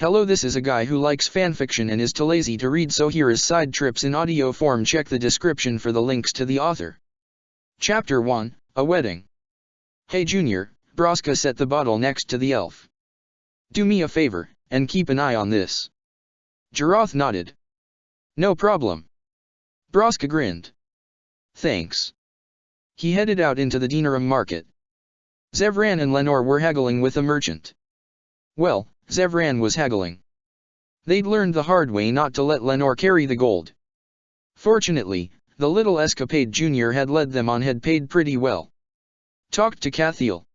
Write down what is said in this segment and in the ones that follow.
Hello, this is a guy who likes fanfiction and is too lazy to read, so here is side trips in audio form. Check the description for the links to the author. Chapter 1, A Wedding. Hey Junior, Braska set the bottle next to the elf. Do me a favor, and keep an eye on this. Jarath nodded. No problem. Braska grinned. Thanks. He headed out into the Dinarum market. Zevran and Lenore were haggling with a merchant. Well, Zevran was haggling. They'd learned the hard way not to let Lenore carry the gold. Fortunately, the little escapade Junior had led them on had paid pretty well. Talked to Cathiel.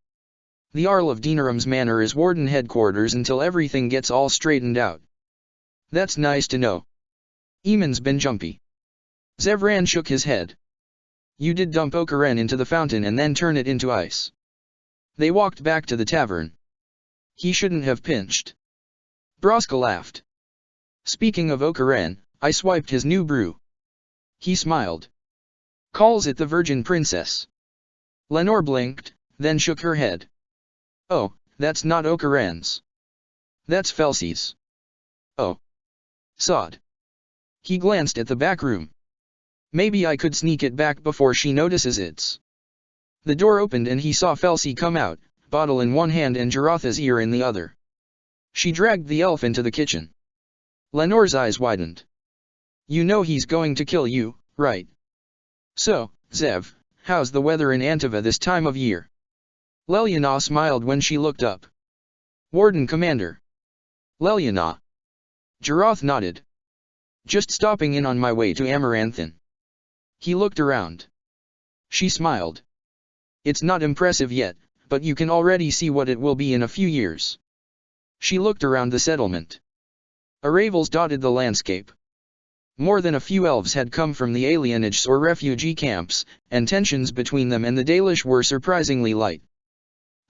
The Arl of Dinarum's manor is warden headquarters until everything gets all straightened out. That's nice to know. Eamon's been jumpy. Zevran shook his head. You did dump Okaren into the fountain and then turn it into ice. They walked back to the tavern. He shouldn't have pinched. Braska laughed. Speaking of Okaren, I swiped his new brew. He smiled. Calls it the Virgin Princess. Lenore blinked, then shook her head. Oh, that's not Okaran's. That's Felsi's. Oh. Sod. He glanced at the back room. Maybe I could sneak it back before she notices it's. The door opened and he saw Felsi come out, bottle in one hand and Jaratha's ear in the other. She dragged the elf into the kitchen. Lenore's eyes widened. You know he's going to kill you, right? So, Zev, how's the weather in Antiva this time of year? Leliana smiled when she looked up. Warden Commander. Leliana. Jarath nodded. Just stopping in on my way to Amaranthin. He looked around. She smiled. It's not impressive yet, but you can already see what it will be in a few years. She looked around the settlement. Aravals dotted the landscape. More than a few elves had come from the alienages or refugee camps, and tensions between them and the Dalish were surprisingly light.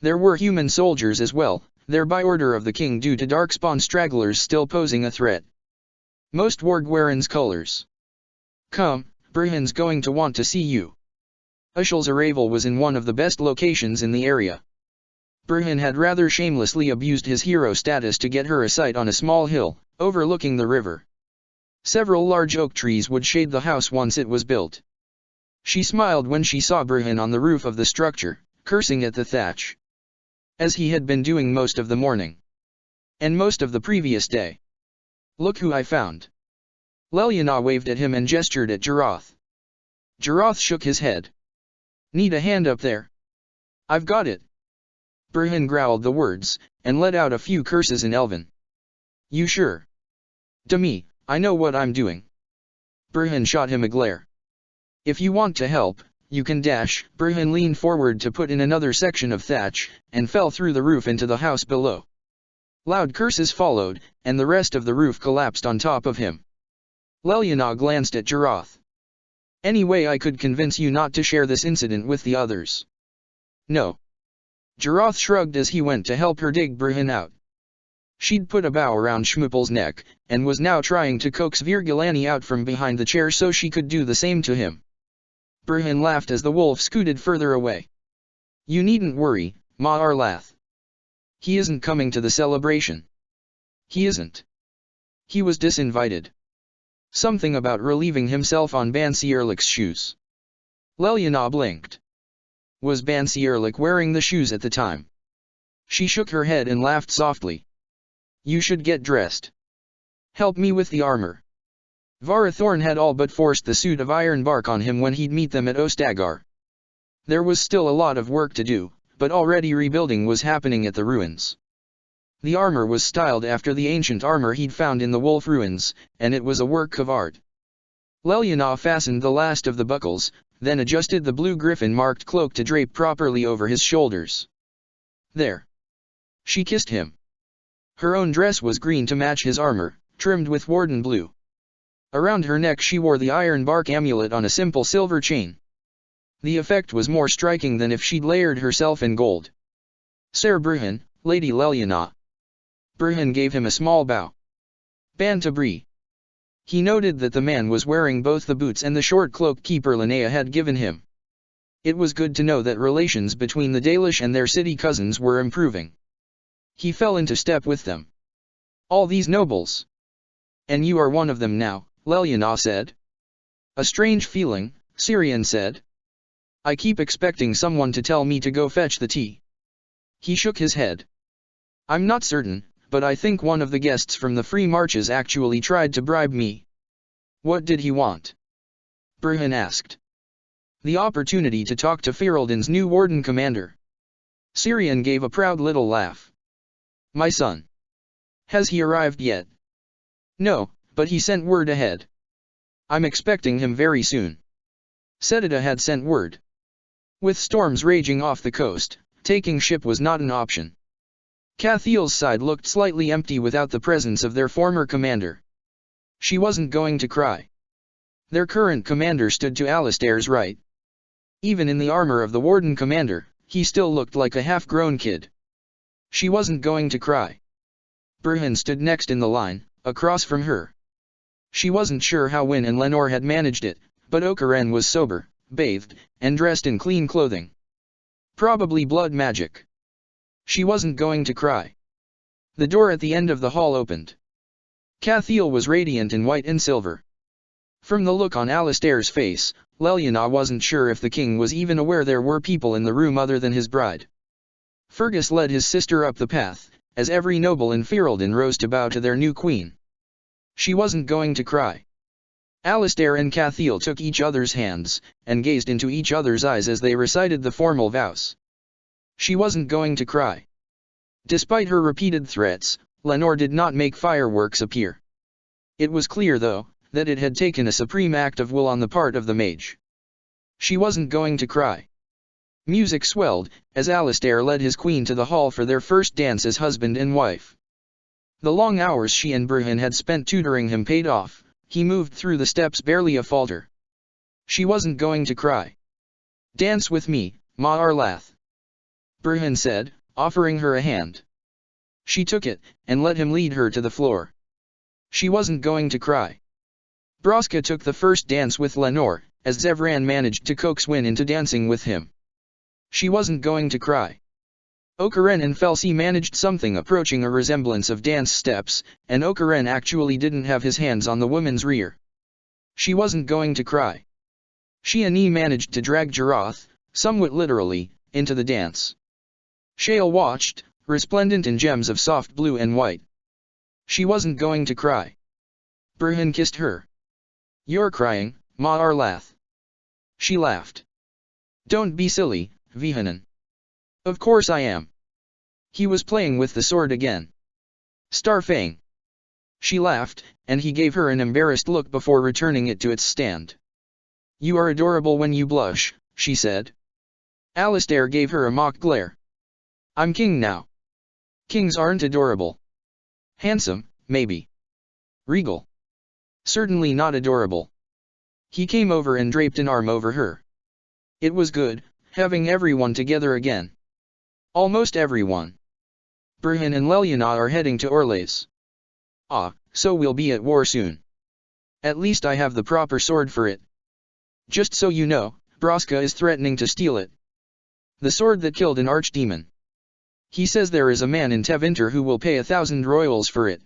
There were human soldiers as well, there by order of the king due to darkspawn stragglers still posing a threat. Most wore Gwarin's colors. Come, Bruhin's going to want to see you. Ushel's Araval was in one of the best locations in the area. Bruhin had rather shamelessly abused his hero status to get her a site on a small hill, overlooking the river. Several large oak trees would shade the house once it was built. She smiled when she saw Bruhin on the roof of the structure, cursing at the thatch. As he had been doing most of the morning. And most of the previous day. Look who I found. Leliana waved at him and gestured at Jarath. Jarath shook his head. Need a hand up there? I've got it. Bruhin growled the words, and let out a few curses in Elven. You sure? Demi, I know what I'm doing. Bruhin shot him a glare. If you want to help, you can dash. Bruhin leaned forward to put in another section of thatch, and fell through the roof into the house below. Loud curses followed, and the rest of the roof collapsed on top of him. Leliana glanced at Jarath. Any way I could convince you not to share this incident with the others? No. Jarath shrugged as he went to help her dig Bruhin out. She'd put a bow around Shmuppel's neck, and was now trying to coax Virgilani out from behind the chair so she could do the same to him. Bruhin laughed as the wolf scooted further away. You needn't worry, Ma Arlath. He isn't coming to the celebration. He isn't. He was disinvited. Something about relieving himself on Bansierlik's shoes. Leliana blinked. Was Bansierlik wearing the shoes at the time? She shook her head and laughed softly. You should get dressed. Help me with the armor. Varathorn had all but forced the suit of iron bark on him when he'd meet them at Ostagar. There was still a lot of work to do, but already rebuilding was happening at the ruins. The armor was styled after the ancient armor he'd found in the Wolf ruins, and it was a work of art. Leliana fastened the last of the buckles, then adjusted the blue griffin-marked cloak to drape properly over his shoulders. There. She kissed him. Her own dress was green to match his armor, trimmed with warden blue. Around her neck she wore the iron bark amulet on a simple silver chain. The effect was more striking than if she'd layered herself in gold. Ser Bruhin, Lady Leliana. Bruhin gave him a small bow. Bantabri. He noted that the man was wearing both the boots and the short cloak Keeper Linnea had given him. It was good to know that relations between the Dalish and their city cousins were improving. He fell into step with them. All these nobles. And you are one of them now, Leliana said. A strange feeling, Syrian said. I keep expecting someone to tell me to go fetch the tea. He shook his head. I'm not certain, but I think one of the guests from the Free Marches actually tried to bribe me. What did he want? Burhan asked. The opportunity to talk to Ferelden's new warden commander. Syrian gave a proud little laugh. My son. Has he arrived yet? No, but he sent word ahead. I'm expecting him very soon. Sedida had sent word. With storms raging off the coast, taking ship was not an option. Cathiel's side looked slightly empty without the presence of their former commander. She wasn't going to cry. Their current commander stood to Alistair's right. Even in the armor of the warden commander, he still looked like a half-grown kid. She wasn't going to cry. Burhan stood next in the line, across from her. She wasn't sure how Wynne and Lenore had managed it, but Okaren was sober, bathed, and dressed in clean clothing. Probably blood magic. She wasn't going to cry. The door at the end of the hall opened. Cathiel was radiant in white and silver. From the look on Alistair's face, Leliana wasn't sure if the king was even aware there were people in the room other than his bride. Fergus led his sister up the path, as every noble in Ferelden rose to bow to their new queen. She wasn't going to cry. Alistair and Cathiel took each other's hands, and gazed into each other's eyes as they recited the formal vows. She wasn't going to cry. Despite her repeated threats, Lenore did not make fireworks appear. It was clear though, that it had taken a supreme act of will on the part of the mage. She wasn't going to cry. Music swelled, as Alistair led his queen to the hall for their first dance as husband and wife. The long hours she and Burhan had spent tutoring him paid off. He moved through the steps barely a falter. She wasn't going to cry. Dance with me, Ma Arlath. Burhan said, offering her a hand. She took it, and let him lead her to the floor. She wasn't going to cry. Braska took the first dance with Lenore, as Zevran managed to coax Wynne into dancing with him. She wasn't going to cry. Okaren and Felsi managed something approaching a resemblance of dance steps, and Okaren actually didn't have his hands on the woman's rear. She wasn't going to cry. She and he managed to drag Jarath, somewhat literally, into the dance. Shale watched, resplendent in gems of soft blue and white. She wasn't going to cry. Burhan kissed her. You're crying, Ma Arlath. She laughed. Don't be silly, Vihanan. Of course I am. He was playing with the sword again. Starfang. She laughed, and he gave her an embarrassed look before returning it to its stand. You are adorable when you blush, she said. Alistair gave her a mock glare. I'm king now. Kings aren't adorable. Handsome, maybe. Regal. Certainly not adorable. He came over and draped an arm over her. It was good, having everyone together again. Almost everyone. Burhan and Leliana are heading to Orlais. Ah, so we'll be at war soon. At least I have the proper sword for it. Just so you know, Braska is threatening to steal it. The sword that killed an archdemon. He says there is a man in Tevinter who will pay 1,000 royals for it.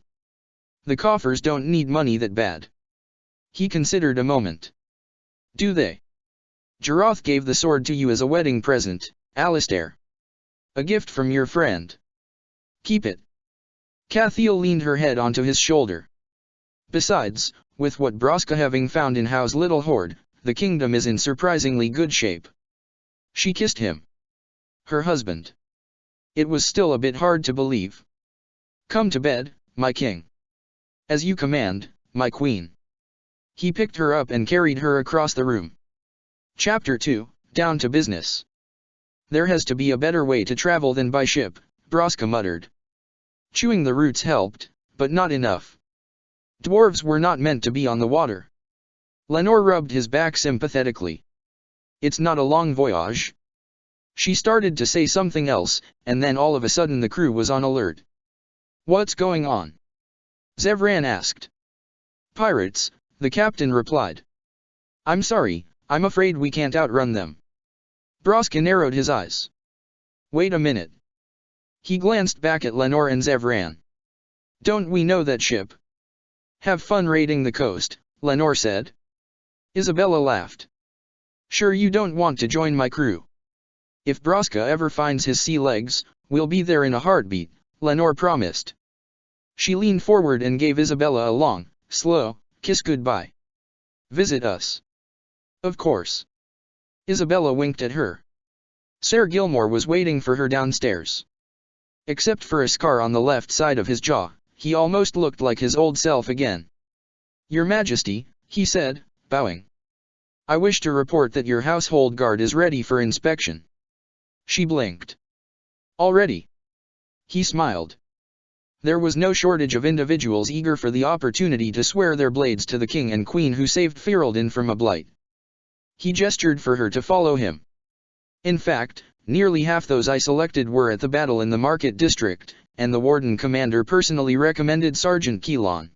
The coffers don't need money that bad. He considered a moment. Do they? Jarath gave the sword to you as a wedding present, Alistair. A gift from your friend. Keep it. Cathiel leaned her head onto his shoulder. Besides, with what Braska having found in Howe's little hoard, the kingdom is in surprisingly good shape. She kissed him. Her husband. It was still a bit hard to believe. Come to bed, my king. As you command, my queen. He picked her up and carried her across the room. Chapter 2, Down to Business. There has to be a better way to travel than by ship, Braska muttered. Chewing the roots helped, but not enough. Dwarves were not meant to be on the water. Lenore rubbed his back sympathetically. It's not a long voyage. She started to say something else, and then all of a sudden the crew was on alert. What's going on? Zevran asked. Pirates, the captain replied. I'm sorry, I'm afraid we can't outrun them. Braska narrowed his eyes. Wait a minute. He glanced back at Lenore and Zevran. Don't we know that ship? Have fun raiding the coast, Lenore said. Isabella laughed. Sure you don't want to join my crew? If Braska ever finds his sea legs, we'll be there in a heartbeat, Lenore promised. She leaned forward and gave Isabella a long, slow, kiss goodbye. Visit us. Of course. Isabella winked at her. Sir Gilmore was waiting for her downstairs. Except for a scar on the left side of his jaw, he almost looked like his old self again. Your Majesty, he said, bowing. I wish to report that your household guard is ready for inspection. She blinked. Already? He smiled. There was no shortage of individuals eager for the opportunity to swear their blades to the king and queen who saved Ferelden from a blight. He gestured for her to follow him. In fact, nearly half those I selected were at the battle in the Market District, and the Warden Commander personally recommended Sergeant Keelan.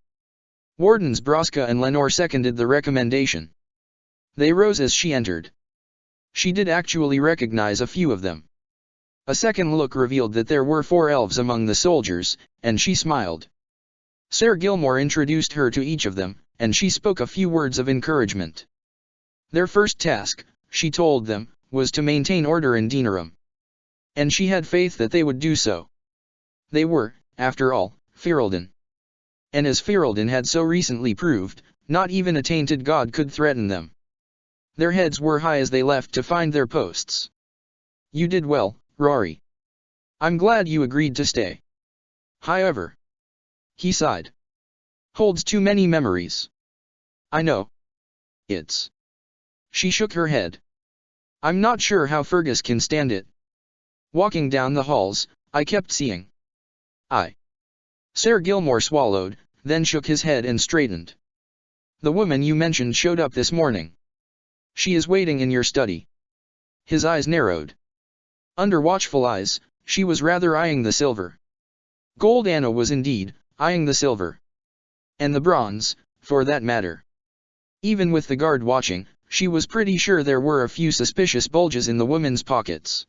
Wardens Braska and Lenore seconded the recommendation. They rose as she entered. She did actually recognize a few of them. A second look revealed that there were 4 elves among the soldiers, and she smiled. Sir Gilmore introduced her to each of them, and she spoke a few words of encouragement. Their first task, she told them, was to maintain order in Denerim. And she had faith that they would do so. They were, after all, Ferelden. And as Ferelden had so recently proved, not even a tainted god could threaten them. Their heads were high as they left to find their posts. You did well, Rory. I'm glad you agreed to stay. However, he sighed. Holds too many memories. I know. It's. She shook her head. I'm not sure how Fergus can stand it. Walking down the halls, I kept seeing. Sir Gilmore swallowed, then shook his head and straightened. The woman you mentioned showed up this morning. She is waiting in your study. His eyes narrowed. Under watchful eyes, she was rather eyeing the silver. Gold Anna was indeed, eyeing the silver. And the bronze, for that matter. Even with the guard watching, she was pretty sure there were a few suspicious bulges in the woman's pockets.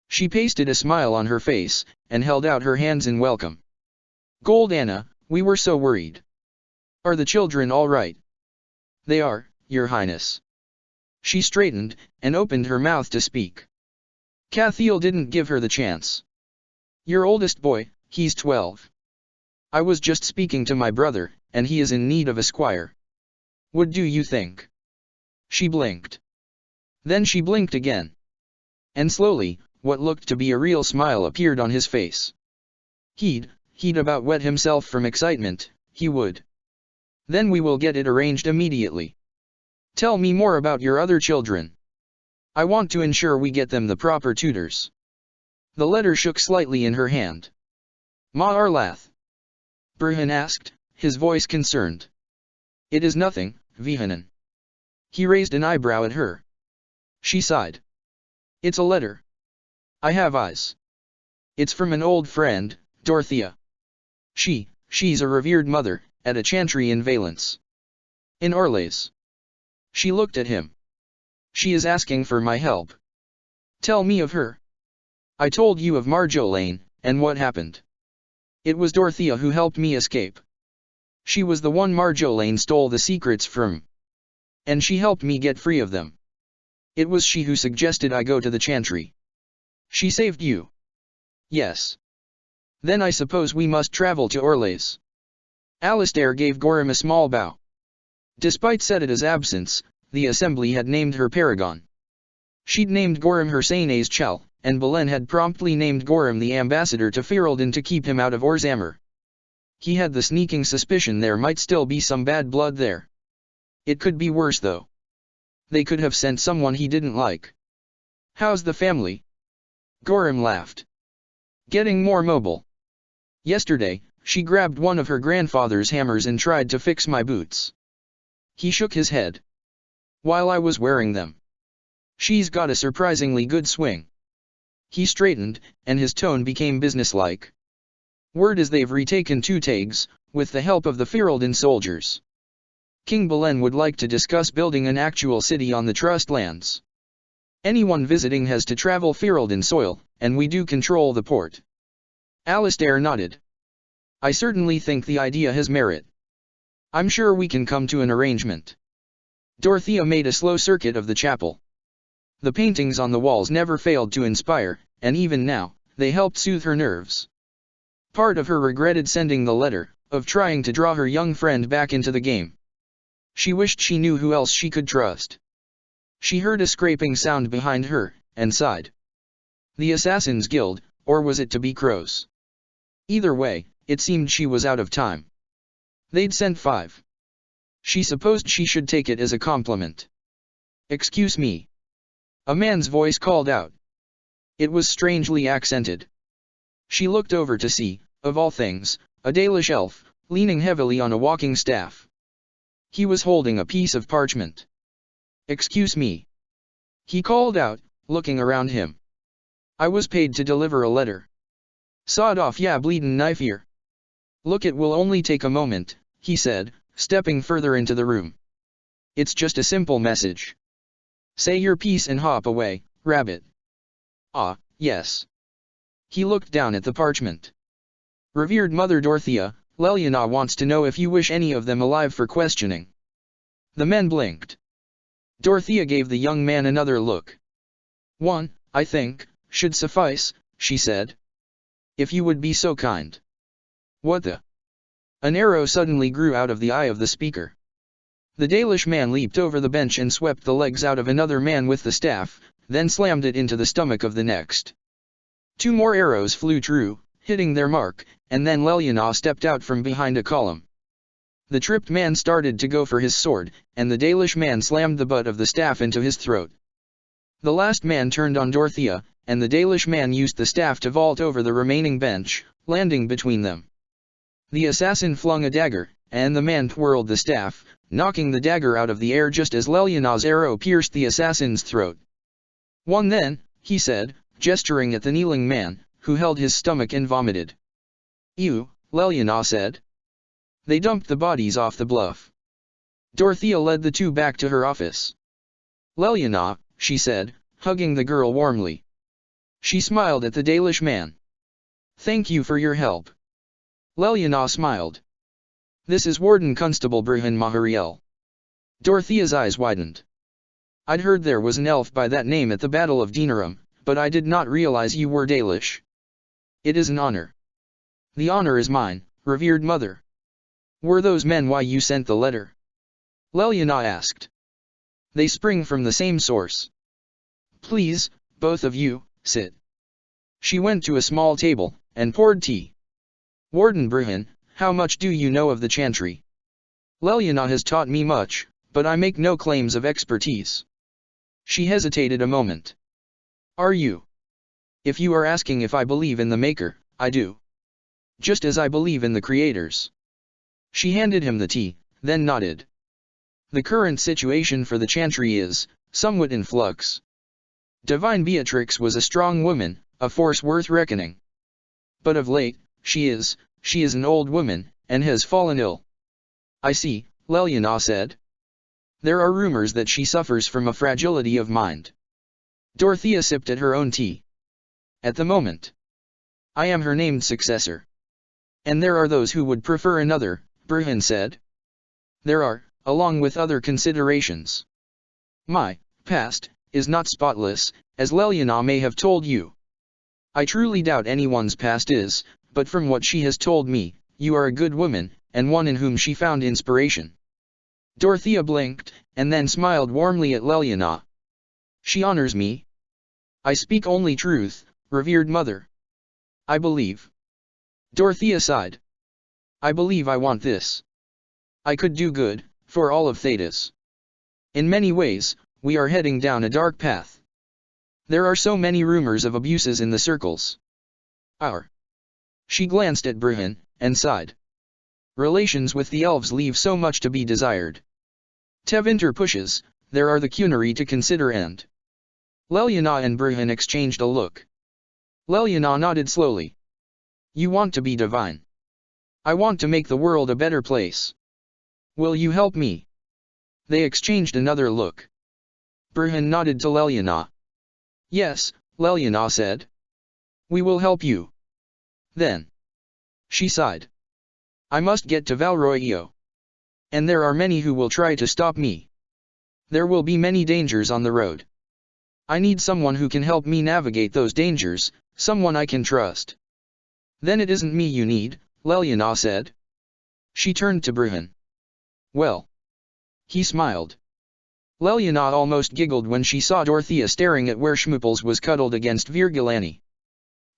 She pasted a smile on her face, and held out her hands in welcome. Gold Anna, we were so worried. Are the children all right? They are, Your Highness. She straightened, and opened her mouth to speak. Cathiel didn't give her the chance. Your oldest boy, he's 12. I was just speaking to my brother, and he is in need of a squire. What do you think? She blinked. Then she blinked again. And slowly, what looked to be a real smile appeared on his face. He'd about wet himself from excitement, he would. Then we will get it arranged immediately. Tell me more about your other children. I want to ensure we get them the proper tutors. The letter shook slightly in her hand. Ma Arlath? Burhan asked, his voice concerned. It is nothing, Vihanan. He raised an eyebrow at her. She sighed. It's a letter. I have eyes. It's from an old friend, Dorothea. She's a revered mother, at a chantry in Valence. In Orlais. She looked at him. She is asking for my help. Tell me of her. I told you of Marjolaine, and what happened. It was Dorothea who helped me escape. She was the one Marjolaine stole the secrets from. And she helped me get free of them. It was she who suggested I go to the chantry. She saved you. Yes. Then I suppose we must travel to Orlais. Alistair gave Gorham a small bow. Despite Setita's absence, the assembly had named her Paragon. She'd named Gorham her Sainés Chel, and Belen had promptly named Gorham the ambassador to Ferelden to keep him out of Orzammar. He had the sneaking suspicion there might still be some bad blood there. It could be worse though. They could have sent someone he didn't like. How's the family? Gorham laughed. Getting more mobile. Yesterday, she grabbed one of her grandfather's hammers and tried to fix my boots. He shook his head. While I was wearing them. She's got a surprisingly good swing. He straightened, and his tone became businesslike. Word is they've retaken Two Tags, with the help of the Ferelden soldiers. King Belen would like to discuss building an actual city on the trust lands. Anyone visiting has to travel Ferelden soil, and we do control the port. Alistair nodded. I certainly think the idea has merit. I'm sure we can come to an arrangement. Dorothea made a slow circuit of the chapel. The paintings on the walls never failed to inspire, and even now, they helped soothe her nerves. Part of her regretted sending the letter, of trying to draw her young friend back into the game. She wished she knew who else she could trust. She heard a scraping sound behind her, and sighed. The Assassin's Guild, or was it to be crows? Either way, it seemed she was out of time. They'd sent 5. She supposed she should take it as a compliment. "Excuse me." A man's voice called out. It was strangely accented. She looked over to see, of all things, a Dalish elf, leaning heavily on a walking staff. He was holding a piece of parchment. "Excuse me," he called out, looking around him. "I was paid to deliver a letter." "Sod off ya bleedin' knife here. Look, it will only take a moment," he said, stepping further into the room. "It's just a simple message. Say your piece and hop away, rabbit." "Ah, yes." He looked down at the parchment. "Revered Mother Dorothea, Leliana wants to know if you wish any of them alive for questioning." The men blinked. Dorothea gave the young man another look. "One, I think, should suffice," she said. "If you would be so kind." "What the?" An arrow suddenly grew out of the eye of the speaker. The Dalish man leaped over the bench and swept the legs out of another man with the staff, then slammed it into the stomach of the next. 2 more arrows flew true, hitting their mark, and then Leliana stepped out from behind a column. The tripped man started to go for his sword, and the Dalish man slammed the butt of the staff into his throat. The last man turned on Dorothea, and the Dalish man used the staff to vault over the remaining bench, landing between them. The assassin flung a dagger, and the man twirled the staff, knocking the dagger out of the air just as Leliana's arrow pierced the assassin's throat. "One then," he said, gesturing at the kneeling man, who held his stomach and vomited. "You," Leliana said. They dumped the bodies off the bluff. Dorothea led the 2 back to her office. "Leliana," she said, hugging the girl warmly. She smiled at the Dalish man. "Thank you for your help." Leliana smiled. "This is Warden Constable Bruhan Mahariel." Dorothea's eyes widened. "I'd heard there was an elf by that name at the Battle of Dinarum, but I did not realize you were Dalish." "It is an honor." "The honor is mine, revered mother." "Were those men why you sent the letter?" Leliana asked. "They spring from the same source." "Please, both of you, sit." She went to a small table, and poured tea. "Warden Bruhan, how much do you know of the chantry?" "Leliana has taught me much, but I make no claims of expertise." She hesitated a moment. "Are you?" "If you are asking if I believe in the Maker, I do. Just as I believe in the creators." She handed him the tea, then nodded. "The current situation for the chantry is, somewhat in flux. Divine Beatrix was a strong woman, a force worth reckoning. But of late, she is an old woman, and has fallen ill." "I see," Leliana said. "There are rumors that she suffers from a fragility of mind." Dorothea sipped at her own tea. "At the moment, I am her named successor." "And there are those who would prefer another," Bruhan said. "There are, along with other considerations. My past is not spotless, as Leliana may have told you. I truly doubt anyone's past is, but from what she has told me, you are a good woman, and one in whom she found inspiration." Dorothea blinked, and then smiled warmly at Leliana. "She honors me. I speak only truth, revered mother." "I believe." Dorothea sighed. "I believe I want this. I could do good, for all of Thedas. In many ways, we are heading down a dark path. There are so many rumors of abuses in the circles. She glanced at Bruhan, and sighed. "Relations with the elves leave so much to be desired. Tevinter pushes, there are the Qunari to consider and." Leliana and Bruhan exchanged a look. Leliana nodded slowly. "You want to be divine. I want to make the world a better place. Will you help me?" They exchanged another look. Bruhan nodded to Leliana. "Yes," Leliana said. "We will help you." Then she sighed. I must get to Valroio. And there are many who will try to stop me. There will be many dangers on the road. I need someone who can help me navigate those dangers, someone I can trust. Then it isn't me you need, Leliana said. She turned to Bruhan. Well. He smiled. Leliana almost giggled when she saw Dorothea staring at where Schmooples was cuddled against Virgilani.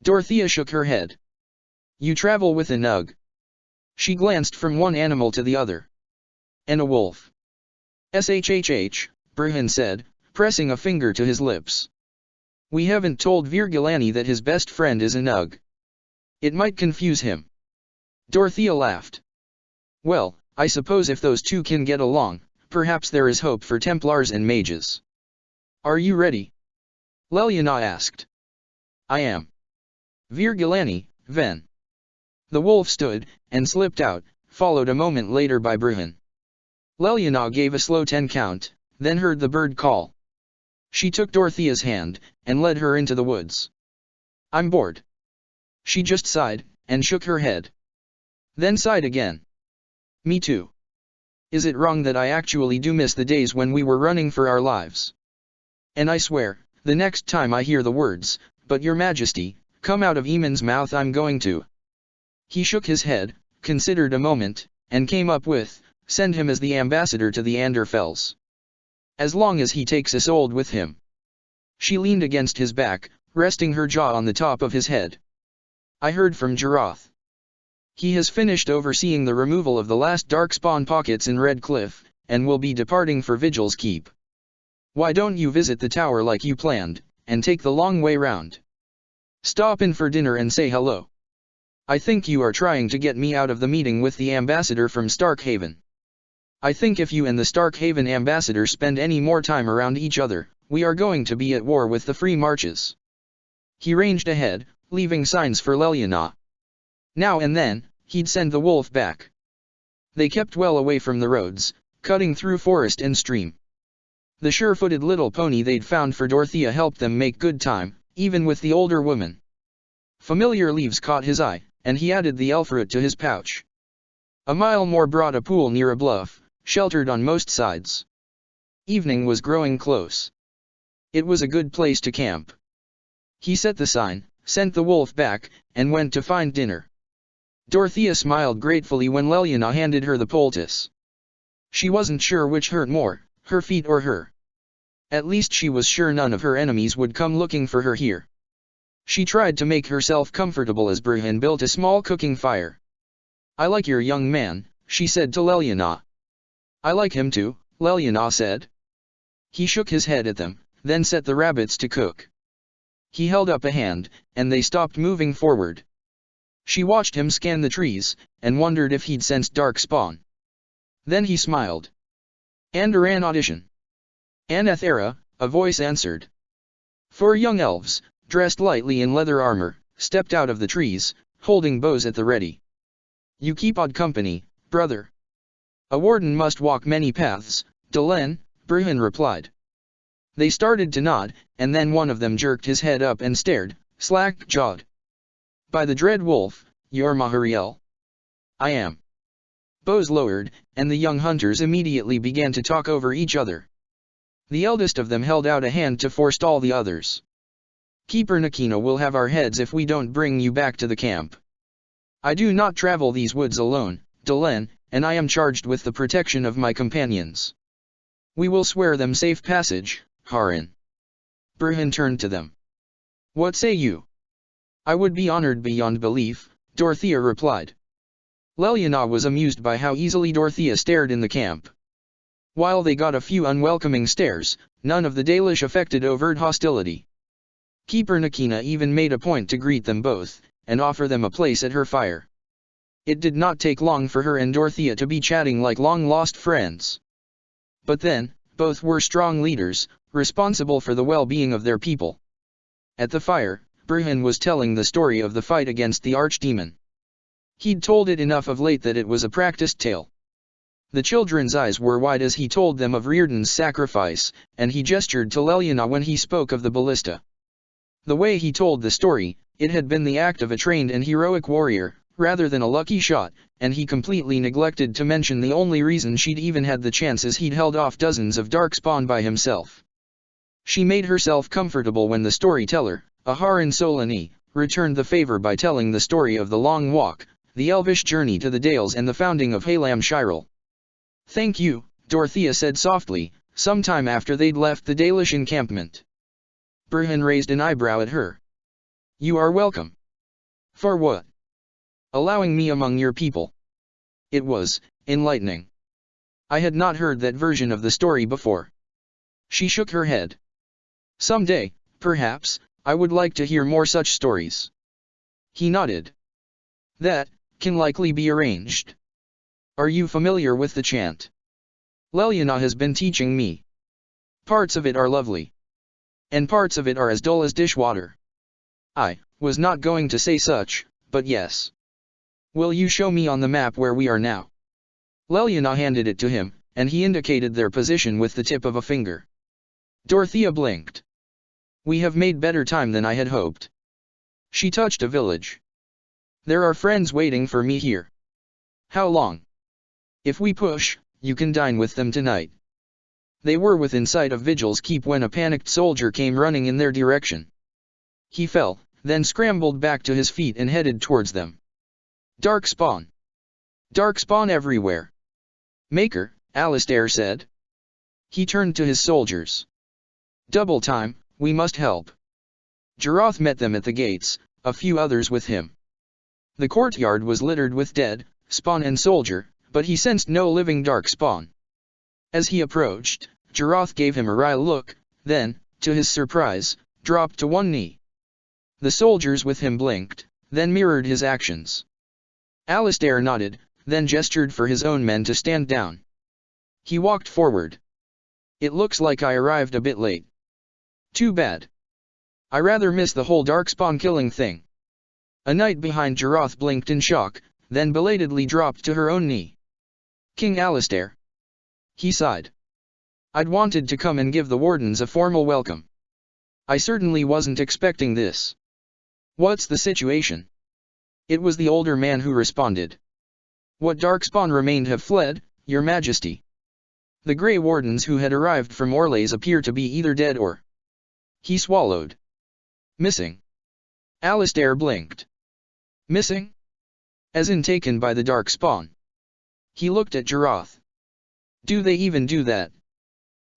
Dorothea shook her head. You travel with a nug. She glanced from one animal to the other. And a wolf. Shhh, Bruhan said, pressing a finger to his lips. We haven't told Virgilani that his best friend is a nug. It might confuse him. Dorothea laughed. Well, I suppose if those two can get along, perhaps there is hope for Templars and mages. Are you ready? Leliana asked. I am. Virgilani, Ven. The wolf stood, and slipped out, followed a moment later by Bruhan. Leliana gave a slow 10 count, then heard the bird call. She took Dorothea's hand, and led her into the woods. I'm bored. She just sighed, and shook her head. Then sighed again. Me too. Is it wrong that I actually do miss the days when we were running for our lives? And I swear, the next time I hear the words, "But your Majesty," come out of Eamon's mouth I'm going to. He shook his head, considered a moment, and came up with, send him as the ambassador to the Anderfells. As long as he takes Isolde with him. She leaned against his back, resting her jaw on the top of his head. I heard from Jarath. He has finished overseeing the removal of the last darkspawn pockets in Red Cliff, and will be departing for Vigil's Keep. Why don't you visit the tower like you planned, and take the long way round? Stop in for dinner and say hello. I think you are trying to get me out of the meeting with the ambassador from Starkhaven. I think if you and the Starkhaven ambassador spend any more time around each other, we are going to be at war with the Free Marches. He ranged ahead, leaving signs for Leliana. Now and then, he'd send the wolf back. They kept well away from the roads, cutting through forest and stream. The sure-footed little pony they'd found for Dorothea helped them make good time, even with the older woman. Familiar leaves caught his eye, and he added the elfroot to his pouch. A mile more brought a pool near a bluff, sheltered on most sides. Evening was growing close. It was a good place to camp. He set the sign, sent the wolf back, and went to find dinner. Dorothea smiled gratefully when Leliana handed her the poultice. She wasn't sure which hurt more, her feet or her. At least she was sure none of her enemies would come looking for her here. She tried to make herself comfortable as Bruhan built a small cooking fire. I like your young man, she said to Leliana. I like him too, Leliana said. He shook his head at them, then set the rabbits to cook. He held up a hand, and they stopped moving forward. She watched him scan the trees, and wondered if he'd sensed darkspawn. Then he smiled. Andoran audition. Anathera, a voice answered. 4 young elves, dressed lightly in leather armor, stepped out of the trees, holding bows at the ready. You keep odd company, brother. A warden must walk many paths, Delenn, Bruhan replied. They started to nod, and then one of them jerked his head up and stared, slack-jawed. By the dread wolf, you're Mahariel? I am. Bows lowered, and the young hunters immediately began to talk over each other. The eldest of them held out a hand to forestall the others. Keeper Nakina will have our heads if we don't bring you back to the camp. I do not travel these woods alone, Delenn, and I am charged with the protection of my companions. We will swear them safe passage, Harin. Bruhan turned to them. What say you? I would be honored beyond belief, Dorothea replied. Leliana was amused by how easily Dorothea stared in the camp. While they got a few unwelcoming stares, none of the Dalish affected overt hostility. Keeper Nakina even made a point to greet them both, and offer them a place at her fire. It did not take long for her and Dorothea to be chatting like long-lost friends. But then, both were strong leaders, responsible for the well-being of their people. At the fire, Bruhan was telling the story of the fight against the archdemon. He'd told it enough of late that it was a practiced tale. The children's eyes were wide as he told them of Riordan's sacrifice, and he gestured to Leliana when he spoke of the ballista. The way he told the story, it had been the act of a trained and heroic warrior, rather than a lucky shot, and he completely neglected to mention the only reason she'd even had the chance is he'd held off dozens of darkspawn by himself. She made herself comfortable when the storyteller, Aharon Solani, returned the favor by telling the story of the long walk, the elvish journey to the Dales and the founding of Halam Shirel. "Thank you," Dorothea said softly, sometime after they'd left the Dalish encampment. Burhan raised an eyebrow at her. "You are welcome." "For what?" "Allowing me among your people." It was enlightening. I had not heard that version of the story before. She shook her head. "Someday, perhaps, I would like to hear more such stories." He nodded. "That can likely be arranged. Are you familiar with the chant?" "Leliana has been teaching me. Parts of it are lovely. And parts of it are as dull as dishwater." I was not going to say such, but yes. "Will you show me on the map where we are now?" Leliana handed it to him, and he indicated their position with the tip of a finger. Dorothea blinked. "We have made better time than I had hoped." She touched a village. "There are friends waiting for me here." "How long?" "If we push, you can dine with them tonight." They were within sight of Vigil's keep when a panicked soldier came running in their direction. He fell, then scrambled back to his feet and headed towards them. "Darkspawn! Darkspawn everywhere!" "Maker," Alistair said. He turned to his soldiers. "Double time, we must help." Jarath met them at the gates, a few others with him. The courtyard was littered with dead, spawn and soldier, but he sensed no living darkspawn. As he approached, Jarath gave him a wry look, then, to his surprise, dropped to one knee. The soldiers with him blinked, then mirrored his actions. Alistair nodded, then gestured for his own men to stand down. He walked forward. "It looks like I arrived a bit late. Too bad. I rather miss the whole darkspawn killing thing." A knight behind Jarath blinked in shock, then belatedly dropped to her own knee. "King Alistair." He sighed. "I'd wanted to come and give the wardens a formal welcome. I certainly wasn't expecting this." "What's the situation?" It was the older man who responded. "What darkspawn remained have fled, your majesty. The Grey Wardens who had arrived from Orlais appear to be either dead or..." He swallowed. "Missing?" Alistair blinked. "Missing? As in taken by the darkspawn?" He looked at Jarath. "Do they even do that?"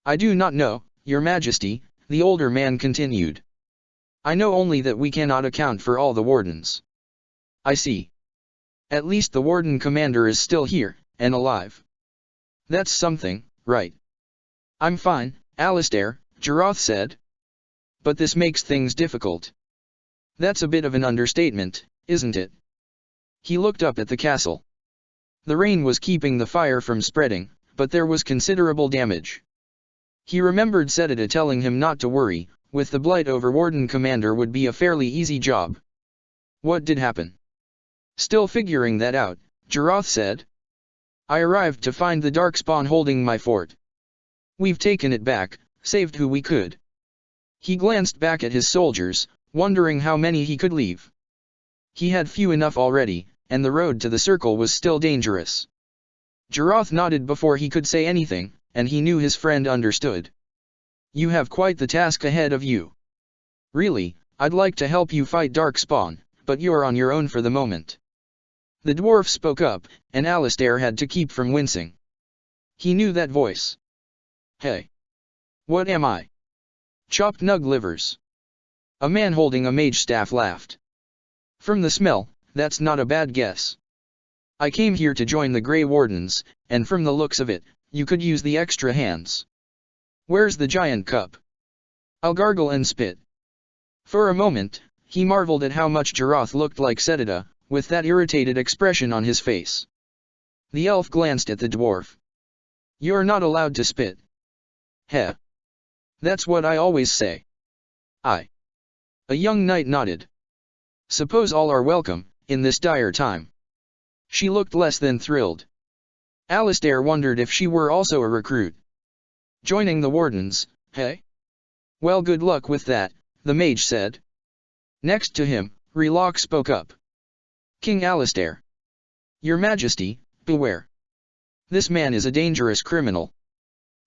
"I do not know, your majesty," the older man continued. "I know only that we cannot account for all the wardens." "I see. At least the warden commander is still here, and alive. That's something, right?" "I'm fine, Alistair," Jarath said. "But this makes things difficult." "That's a bit of an understatement, isn't it?" He looked up at the castle. The rain was keeping the fire from spreading, but there was considerable damage. He remembered Sedida telling him not to worry, with the blight over warden commander would be a fairly easy job. What did happen? "Still figuring that out," Jarath said. "I arrived to find the darkspawn holding my fort. We've taken it back, saved who we could." He glanced back at his soldiers, wondering how many he could leave. He had few enough already, and the road to the circle was still dangerous. Jarath nodded before he could say anything, and he knew his friend understood. "You have quite the task ahead of you. Really, I'd like to help you fight darkspawn, but you're on your own for the moment." The dwarf spoke up, and Alistair had to keep from wincing. He knew that voice. "Hey! What am I? Chopped nug livers?" A man holding a mage staff laughed. "From the smell, that's not a bad guess. I came here to join the Grey Wardens, and from the looks of it, you could use the extra hands. Where's the giant cup? I'll gargle and spit." For a moment, he marveled at how much Jarath looked like Sedida, with that irritated expression on his face. The elf glanced at the dwarf. "You're not allowed to spit." "Heh. That's what I always say." "I." A young knight nodded. "Suppose all are welcome, in this dire time." She looked less than thrilled. Alistair wondered if she were also a recruit. "Joining the wardens, hey? Well, good luck with that," the mage said. Next to him, Relok spoke up. King Alistair. Your Majesty, beware. This man is a dangerous criminal.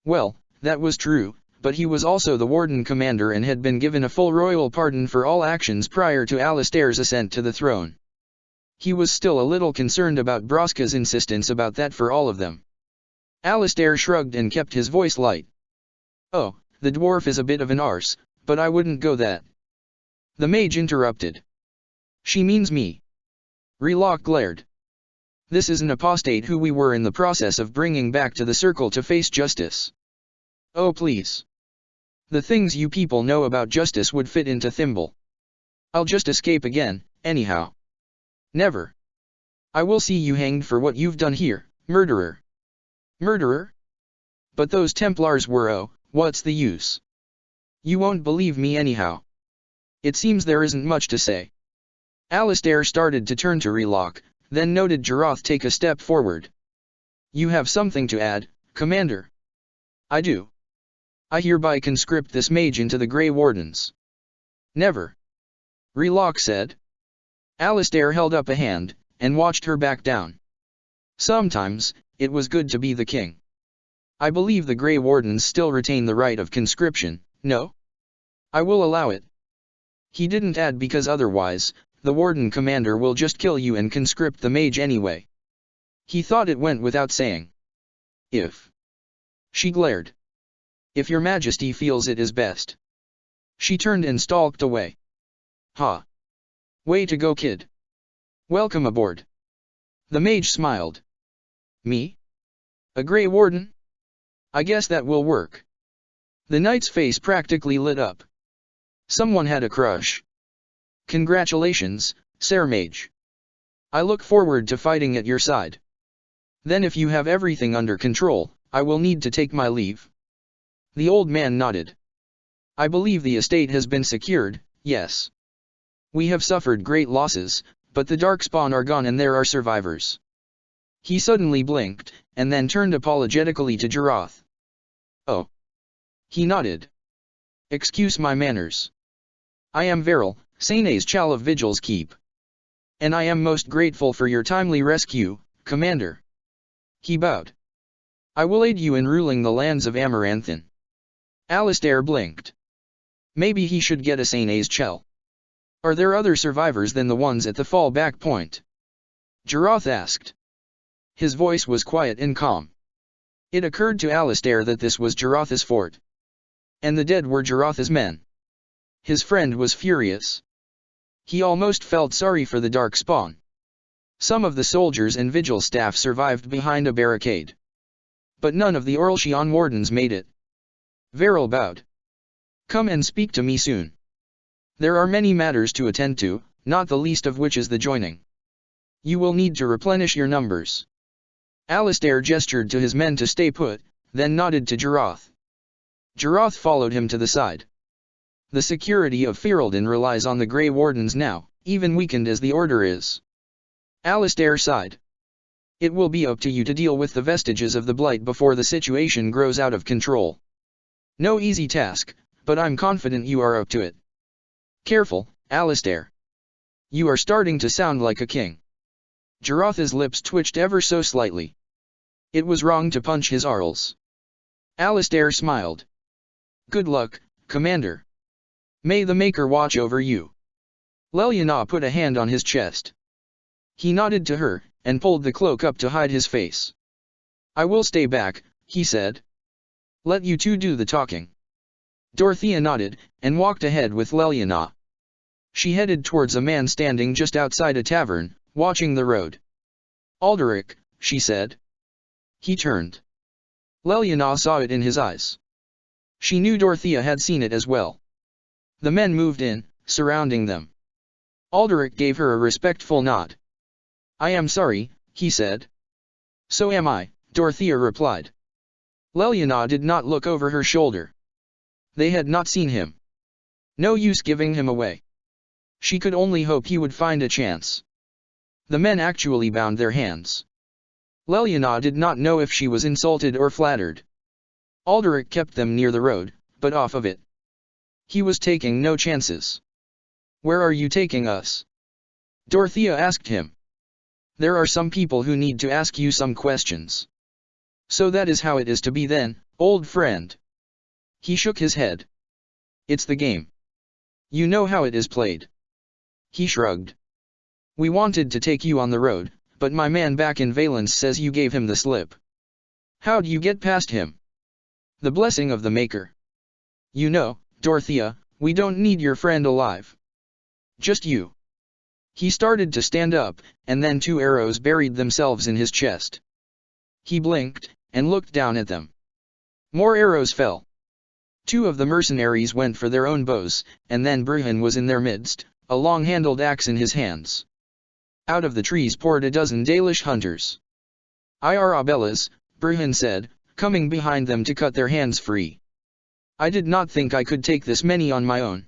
Well, that was true, but he was also the Warden Commander and had been given a full royal pardon for all actions prior to Alistair's ascent to the throne. He was still a little concerned about Braska's insistence about that for all of them. Alistair shrugged and kept his voice light. Oh, the dwarf is a bit of an arse, but I wouldn't go that. The mage interrupted. She means me. Relock glared. This is an apostate who we were in the process of bringing back to the circle to face justice. Oh please. The things you people know about justice would fit into Thimble. I'll just escape again, anyhow. Never. I will see you hanged for what you've done here, murderer. Murderer? But those Templars were what's the use? You won't believe me anyhow. It seems there isn't much to say. Alistair started to turn to Relock, then noted Jarath take a step forward. You have something to add, Commander? I do. I hereby conscript this mage into the Grey Wardens. Never. Relock said. Alistair held up a hand, and watched her back down. Sometimes, it was good to be the king. I believe the Grey Wardens still retain the right of conscription, no? I will allow it. He didn't add because otherwise, the Warden Commander will just kill you and conscript the mage anyway. He thought it went without saying. If. She glared. If your Majesty feels it is best. She turned and stalked away. Ha. Way to go, kid. Welcome aboard. The mage smiled. Me? A Grey Warden? I guess that will work. The knight's face practically lit up. Someone had a crush. Congratulations, Sir Mage. I look forward to fighting at your side. Then if you have everything under control, I will need to take my leave. The old man nodded. I believe the estate has been secured, yes. We have suffered great losses, but the Darkspawn are gone and there are survivors. He suddenly blinked, and then turned apologetically to Jarath. Oh. He nodded. Excuse my manners. I am Veril, Sane's Chal of Vigil's Keep. And I am most grateful for your timely rescue, Commander. He bowed. I will aid you in ruling the lands of Amaranthin. Alistair blinked. Maybe he should get a Sane's Chal. Are there other survivors than the ones at the fallback point? Jarath asked. His voice was quiet and calm. It occurred to Alistair that this was Jarath's fort. And the dead were Jarath's men. His friend was furious. He almost felt sorry for the Darkspawn. Some of the soldiers and vigil staff survived behind a barricade. But none of the Orlshian wardens made it. Veril bowed. Come and speak to me soon. There are many matters to attend to, not the least of which is the joining. You will need to replenish your numbers. Alistair gestured to his men to stay put, then nodded to Jarath. Jarath followed him to the side. The security of Ferelden relies on the Grey Wardens now, even weakened as the Order is. Alistair sighed. It will be up to you to deal with the vestiges of the Blight before the situation grows out of control. No easy task, but I'm confident you are up to it. Careful, Alistair. You are starting to sound like a king. Jarath's lips twitched ever so slightly. It was wrong to punch his Arls. Alistair smiled. Good luck, Commander. May the Maker watch over you. Leliana put a hand on his chest. He nodded to her, and pulled the cloak up to hide his face. I will stay back, he said. Let you two do the talking. Dorothea nodded, and walked ahead with Leliana. She headed towards a man standing just outside a tavern, watching the road. Alderic, she said. He turned. Leliana saw it in his eyes. She knew Dorothea had seen it as well. The men moved in, surrounding them. Alderic gave her a respectful nod. I am sorry, he said. So am I, Dorothea replied. Leliana did not look over her shoulder. They had not seen him. No use giving him away. She could only hope he would find a chance. The men actually bound their hands. Leliana did not know if she was insulted or flattered. Alderic kept them near the road, but off of it. He was taking no chances. Where are you taking us? Dorothea asked him. There are some people who need to ask you some questions. So that is how it is to be then, old friend. He shook his head. It's the game. You know how it is played. He shrugged. We wanted to take you on the road, but my man back in Valence says you gave him the slip. How'd you get past him? The blessing of the Maker. You know, Dorothea, we don't need your friend alive. Just you. He started to stand up, and then 2 arrows buried themselves in his chest. He blinked, and looked down at them. More arrows fell. 2 of the mercenaries went for their own bows, and then Bruhen was in their midst, a long-handled axe in his hands. Out of the trees poured a dozen Dalish hunters. Arabellas, Bruhen said, coming behind them to cut their hands free. I did not think I could take this many on my own.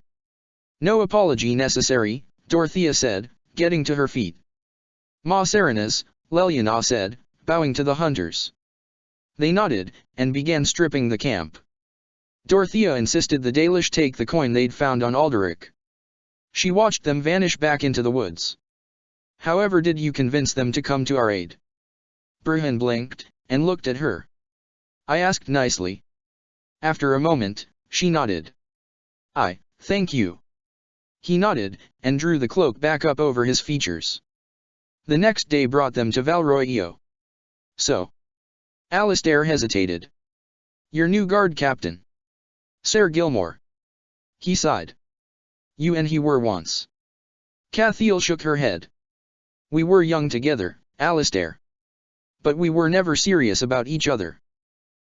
No apology necessary, Dorothea said, getting to her feet. Ma Serenas, Leliana said, bowing to the hunters. They nodded, and began stripping the camp. Dorothea insisted the Dalish take the coin they'd found on Alderic. She watched them vanish back into the woods. However did you convince them to come to our aid? Bruhen blinked, and looked at her. I asked nicely. After a moment, she nodded. Thank you. He nodded, and drew the cloak back up over his features. The next day brought them to Valroio. So? Alistair hesitated. Your new guard captain. Sir Gilmore. He sighed. You and he were once. Cathiel shook her head. We were young together, Alistair. But we were never serious about each other.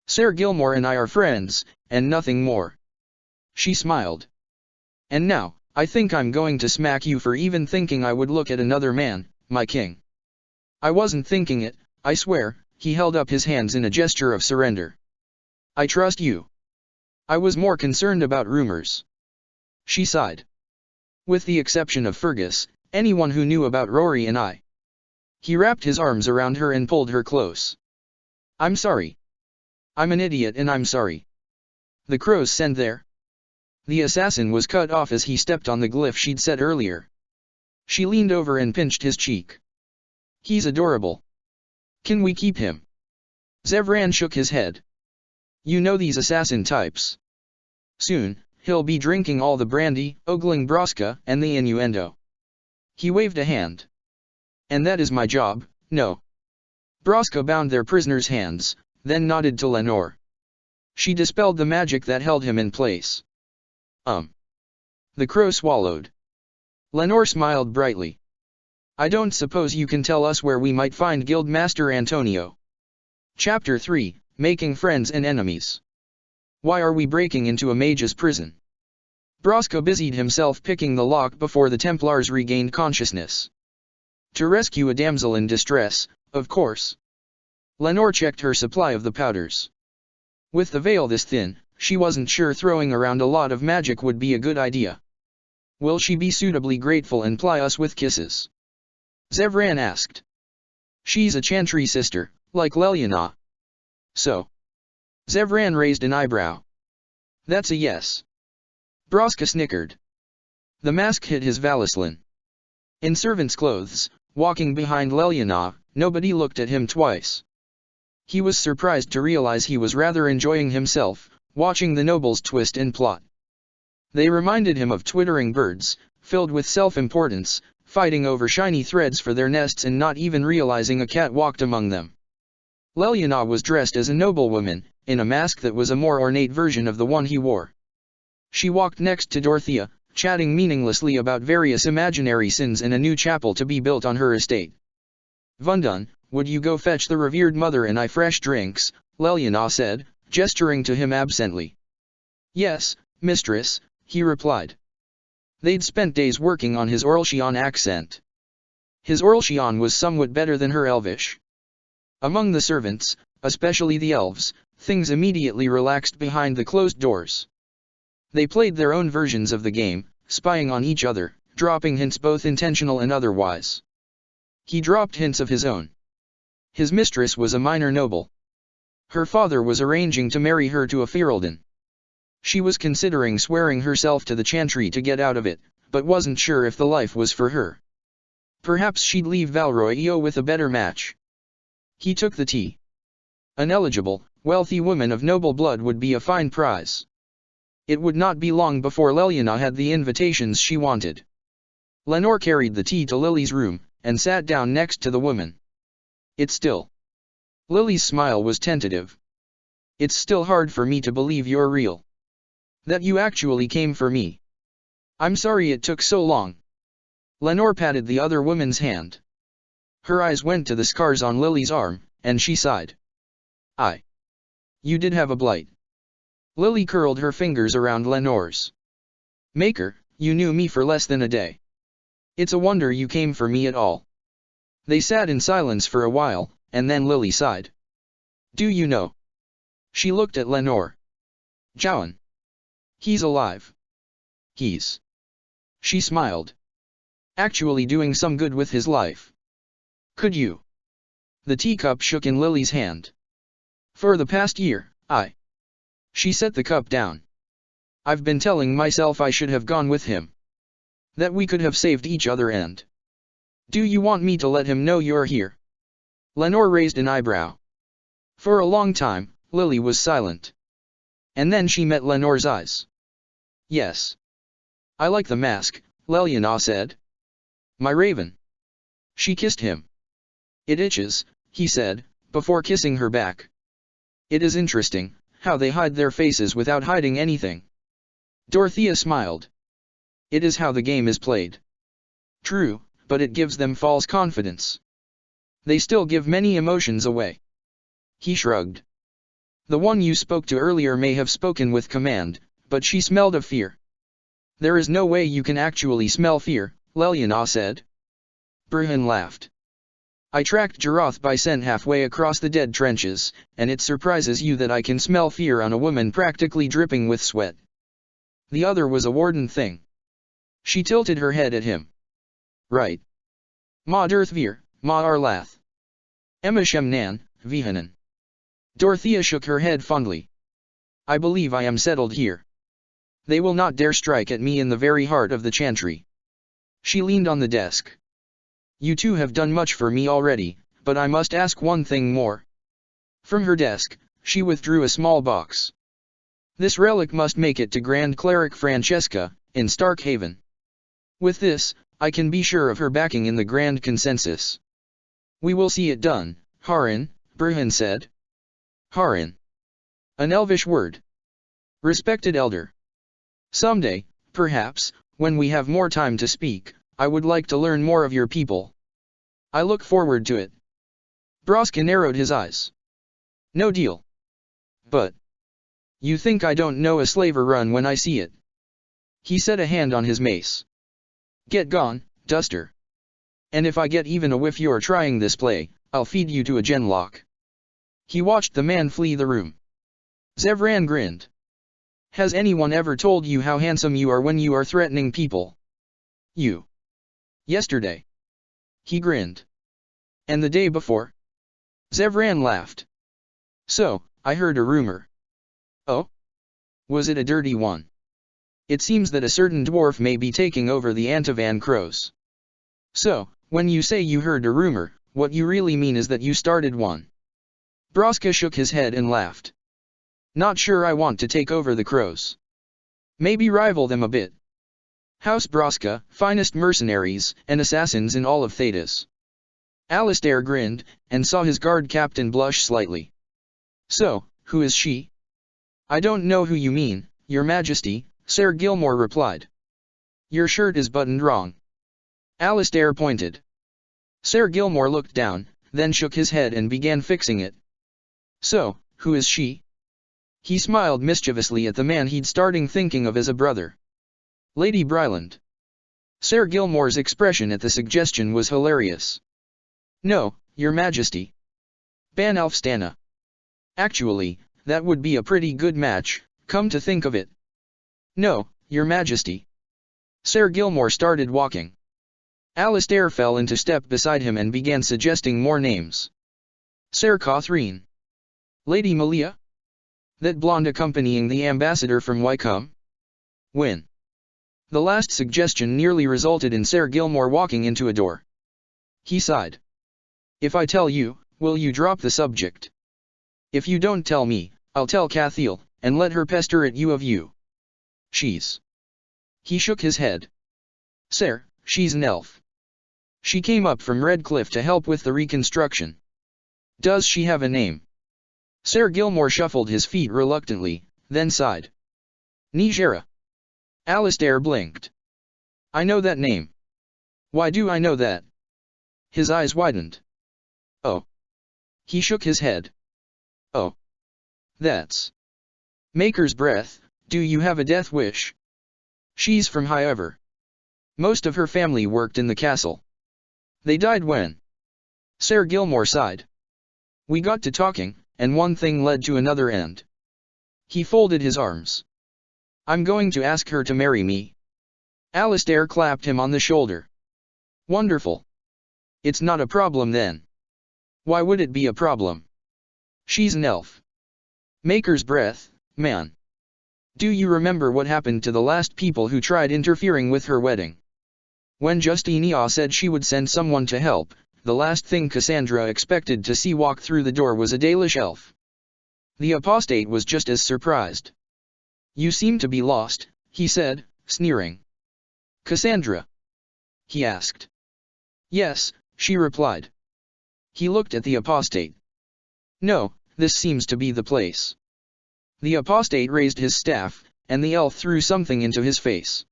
Sir Gilmore and I are friends, and nothing more. She smiled. And now, I think I'm going to smack you for even thinking I would look at another man, my king. I wasn't thinking it, I swear. He held up his hands in a gesture of surrender. I trust you. I was more concerned about rumors. She sighed. With the exception of Fergus, anyone who knew about Rory and I. He wrapped his arms around her and pulled her close. I'm sorry. I'm an idiot and I'm sorry. The crows send there. The assassin was cut off as he stepped on the glyph she'd set earlier. She leaned over and pinched his cheek. He's adorable. Can we keep him? Zevran shook his head. You know these assassin types. Soon, he'll be drinking all the brandy, ogling Broska, and the innuendo. He waved a hand. And that is my job, no. Broska bound their prisoner's hands, then nodded to Lenore. She dispelled the magic that held him in place. The crow swallowed. Lenore smiled brightly. I don't suppose you can tell us where we might find Guildmaster Antonio. Chapter 3, Making Friends and Enemies. Why are we breaking into a mage's prison? Broska busied himself picking the lock before the Templars regained consciousness. To rescue a damsel in distress, of course. Lenore checked her supply of the powders. With the veil this thin, she wasn't sure throwing around a lot of magic would be a good idea. Will she be suitably grateful and ply us with kisses? Zevran asked. She's a chantry sister, like Leliana. So? Zevran raised an eyebrow. That's a yes. Broska snickered. The mask hit his valislin. In servant's clothes, walking behind Leliana, nobody looked at him twice. He was surprised to realize he was rather enjoying himself, watching the nobles twist and plot. They reminded him of twittering birds, filled with self-importance, fighting over shiny threads for their nests and not even realizing a cat walked among them. Leliana was dressed as a noblewoman, in a mask that was a more ornate version of the one he wore. She walked next to Dorothea, chatting meaninglessly about various imaginary sins and a new chapel to be built on her estate. Vundun, would you go fetch the revered mother and I fresh drinks, Leliana said, gesturing to him absently. Yes, mistress, he replied. They'd spent days working on his Orlshian accent. His Orlshian was somewhat better than her Elvish. Among the servants, especially the elves, things immediately relaxed behind the closed doors. They played their own versions of the game, spying on each other, dropping hints both intentional and otherwise. He dropped hints of his own. His mistress was a minor noble. Her father was arranging to marry her to a Ferelden. She was considering swearing herself to the chantry to get out of it, but wasn't sure if the life was for her. Perhaps she'd leave Valroyo with a better match. He took the tea. An eligible, wealthy woman of noble blood would be a fine prize. It would not be long before Leliana had the invitations she wanted. Lenore carried the tea to Lily's room, and sat down next to the woman. It's still. Lily's smile was tentative. It's still hard for me to believe you're real. That you actually came for me. I'm sorry it took so long. Lenore patted the other woman's hand. Her eyes went to the scars on Lily's arm, and she sighed. You did have a blight. Lily curled her fingers around Lenore's. Maker, you knew me for less than a day. It's a wonder you came for me at all. They sat in silence for a while, and then Lily sighed. Do you know? She looked at Lenore. Jowan. He's alive. She smiled. Actually doing some good with his life. Could you? The teacup shook in Lily's hand. For the past year, She set the cup down. I've been telling myself I should have gone with him. That we could have saved each other and... Do you want me to let him know you're here? Lenore raised an eyebrow. For a long time, Lily was silent. And then she met Lenore's eyes. Yes. I like the mask, Leliana said. My raven. She kissed him. It itches, he said, before kissing her back. It is interesting, how they hide their faces without hiding anything. Dorothea smiled. It is how the game is played. True, but it gives them false confidence. They still give many emotions away. He shrugged. The one you spoke to earlier may have spoken with command, but she smelled of fear. There is no way you can actually smell fear, Leliana said. Burhan laughed. I tracked Jaroth by scent halfway across the dead trenches, and it surprises you that I can smell fear on a woman practically dripping with sweat. The other was a warden thing. She tilted her head at him. Right. Ma Dirthvir, Ma Arlath. Emma Shemnan, Vihanan. Dorothea shook her head fondly. I believe I am settled here. They will not dare strike at me in the very heart of the chantry. She leaned on the desk. You two have done much for me already, but I must ask one thing more. From her desk, she withdrew a small box. This relic must make it to Grand Cleric Francesca, in Starkhaven. With this, I can be sure of her backing in the Grand Consensus. We will see it done, Harin, Burhan said. Harin. An elvish word. Respected elder. Someday, perhaps, when we have more time to speak, I would like to learn more of your people. I look forward to it. Broska narrowed his eyes. No deal. But... You think I don't know a slaver run when I see it? He set a hand on his mace. Get gone, Duster. And if I get even a whiff you're trying this play, I'll feed you to a genlock. He watched the man flee the room. Zevran grinned. Has anyone ever told you how handsome you are when you are threatening people? You. Yesterday. He grinned. And the day before? Zevran laughed. So, I heard a rumor. Oh? Was it a dirty one? It seems that a certain dwarf may be taking over the Antavan Crows. So, when you say you heard a rumor, what you really mean is that you started one. Broska shook his head and laughed. Not sure I want to take over the Crows. Maybe rival them a bit. House Broska, finest mercenaries and assassins in all of Thedas. Alistair grinned, and saw his guard captain blush slightly. So, who is she? I don't know who you mean, Your Majesty, Sir Gilmore replied. Your shirt is buttoned wrong. Alistair pointed. Sir Gilmore looked down, then shook his head and began fixing it. So, who is she? He smiled mischievously at the man he'd starting thinking of as a brother. Lady Bryland. Sir Gilmore's expression at the suggestion was hilarious. No, Your Majesty. Ban Alfstana. Actually, that would be a pretty good match, come to think of it. No, Your Majesty. Sir Gilmore started walking. Alistair fell into step beside him and began suggesting more names. Sir Catherine. Lady Malia? That blonde accompanying the ambassador from Wycombe? When? The last suggestion nearly resulted in Sir Gilmore walking into a door. He sighed. If I tell you, will you drop the subject? If you don't tell me, I'll tell Cathiel, and let her pester at you. She's. He shook his head. Sir, she's an elf. She came up from Redcliffe to help with the reconstruction. Does she have a name? Sir Gilmore shuffled his feet reluctantly, then sighed. Nijera. Alistair blinked. I know that name. Why do I know that? His eyes widened. Oh. He shook his head. Oh. That's. Maker's Breath, do you have a death wish? She's from Highever. Most of her family worked in the castle. They died when? Sir Gilmore sighed. We got to talking, and one thing led to another and. He folded his arms. I'm going to ask her to marry me. Alistair clapped him on the shoulder. Wonderful. It's not a problem then. Why would it be a problem? She's an elf. Maker's Breath, man. Do you remember what happened to the last people who tried interfering with her wedding? When Justinia said she would send someone to help, the last thing Cassandra expected to see walk through the door was a Dalish elf. The apostate was just as surprised. You seem to be lost, he said, sneering. Cassandra? He asked. Yes, she replied. He looked at the apostate. No, this seems to be the place. The apostate raised his staff, and the elf threw something into his face.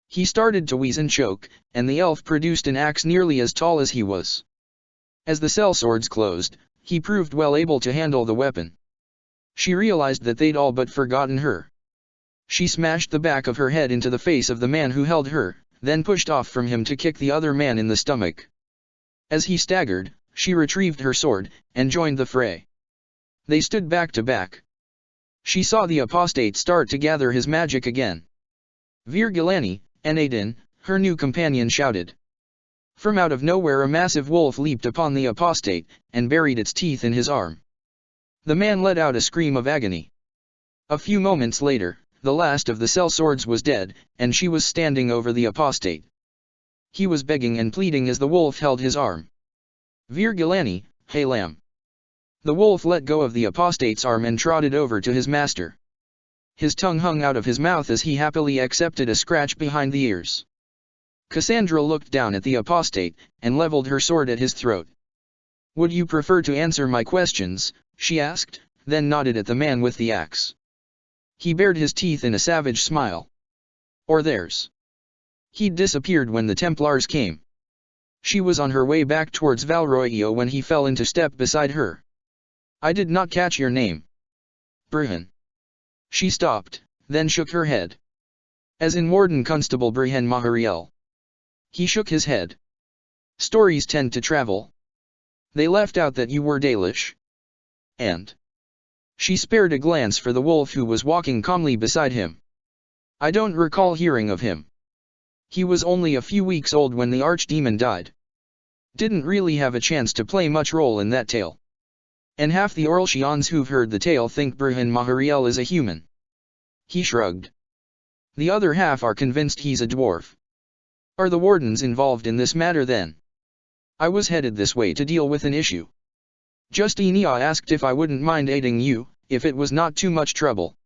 He started to wheeze and choke, and the elf produced an axe nearly as tall as he was. As the sellswords closed, he proved well able to handle the weapon. She realized that they'd all but forgotten her. She smashed the back of her head into the face of the man who held her, then pushed off from him to kick the other man in the stomach. As he staggered, she retrieved her sword, and joined the fray. They stood back to back. She saw the apostate start to gather his magic again. Virgilani, Enadin, her new companion shouted. From out of nowhere a massive wolf leaped upon the apostate, and buried its teeth in his arm. The man let out a scream of agony. A few moments later, the last of the sellswords was dead, and she was standing over the apostate. He was begging and pleading as the wolf held his arm. Virgilani, hey lamb. The wolf let go of the apostate's arm and trotted over to his master. His tongue hung out of his mouth as he happily accepted a scratch behind the ears. Cassandra looked down at the apostate, and leveled her sword at his throat. Would you prefer to answer my questions? She asked, then nodded at the man with the axe. He bared his teeth in a savage smile. Or theirs. He'd disappeared when the Templars came. She was on her way back towards Valroio when he fell into step beside her. I did not catch your name. Brihan. She stopped, then shook her head. As in Warden Constable Brihan Mahariel. He shook his head. Stories tend to travel. They left out that you were Dalish. And. She spared a glance for the wolf who was walking calmly beside him. I don't recall hearing of him. He was only a few weeks old when the archdemon died. Didn't really have a chance to play much role in that tale. And half the Orlshians who've heard the tale think Brihan Mahariel is a human. He shrugged. The other half are convinced he's a dwarf. Are the wardens involved in this matter then? I was headed this way to deal with an issue. Justinia asked if I wouldn't mind aiding you, if it was not too much trouble.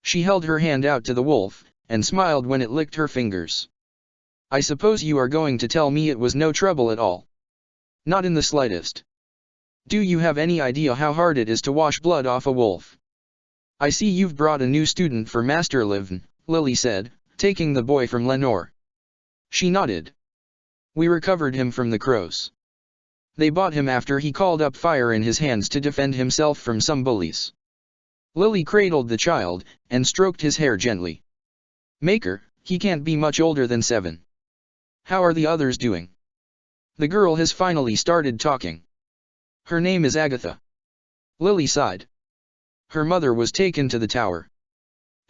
She held her hand out to the wolf, and smiled when it licked her fingers. I suppose you are going to tell me it was no trouble at all. Not in the slightest. Do you have any idea how hard it is to wash blood off a wolf? I see you've brought a new student for Master Livn, Lily said, taking the boy from Lenore. She nodded. We recovered him from the crows. They bought him after he called up fire in his hands to defend himself from some bullies. Lily cradled the child, and stroked his hair gently. Maker, he can't be much older than 7. How are the others doing? The girl has finally started talking. Her name is Agatha. Lily sighed. Her mother was taken to the tower.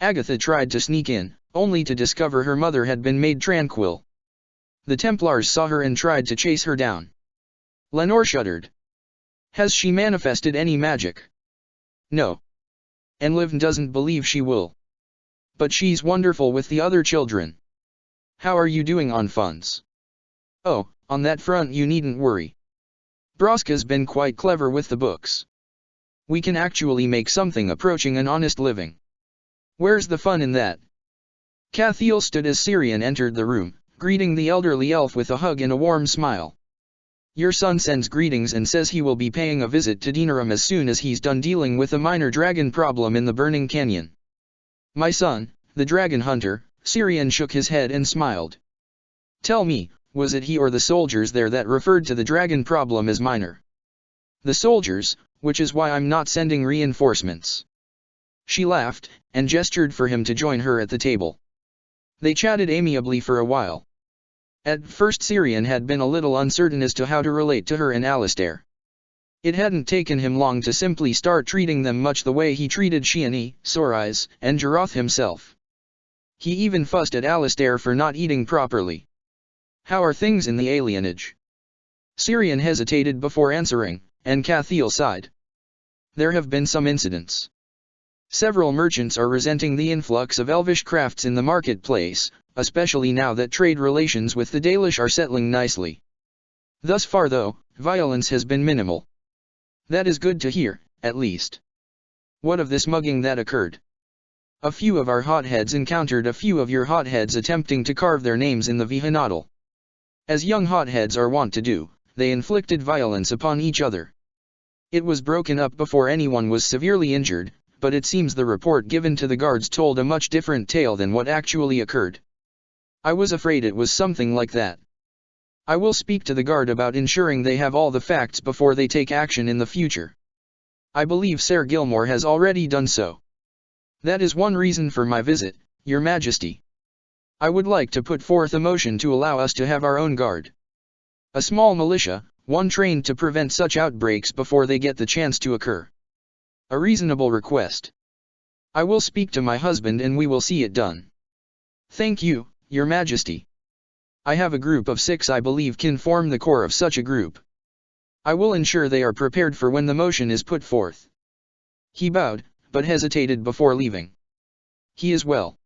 Agatha tried to sneak in, only to discover her mother had been made tranquil. The Templars saw her and tried to chase her down. Lenore shuddered. Has she manifested any magic? No. And Livn doesn't believe she will. But she's wonderful with the other children. How are you doing on funds? Oh, On that front you needn't worry. Broska's been quite clever with the books. We can actually make something approaching an honest living. Where's the fun in that? Cathiel stood as Syrian entered the room, greeting the elderly elf with a hug and a warm smile. Your son sends greetings and says he will be paying a visit to Denerim as soon as he's done dealing with a minor dragon problem in the Burning Canyon. My son, the dragon hunter, Syrian shook his head and smiled. Tell me, was it he or the soldiers there that referred to the dragon problem as minor? The soldiers, which is why I'm not sending reinforcements. She laughed, and gestured for him to join her at the table. They chatted amiably for a while. At first Syrian had been a little uncertain as to how to relate to her and Alistair. It hadn't taken him long to simply start treating them much the way he treated Shiani, Sorais, and Jaroth himself. He even fussed at Alistair for not eating properly. How are things in the alienage? Syrian hesitated before answering, and Cathiel sighed. There have been some incidents. Several merchants are resenting the influx of elvish crafts in the marketplace, especially now that trade relations with the Dalish are settling nicely. Thus far though, violence has been minimal. That is good to hear, at least. What of this mugging that occurred? A few of our hotheads encountered a few of your hotheads attempting to carve their names in the Vihanadal. As young hotheads are wont to do, they inflicted violence upon each other. It was broken up before anyone was severely injured, but it seems the report given to the guards told a much different tale than what actually occurred. I was afraid it was something like that. I will speak to the guard about ensuring they have all the facts before they take action in the future. I believe Ser Gilmore has already done so. That is one reason for my visit, Your Majesty. I would like to put forth a motion to allow us to have our own guard. A small militia, one trained to prevent such outbreaks before they get the chance to occur. A reasonable request. I will speak to my husband and we will see it done. Thank you, Your Majesty. I have a group of 6 I believe can form the core of such a group. I will ensure they are prepared for when the motion is put forth. He bowed, but hesitated before leaving. He is well.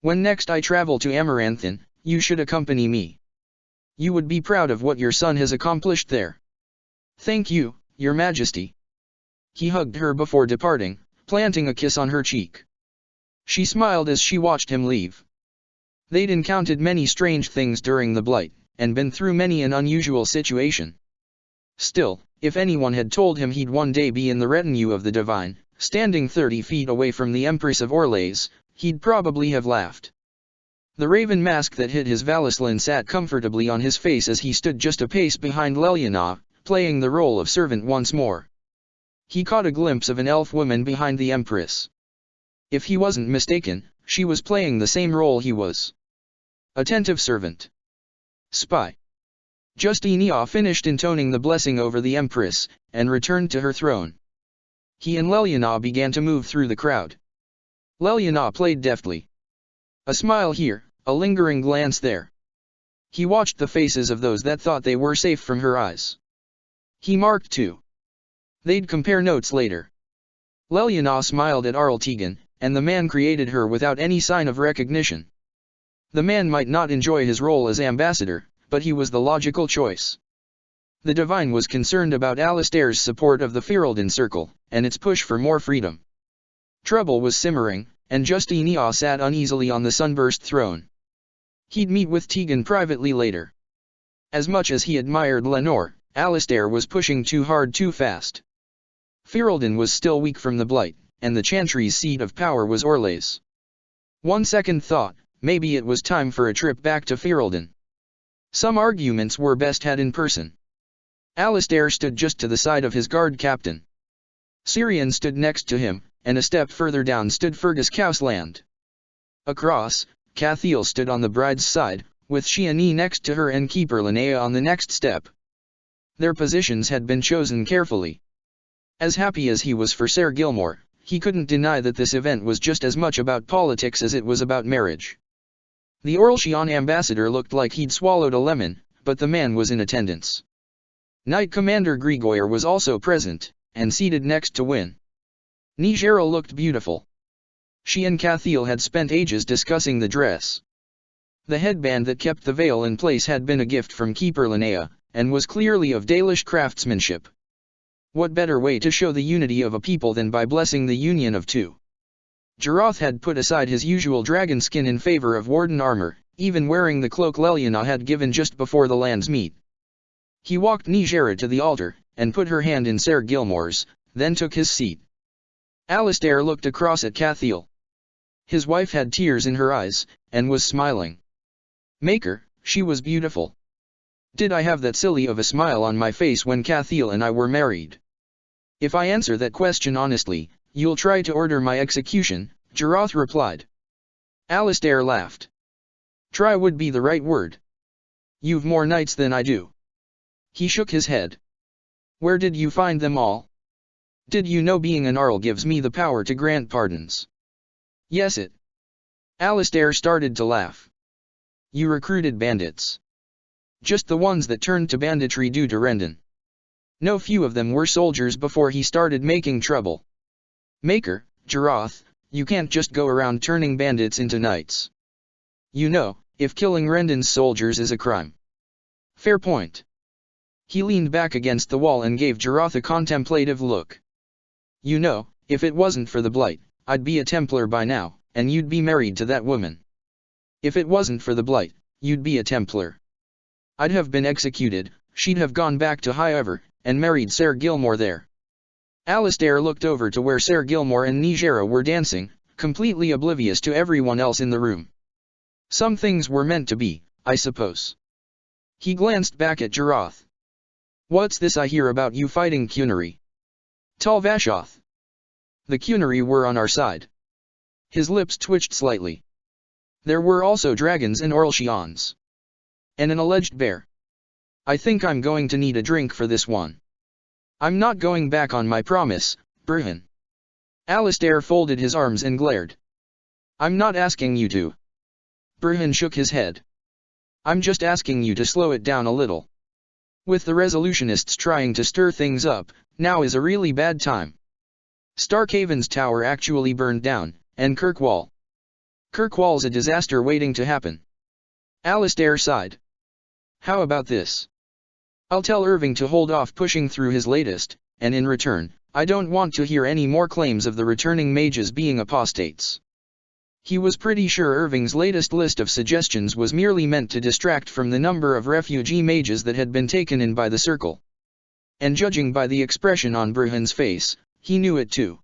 When next I travel to Amaranthin, you should accompany me. You would be proud of what your son has accomplished there. Thank you, Your Majesty. He hugged her before departing, planting a kiss on her cheek. She smiled as she watched him leave. They'd encountered many strange things during the Blight, and been through many an unusual situation. Still, if anyone had told him he'd one day be in the retinue of the Divine, standing 30 feet away from the Empress of Orlais, he'd probably have laughed. The raven mask that hid his Valislan sat comfortably on his face as he stood just a pace behind Leliana, playing the role of servant once more. He caught a glimpse of an elf woman behind the Empress. If he wasn't mistaken, she was playing the same role he was. Attentive servant. Spy. Justinia finished intoning the blessing over the Empress, and returned to her throne. He and Leliana began to move through the crowd. Leliana played deftly. A smile here, a lingering glance there. He watched the faces of those that thought they were safe from her eyes. He marked too. They'd compare notes later. Leliana smiled at Arl Tegan, and the man created her without any sign of recognition. The man might not enjoy his role as ambassador, but he was the logical choice. The Divine was concerned about Alistair's support of the Ferelden Circle, and its push for more freedom. Trouble was simmering, and Justinia sat uneasily on the sunburst throne. He'd meet with Tegan privately later. As much as he admired Lenore, Alistair was pushing too hard too fast. Ferelden was still weak from the Blight, and the Chantry's seat of power was Orlais. One second thought, maybe it was time for a trip back to Ferelden. Some arguments were best had in person. Alistair stood just to the side of his guard captain. Syrian stood next to him, and a step further down stood Fergus Cousland. Across, Cathiel stood on the bride's side, with Shiani next to her and Keeper Linnea on the next step. Their positions had been chosen carefully. As happy as he was for Ser Gilmore, he couldn't deny that this event was just as much about politics as it was about marriage. The Orlesian ambassador looked like he'd swallowed a lemon, but the man was in attendance. Knight Commander Grigoyer was also present, and seated next to Wynne. Nijera looked beautiful. She and Cathiel had spent ages discussing the dress. The headband that kept the veil in place had been a gift from Keeper Linnea, and was clearly of Dalish craftsmanship. What better way to show the unity of a people than by blessing the union of two? Jarath had put aside his usual dragon skin in favor of warden armor, even wearing the cloak Leliana had given just before the land's meet. He walked Nijera to the altar, and put her hand in Ser Gilmore's, then took his seat. Alistair looked across at Cathiel. His wife had tears in her eyes, and was smiling. Maker, she was beautiful. Did I have that silly of a smile on my face when Cathiel and I were married? If I answer that question honestly, you'll try to order my execution, Jarath replied. Alistair laughed. Try would be the right word. You've more knights than I do. He shook his head. Where did you find them all? Did you know being an Arl gives me the power to grant pardons? Yes it. Alistair started to laugh. You recruited bandits. Just the ones that turned to banditry due to Rendon. No few of them were soldiers before he started making trouble. Maker, Jarath, you can't just go around turning bandits into knights. You know, if killing Rendon's soldiers is a crime. Fair point. He leaned back against the wall and gave Jarath a contemplative look. You know, if it wasn't for the Blight, I'd be a Templar by now, and you'd be married to that woman. If it wasn't for the Blight, you'd be a Templar. I'd have been executed, she'd have gone back to Highever, and married Ser Gilmore there. Alistair looked over to where Ser Gilmore and Nijera were dancing, completely oblivious to everyone else in the room. Some things were meant to be, I suppose. He glanced back at Jarath. What's this I hear about you fighting Qunari? Tal Vashoth. The Qunari were on our side. His lips twitched slightly. There were also dragons and Orlshians. And an alleged bear. I think I'm going to need a drink for this one. I'm not going back on my promise, Burhan. Alistair folded his arms and glared. I'm not asking you to. Burhan shook his head. I'm just asking you to slow it down a little. With the Resolutionists trying to stir things up, now is a really bad time. Starkhaven's tower actually burned down, and Kirkwall. Kirkwall's a disaster waiting to happen. Alistair sighed. How about this? I'll tell Irving to hold off pushing through his latest, and in return, I don't want to hear any more claims of the returning mages being apostates. He was pretty sure Irving's latest list of suggestions was merely meant to distract from the number of refugee mages that had been taken in by the Circle. And judging by the expression on Burhan's face, he knew it too.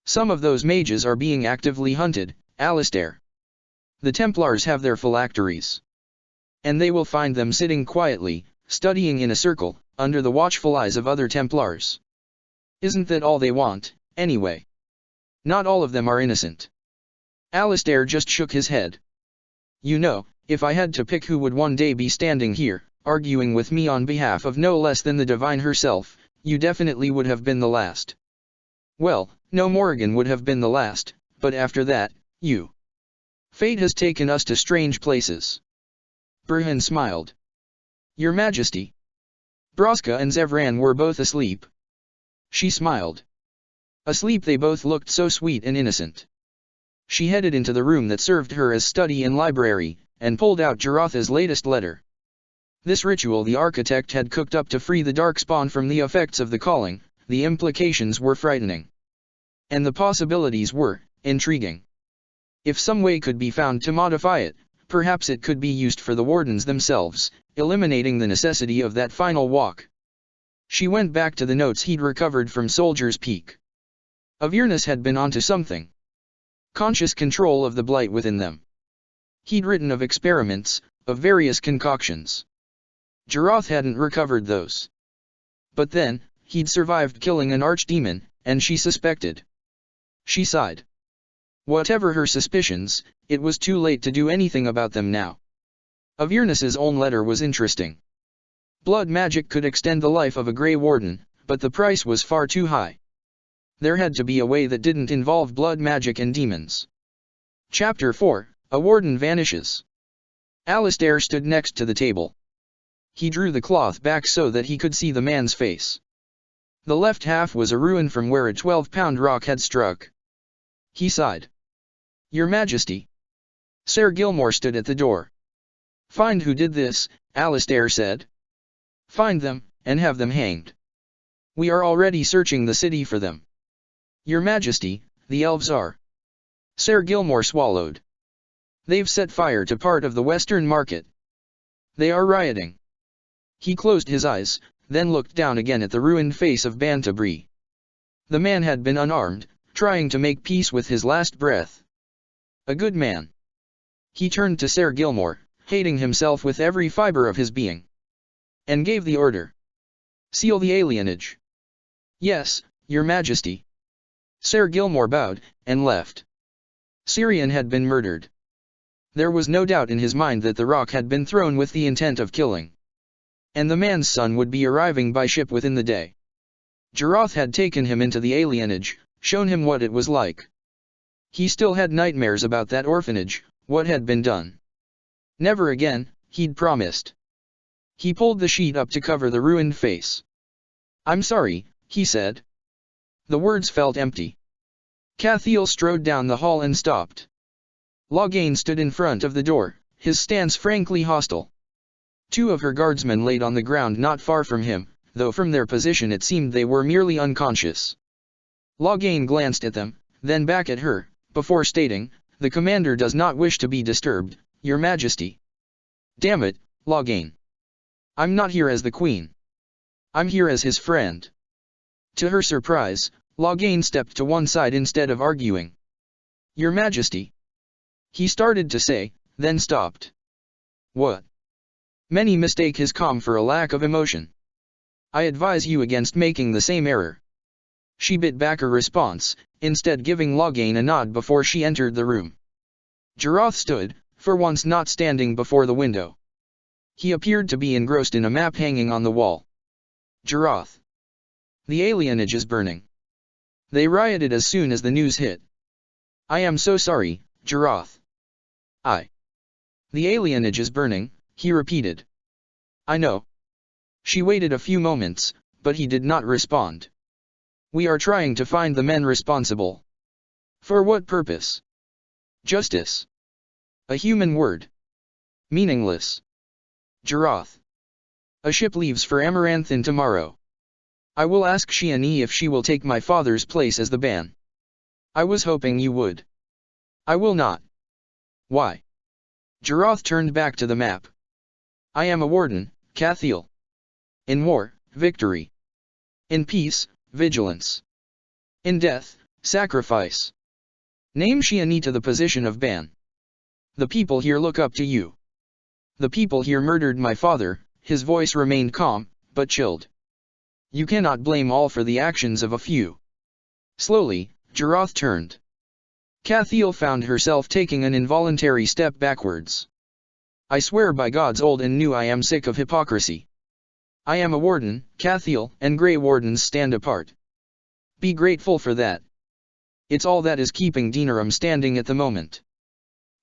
Some of those mages are being actively hunted, Alistair. The Templars have their phylacteries. And they will find them sitting quietly, studying in a circle, under the watchful eyes of other Templars. Isn't that all they want, anyway? Not all of them are innocent. Alistair just shook his head. You know, if I had to pick who would one day be standing here, arguing with me on behalf of no less than the Divine herself, you definitely would have been the last. Well, no, Morrigan would have been the last, but after that, you. Fate has taken us to strange places. Burhan smiled. Your Majesty. Braska and Zevran were both asleep. She smiled. Asleep they both looked so sweet and innocent. She headed into the room that served her as study and library, and pulled out Jaratha's latest letter. This ritual the architect had cooked up to free the Darkspawn from the effects of the calling, the implications were frightening. And the possibilities were intriguing. If some way could be found to modify it, perhaps it could be used for the wardens themselves, eliminating the necessity of that final walk. She went back to the notes he'd recovered from Soldier's Peak. Avernus had been onto something. Conscious control of the blight within them. He'd written of experiments, of various concoctions. Jarath hadn't recovered those. But then, he'd survived killing an archdemon, and she suspected. She sighed. Whatever her suspicions, it was too late to do anything about them now. Avernus's own letter was interesting. Blood magic could extend the life of a Grey Warden, but the price was far too high. There had to be a way that didn't involve blood magic and demons. Chapter 4, A Warden Vanishes. Alistair stood next to the table. He drew the cloth back so that he could see the man's face. The left half was a ruin from where a 12-pound rock had struck. He sighed. Your Majesty. Ser Gilmore stood at the door. Find who did this, Alistair said. Find them, and have them hanged. We are already searching the city for them. Your Majesty, the elves are. Sir Gilmore swallowed. They've set fire to part of the Western Market. They are rioting. He closed his eyes, then looked down again at the ruined face of Bantabri. The man had been unarmed, trying to make peace with his last breath. A good man. He turned to Sir Gilmore, hating himself with every fibre of his being, and gave the order. Seal the alienage. Yes, Your Majesty. Sir Gilmore bowed, and left. Syrian had been murdered. There was no doubt in his mind that the rock had been thrown with the intent of killing. And the man's son would be arriving by ship within the day. Jarath had taken him into the alienage, shown him what it was like. He still had nightmares about that orphanage, what had been done. Never again, he'd promised. He pulled the sheet up to cover the ruined face. I'm sorry, he said. The words felt empty. Cathiel strode down the hall and stopped. Loghain stood in front of the door, his stance frankly hostile. Two of her guardsmen laid on the ground not far from him, though from their position it seemed they were merely unconscious. Loghain glanced at them, then back at her, before stating, "The commander does not wish to be disturbed, Your Majesty." "Damn it, Loghain. I'm not here as the Queen. I'm here as his friend." To her surprise, Loghain stepped to one side instead of arguing. "Your Majesty," he started to say, then stopped. "What?" Many mistake his calm for a lack of emotion. "I advise you against making the same error." She bit back a response, instead giving Loghain a nod before she entered the room. Jarath stood, for once not standing before the window. He appeared to be engrossed in a map hanging on the wall. Jarath. The alienage is burning. They rioted as soon as the news hit. I am so sorry, Jarath. The alienage is burning, he repeated. I know. She waited a few moments, but he did not respond. We are trying to find the men responsible. For what purpose? Justice. A human word. Meaningless. Jarath. A ship leaves for Amaranthin tomorrow. I will ask Shiani if she will take my father's place as the ban. I was hoping you would. I will not. Why? Jarath turned back to the map. I am a warden, Cathiel. In war, victory. In peace, vigilance. In death, sacrifice. Name Shiani to the position of ban. The people here look up to you. The people here murdered my father. His voice remained calm, but chilled. You cannot blame all for the actions of a few. Slowly, Jarath turned. Cathiel found herself taking an involuntary step backwards. I swear by gods old and new I am sick of hypocrisy. I am a warden, Cathiel, and Grey Wardens stand apart. Be grateful for that. It's all that is keeping Denerim standing at the moment.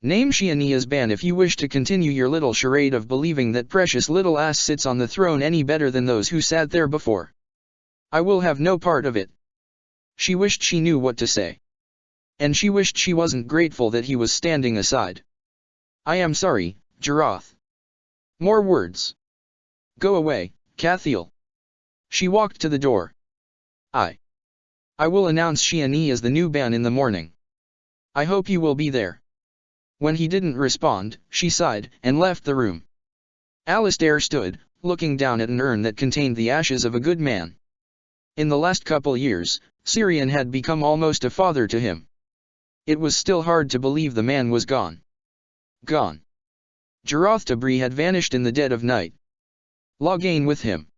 Name Shiani as ban if you wish to continue your little charade of believing that precious little ass sits on the throne any better than those who sat there before. I will have no part of it. She wished she knew what to say. And she wished she wasn't grateful that he was standing aside. I am sorry, Jarath. More words. Go away, Cathiel. She walked to the door. I will announce Shiani as the new ban in the morning. I hope you will be there. When he didn't respond, she sighed, and left the room. Alistair stood, looking down at an urn that contained the ashes of a good man. In the last couple years, Syrian had become almost a father to him. It was still hard to believe the man was gone. Gone. Jarath Tabri had vanished in the dead of night. Loghain with him.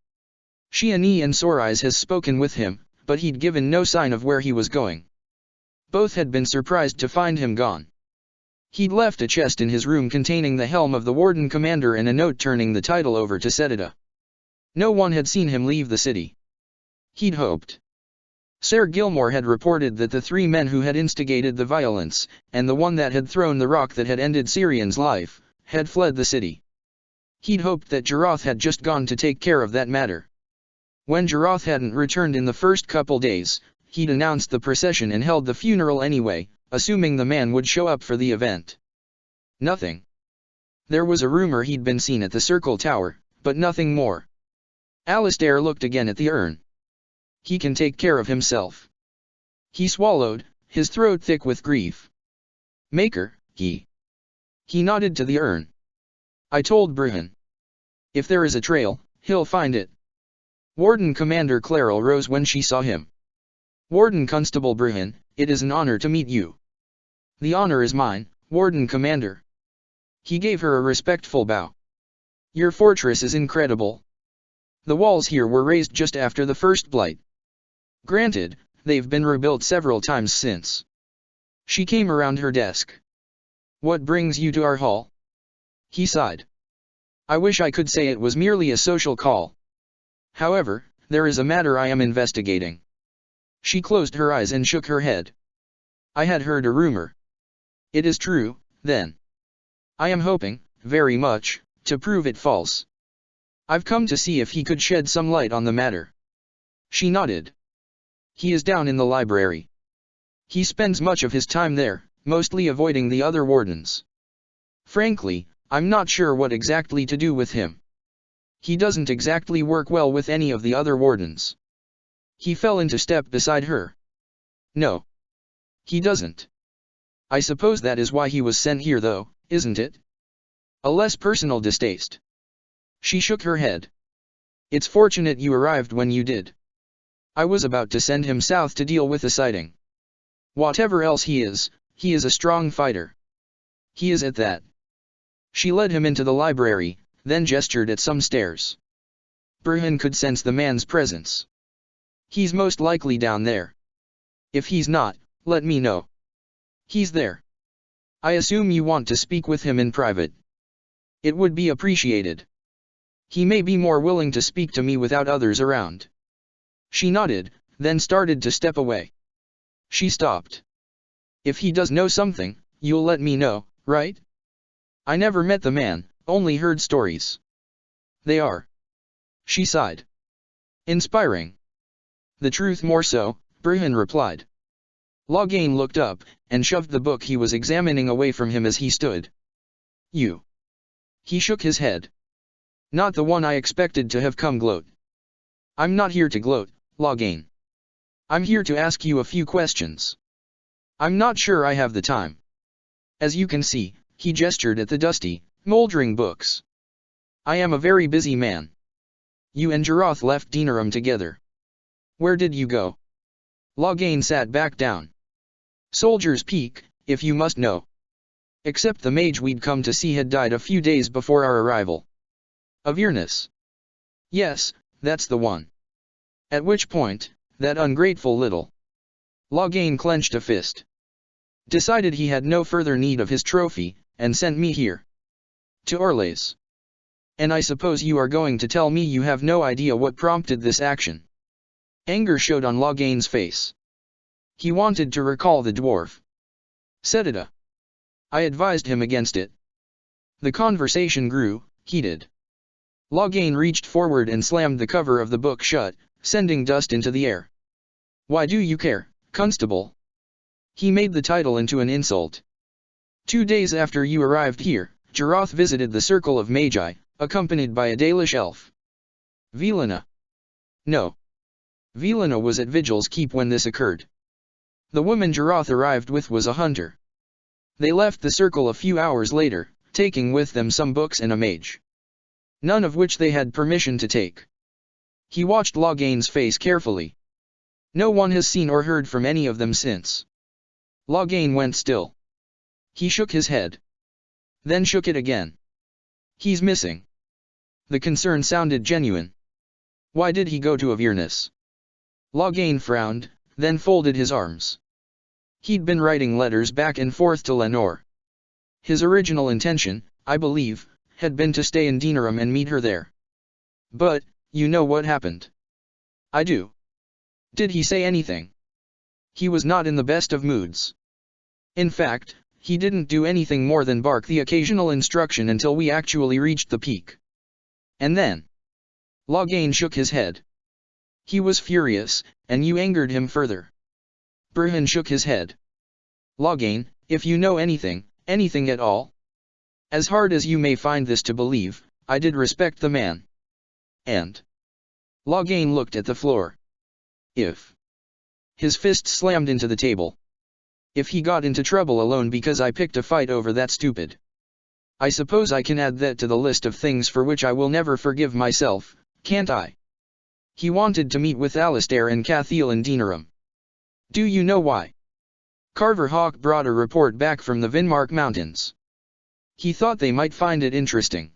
Shiani and Sorais has spoken with him, but he'd given no sign of where he was going. Both had been surprised to find him gone. He'd left a chest in his room containing the helm of the Warden Commander and a note turning the title over to Sedida. No one had seen him leave the city. He'd hoped. Sir Gilmore had reported that the three men who had instigated the violence, and the one that had thrown the rock that had ended Syrian's life, had fled the city. He'd hoped that Jarath had just gone to take care of that matter. When Jarath hadn't returned in the first couple days, he'd announced the procession and held the funeral anyway, assuming the man would show up for the event. Nothing. There was a rumor he'd been seen at the Circle Tower, but nothing more. Alistair looked again at the urn. He can take care of himself. He swallowed, his throat thick with grief. Maker, he nodded to the urn. I told Bruhan. If there is a trail, he'll find it. Warden Commander Clarel rose when she saw him. Warden Constable Bruhan, it is an honor to meet you. The honor is mine, Warden Commander. He gave her a respectful bow. Your fortress is incredible. The walls here were raised just after the first blight. Granted, they've been rebuilt several times since. She came around her desk. What brings you to our hall? He sighed. I wish I could say it was merely a social call. However, there is a matter I am investigating. She closed her eyes and shook her head. I had heard a rumor. It is true, then. I am hoping, very much, to prove it false. I've come to see if he could shed some light on the matter. She nodded. He is down in the library. He spends much of his time there, mostly avoiding the other wardens. Frankly, I'm not sure what exactly to do with him. He doesn't exactly work well with any of the other wardens. He fell into step beside her. No. He doesn't. I suppose that is why he was sent here though, isn't it? A less personal distaste. She shook her head. It's fortunate you arrived when you did. I was about to send him south to deal with the sighting. Whatever else he is a strong fighter. He is at that. She led him into the library, then gestured at some stairs. Bruhan could sense the man's presence. He's most likely down there. If he's not, let me know. He's there. I assume you want to speak with him in private. It would be appreciated. He may be more willing to speak to me without others around. She nodded, then started to step away. She stopped. If he does know something, you'll let me know, right? I never met the man, only heard stories. They are. She sighed. Inspiring. The truth more so, Bruhan replied. Loghain looked up, and shoved the book he was examining away from him as he stood. You. He shook his head. Not the one I expected to have come gloat. I'm not here to gloat, Loghain. I'm here to ask you a few questions. I'm not sure I have the time. As you can see, he gestured at the dusty, moldering books. I am a very busy man. You and Jarath left Denerim together. Where did you go? Loghain sat back down. Soldier's Peak, if you must know. Except the mage we'd come to see had died a few days before our arrival. Avernus. Yes, that's the one. At which point, that ungrateful little Loghain clenched a fist. Decided he had no further need of his trophy, and sent me here. To Orlais. And I suppose you are going to tell me you have no idea what prompted this action. Anger showed on Loghain's face. He wanted to recall the dwarf. Sedita. I advised him against it. The conversation grew, heated. Loghain reached forward and slammed the cover of the book shut, sending dust into the air. Why do you care, Constable? He made the title into an insult. 2 days after you arrived here, Jarath visited the Circle of Magi, accompanied by a Dalish elf. Velena. No. Velena was at Vigil's Keep when this occurred. The woman Jarath arrived with was a hunter. They left the circle a few hours later, taking with them some books and a mage. None of which they had permission to take. He watched Loghain's face carefully. No one has seen or heard from any of them since. Loghain went still. He shook his head. Then shook it again. He's missing. The concern sounded genuine. Why did he go to Avernus? Loghain frowned, then folded his arms. He'd been writing letters back and forth to Lenore. His original intention, I believe, had been to stay in Denerim and meet her there. But, you know what happened. I do. Did he say anything? He was not in the best of moods. In fact, he didn't do anything more than bark the occasional instruction until we actually reached the peak. And then? Loghain shook his head. He was furious, and you angered him further. Bruhan shook his head. Loghain, if you know anything, anything at all. As hard as you may find this to believe, I did respect the man. And Loghain looked at the floor. If his fist slammed into the table. If he got into trouble alone because I picked a fight over that stupid. I suppose I can add that to the list of things for which I will never forgive myself, can't I? He wanted to meet with Alistair and Cathiel in Denerim. Do you know why? Carver Hawk brought a report back from the Vinmark Mountains. He thought they might find it interesting.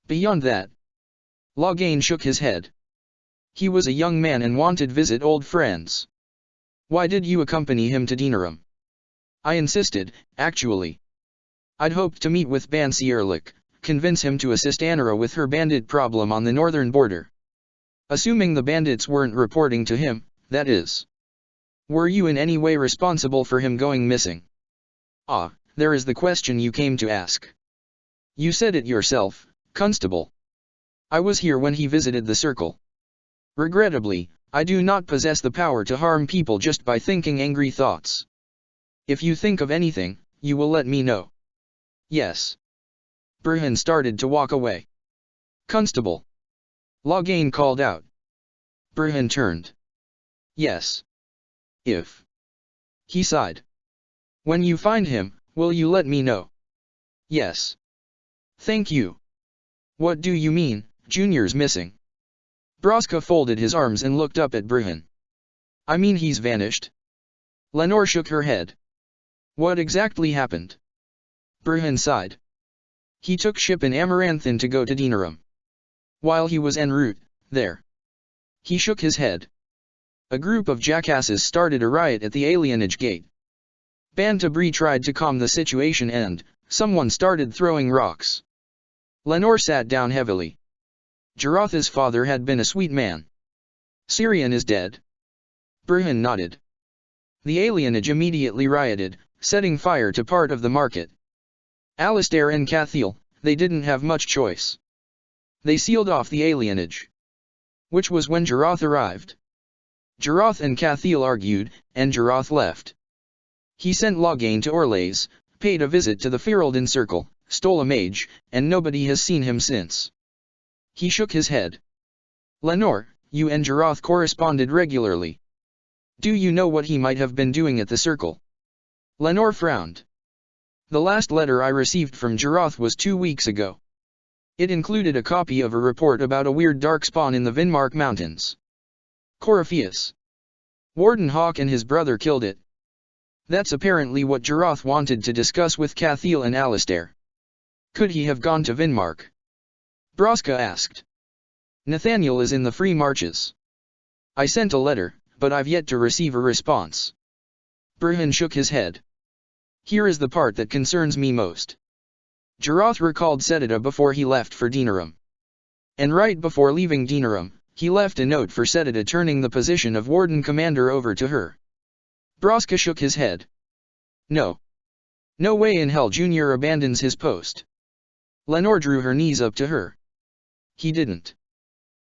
Beyond that, Loghain shook his head. He was a young man and wanted to visit old friends. Why did you accompany him to Denerim? I insisted, actually. I'd hoped to meet with Bansi Erlich, convince him to assist Anera with her bandit problem on the northern border. Assuming the bandits weren't reporting to him, that is. Were you in any way responsible for him going missing? Ah, there is the question you came to ask. You said it yourself, Constable. I was here when he visited the Circle. Regrettably, I do not possess the power to harm people just by thinking angry thoughts. If you think of anything, you will let me know. Yes. Brehon started to walk away. Constable. Loghain called out. Brehon turned. Yes. If. He sighed. When you find him, will you let me know? Yes. Thank you. What do you mean, Junior's missing? Braska folded his arms and looked up at Brehon. I mean he's vanished. Lenore shook her head. What exactly happened? Brehon sighed. He took ship in Amaranthin to go to Denerim. While he was en route, there. He shook his head. A group of jackasses started a riot at the alienage gate. Bantabri tried to calm the situation and, someone started throwing rocks. Lenore sat down heavily. Jarotha's father had been a sweet man. Syrian is dead. Brehon nodded. The alienage immediately rioted, setting fire to part of the market. Alistair and Cathiel, they didn't have much choice. They sealed off the alienage. Which was when Jaroth arrived. Jaroth and Cathiel argued, and Jaroth left. He sent Loghain to Orlais, paid a visit to the Ferelden Circle, stole a mage, and nobody has seen him since. He shook his head. Lenore, you and Jaroth corresponded regularly. Do you know what he might have been doing at the Circle? Lenore frowned. The last letter I received from Jaroth was 2 weeks ago. It included a copy of a report about a weird darkspawn in the Vinmark Mountains. Corypheus. Warden Hawk and his brother killed it. That's apparently what Jaroth wanted to discuss with Cathiel and Alistair. Could he have gone to Vinmark? Braska asked. Nathaniel is in the Free Marches. I sent a letter, but I've yet to receive a response. Brehon shook his head. Here is the part that concerns me most. Jaroth recalled Sedida before he left for Denerim. And right before leaving Denerim, he left a note for Sedida turning the position of Warden Commander over to her. Braska shook his head. No. No way in hell Junior abandons his post. Lenore drew her knees up to her. He didn't.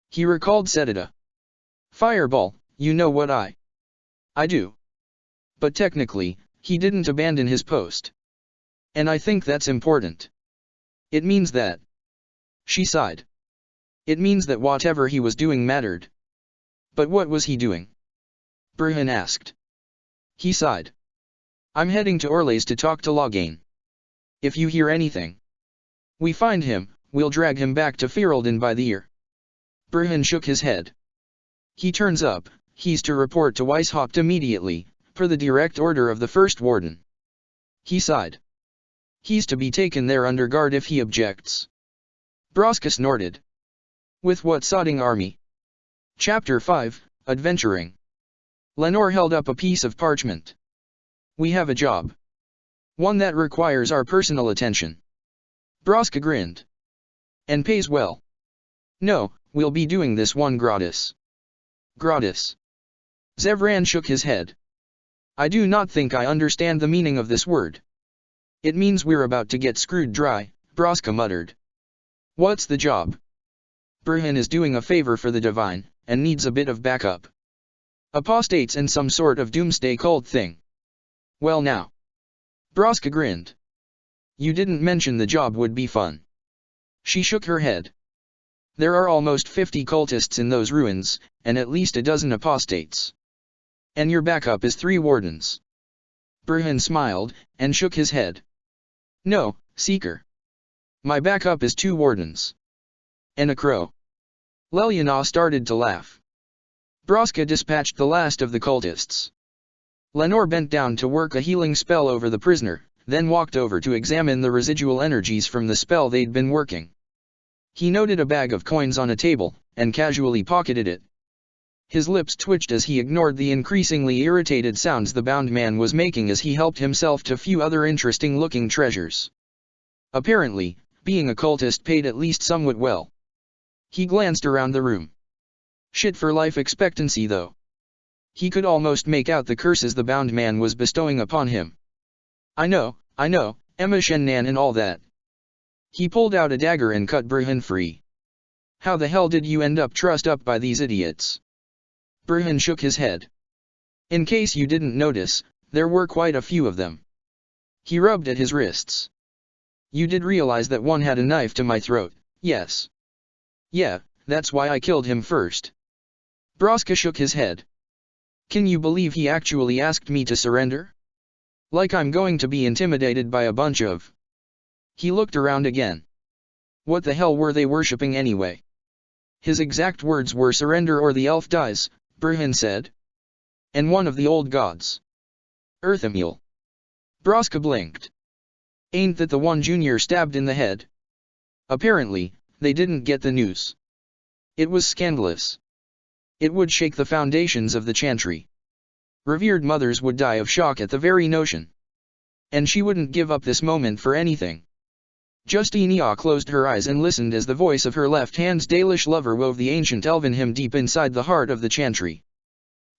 He recalled Sedida. Fireball, you know what I do. But technically, he didn't abandon his post. And I think that's important. It means that. She sighed. It means that whatever he was doing mattered. But what was he doing? Brehon asked. He sighed. I'm heading to Orlais to talk to Loghain. If you hear anything. We find him, we'll drag him back to Ferelden by the ear. Brehon shook his head. He turns up, he's to report to Weishaupt immediately, per the direct order of the First Warden. He sighed. He's to be taken there under guard if he objects. Braska snorted. With what sodding army? Chapter 5, Adventuring. Lenore held up a piece of parchment. We have a job. One that requires our personal attention. Braska grinned. And pays well. No, we'll be doing this one gratis. Gratis. Zevran shook his head. I do not think I understand the meaning of this word. It means we're about to get screwed dry, Braska muttered. What's the job? Brehon is doing a favor for the Divine, and needs a bit of backup. Apostates and some sort of doomsday cult thing. Well now. Braska grinned. You didn't mention the job would be fun. She shook her head. There are almost 50 cultists in those ruins, and at least a dozen apostates. And your backup is 3 wardens. Burhan smiled, and shook his head. No, Seeker. My backup is 2 wardens. And a crow. Leliana started to laugh. Braska dispatched the last of the cultists. Lenore bent down to work a healing spell over the prisoner, then walked over to examine the residual energies from the spell they'd been working. He noted a bag of coins on a table, and casually pocketed it. His lips twitched as he ignored the increasingly irritated sounds the bound man was making as he helped himself to few other interesting-looking treasures. Apparently, being a cultist paid at least somewhat well. He glanced around the room. Shit for life expectancy though. He could almost make out the curses the bound man was bestowing upon him. I know, Emma Shennan and all that. He pulled out a dagger and cut Burhan free. How the hell did you end up trussed up by these idiots? Burhan shook his head. In case you didn't notice, there were quite a few of them. He rubbed at his wrists. You did realize that one had a knife to my throat, yes? Yeah, that's why I killed him first. Braska shook his head. Can you believe he actually asked me to surrender? Like I'm going to be intimidated by a bunch of... He looked around again. What the hell were they worshipping anyway? His exact words were surrender or the elf dies, Burhan said. And one of the old gods. Earthamil. Braska blinked. Ain't that the one Junior stabbed in the head? Apparently, they didn't get the news. It was scandalous. It would shake the foundations of the Chantry. Revered mothers would die of shock at the very notion. And she wouldn't give up this moment for anything. Justinia closed her eyes and listened as the voice of her left-hand's Dalish lover wove the ancient elven hymn deep inside the heart of the Chantry.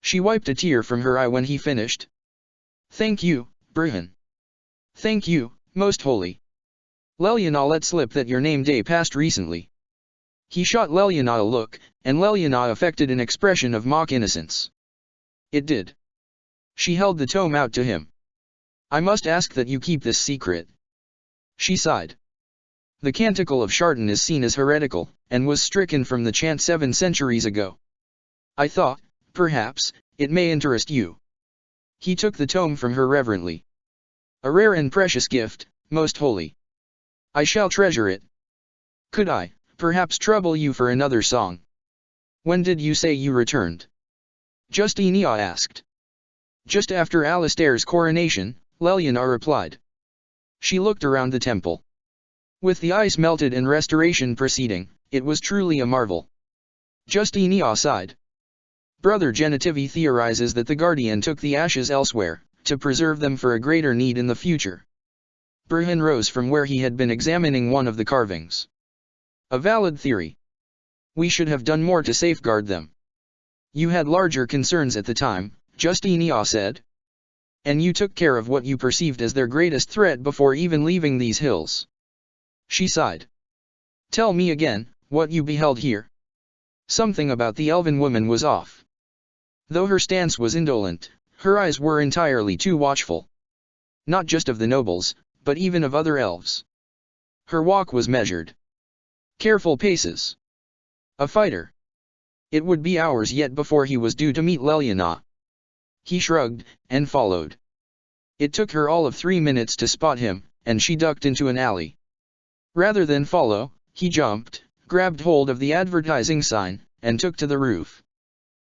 She wiped a tear from her eye when he finished. Thank you, Burhan. Thank you, Most Holy. Leliana let slip that your name day passed recently. He shot Leliana a look, and Leliana affected an expression of mock innocence. It did. She held the tome out to him. I must ask that you keep this secret. She sighed. The Canticle of Shartan is seen as heretical, and was stricken from the chant 7 centuries ago. I thought, perhaps, it may interest you. He took the tome from her reverently. A rare and precious gift, Most Holy. I shall treasure it. Could I, perhaps trouble you for another song? When did you say you returned? Justinia asked. Just after Alistair's coronation, Leliana replied. She looked around the temple. With the ice melted and restoration proceeding, it was truly a marvel. Justinia sighed. Brother Genitivi theorizes that the Guardian took the ashes elsewhere, to preserve them for a greater need in the future. Burhan rose from where he had been examining one of the carvings. A valid theory. We should have done more to safeguard them. You had larger concerns at the time, Justinia said. And you took care of what you perceived as their greatest threat before even leaving these hills. She sighed. Tell me again, what you beheld here. Something about the elven woman was off. Though her stance was indolent, her eyes were entirely too watchful. Not just of the nobles, but even of other elves. Her walk was measured. Careful paces. A fighter. It would be hours yet before he was due to meet Leliana. He shrugged, and followed. It took her all of 3 minutes to spot him, and she ducked into an alley. Rather than follow, he jumped, grabbed hold of the advertising sign, and took to the roof.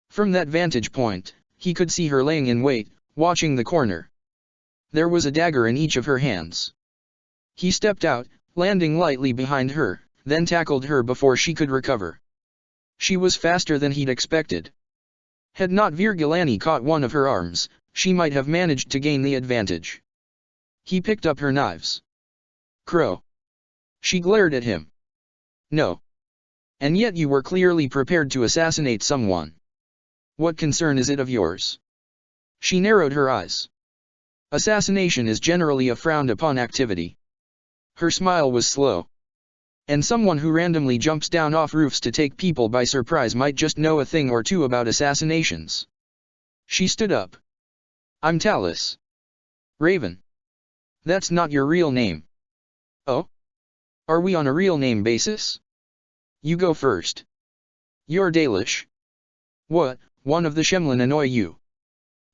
From that vantage point, he could see her laying in wait, watching the corner. There was a dagger in each of her hands. He stepped out, landing lightly behind her, then tackled her before she could recover. She was faster than he'd expected. Had not Virgilani caught one of her arms, she might have managed to gain the advantage. He picked up her knives. Crow. She glared at him. No. And yet you were clearly prepared to assassinate someone. What concern is it of yours? She narrowed her eyes. Assassination is generally a frowned-upon activity. Her smile was slow. And someone who randomly jumps down off roofs to take people by surprise might just know a thing or two about assassinations. She stood up. I'm Talus. Raven. That's not your real name. Oh? Are we on a real name basis? You go first. You're Dalish. What, one of the Shemlin annoy you?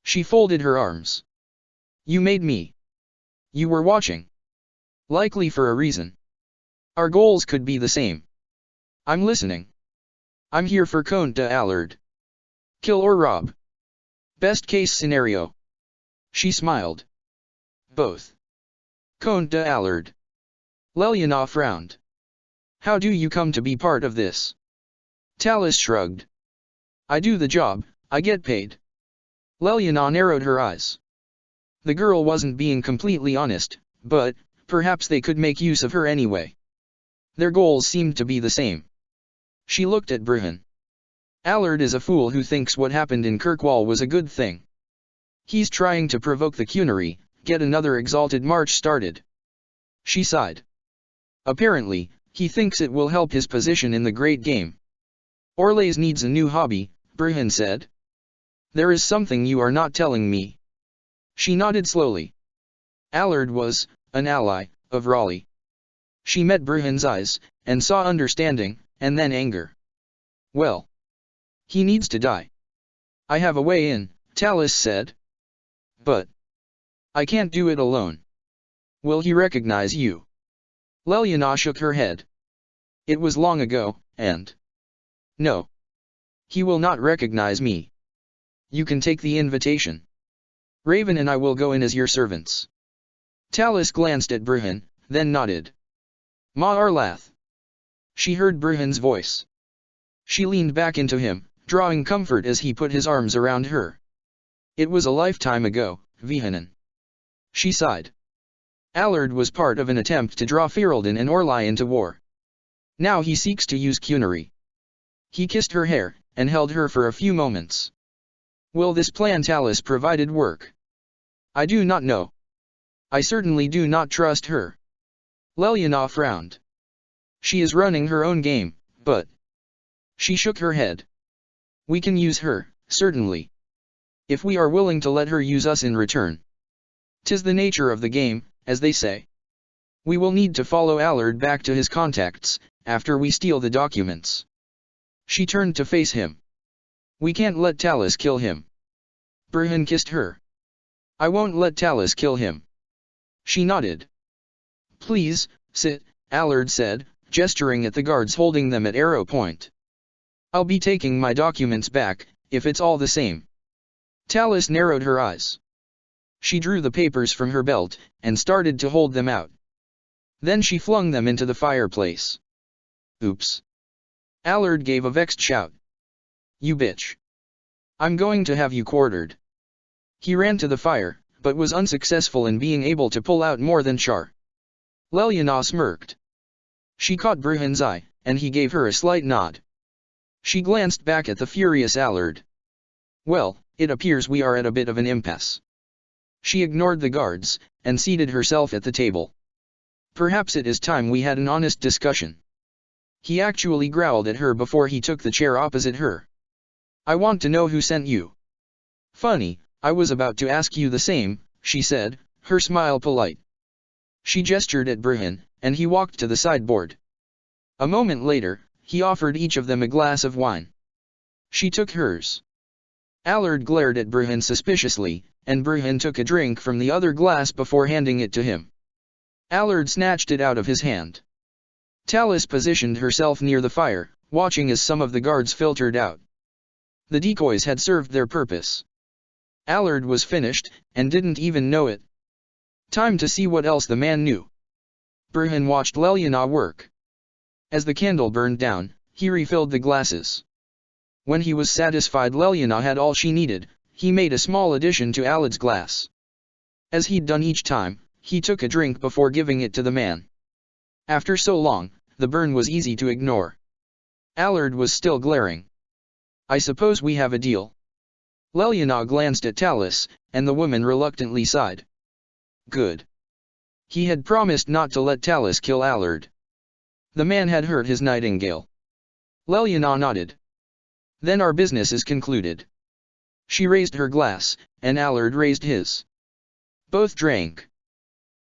She folded her arms. You made me. You were watching. Likely for a reason. Our goals could be the same. I'm listening. I'm here for Conte de Allard. Kill or rob. Best case scenario. She smiled. Both. Conte de Allard. Leliana frowned. How do you come to be part of this? Tallis shrugged. I do the job, I get paid. Leliana narrowed her eyes. The girl wasn't being completely honest, but perhaps they could make use of her anyway. Their goals seemed to be the same. She looked at Bruhan. Allard is a fool who thinks what happened in Kirkwall was a good thing. He's trying to provoke the Cunary, get another exalted march started. She sighed. Apparently, he thinks it will help his position in the great game. Orlais needs a new hobby, Bruhan said. There is something you are not telling me. She nodded slowly. Allard was an ally of Raleigh. She met Bruhan's eyes, and saw understanding, and then anger. Well. He needs to die. I have a way in, Tallis said. But I can't do it alone. Will he recognize you? Leliana shook her head. It was long ago, and no. He will not recognize me. You can take the invitation. Raven and I will go in as your servants. Tallis glanced at Bruhan, then nodded. Ma Arlath. She heard Bruhan's voice. She leaned back into him, drawing comfort as he put his arms around her. It was a lifetime ago, Vihanan. She sighed. Allard was part of an attempt to draw Ferelden and Orlais into war. Now he seeks to use Cunary. He kissed her hair, and held her for a few moments. Will this plan Tallis provided work? I do not know. I certainly do not trust her. Leliana frowned. She is running her own game, but she shook her head. We can use her, certainly. If we are willing to let her use us in return. 'Tis the nature of the game, as they say. We will need to follow Allard back to his contacts, after we steal the documents. She turned to face him. We can't let Tallis kill him. Bruhan kissed her. I won't let Tallis kill him. She nodded. Please, sit, Allard said, gesturing at the guards holding them at arrow point. I'll be taking my documents back, if it's all the same. Tallis narrowed her eyes. She drew the papers from her belt, and started to hold them out. Then she flung them into the fireplace. Oops. Allard gave a vexed shout. You bitch. I'm going to have you quartered. He ran to the fire, but was unsuccessful in being able to pull out more than char. Leliana smirked. She caught Bruhan's eye, and he gave her a slight nod. She glanced back at the furious Allard. Well, it appears we are at a bit of an impasse. She ignored the guards, and seated herself at the table. Perhaps it is time we had an honest discussion. He actually growled at her before he took the chair opposite her. I want to know who sent you. Funny, I was about to ask you the same, she said, her smile polite. She gestured at Bruhan, and he walked to the sideboard. A moment later, he offered each of them a glass of wine. She took hers. Allard glared at Bruhan suspiciously, and Bruhan took a drink from the other glass before handing it to him. Allard snatched it out of his hand. Tallis positioned herself near the fire, watching as some of the guards filtered out. The decoys had served their purpose. Allard was finished, and didn't even know it. Time to see what else the man knew. Bruhan watched Leliana work. As the candle burned down, he refilled the glasses. When he was satisfied Leliana had all she needed, he made a small addition to Allard's glass. As he'd done each time, he took a drink before giving it to the man. After so long, the burn was easy to ignore. Allard was still glaring. I suppose we have a deal. Leliana glanced at Tallis, and the woman reluctantly sighed. Good. He had promised not to let Tallis kill Allard. The man had hurt his nightingale. Leliana nodded. Then our business is concluded. She raised her glass, and Allard raised his. Both drank.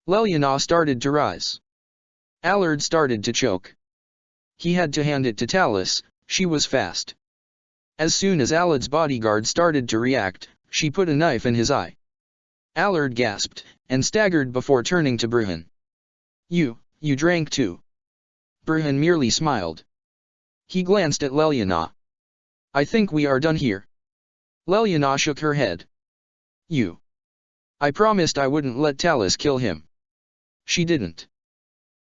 Leliana started to rise. Allard started to choke. He had to hand it to Tallis, she was fast. As soon as Allard's bodyguard started to react, she put a knife in his eye. Allard gasped, and staggered before turning to Bruhan. You drank too." Bruhan merely smiled. He glanced at Leliana. "I think we are done here." Leliana shook her head. I promised I wouldn't let Tallis kill him." She didn't.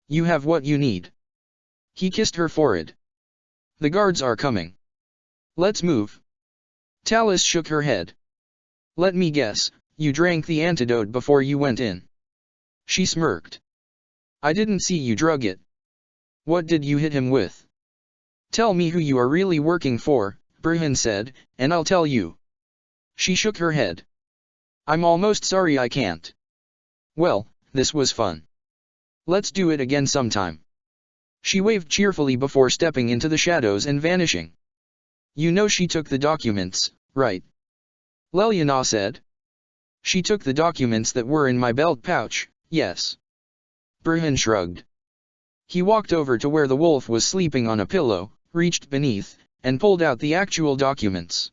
"You have what you need." He kissed her forehead. "The guards are coming. Let's move." Tallis shook her head. "Let me guess, you drank the antidote before you went in." She smirked. "I didn't see you drug it." "What did you hit him with?" "Tell me who you are really working for," Bruhan said, "and I'll tell you." She shook her head. "I'm almost sorry I can't." "Well, this was fun. Let's do it again sometime." She waved cheerfully before stepping into the shadows and vanishing. "You know she took the documents, right?" Leliana said. "She took the documents that were in my belt pouch, yes." Bruhan shrugged. He walked over to where the wolf was sleeping on a pillow, reached beneath, and pulled out the actual documents.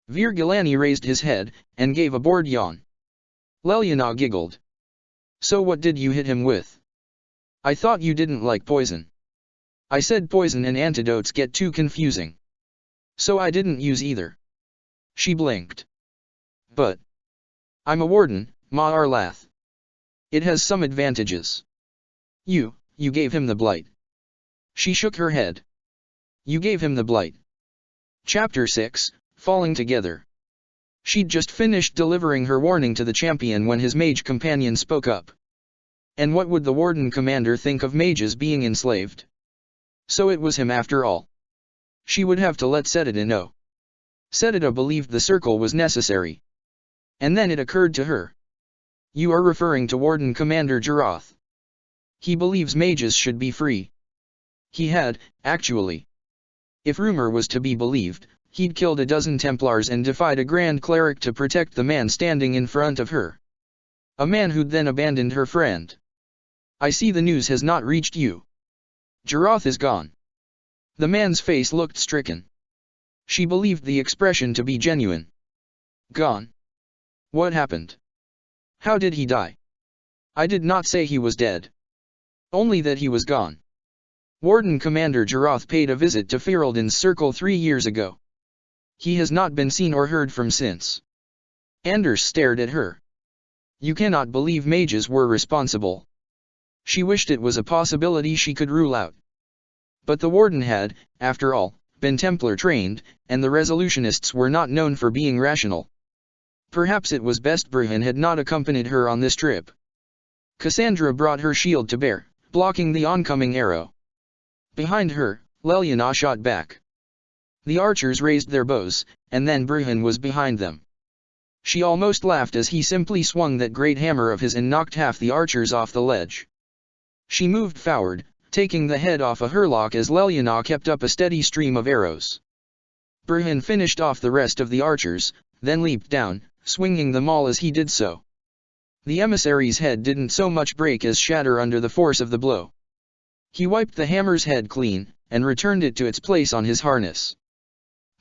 Virgilani raised his head, and gave a bored yawn. Leliana giggled. "So what did you hit him with?" "I thought you didn't like poison." "I said poison and antidotes get too confusing. So I didn't use either." She blinked. "But I'm a warden, Ma Arlath. It has some advantages." You gave him the blight." She shook her head. "You gave him the blight." Chapter 6, Falling Together. She'd just finished delivering her warning to the champion when his mage companion spoke up. And what would the warden commander think of mages being enslaved? So it was him after all. She would have to let Setida know. Setida believed the circle was necessary. And then it occurred to her. You are referring to Warden Commander Jarath. He believes mages should be free. He had, actually. If rumor was to be believed, he'd killed a dozen Templars and defied a Grand Cleric to protect the man standing in front of her. A man who'd then abandoned her friend. "I see the news has not reached you. Jarath is gone." The man's face looked stricken. She believed the expression to be genuine. "Gone? What happened? How did he die?" "I did not say he was dead. Only that he was gone. Warden Commander Jarath paid a visit to Ferelden's Circle 3 years ago. He has not been seen or heard from since." Anders stared at her. You cannot believe mages were responsible. She wished it was a possibility she could rule out. But the warden had, after all, been Templar trained, and the Resolutionists were not known for being rational. Perhaps it was best Bruhan had not accompanied her on this trip. Cassandra brought her shield to bear, blocking the oncoming arrow. Behind her, Leliana shot back. The archers raised their bows, and then Bruhan was behind them. She almost laughed as he simply swung that great hammer of his and knocked half the archers off the ledge. She moved forward, taking the head off a hurlock as Leliana kept up a steady stream of arrows. Bruhan finished off the rest of the archers, then leaped down, swinging them all as he did so. The emissary's head didn't so much break as shatter under the force of the blow. He wiped the hammer's head clean, and returned it to its place on his harness.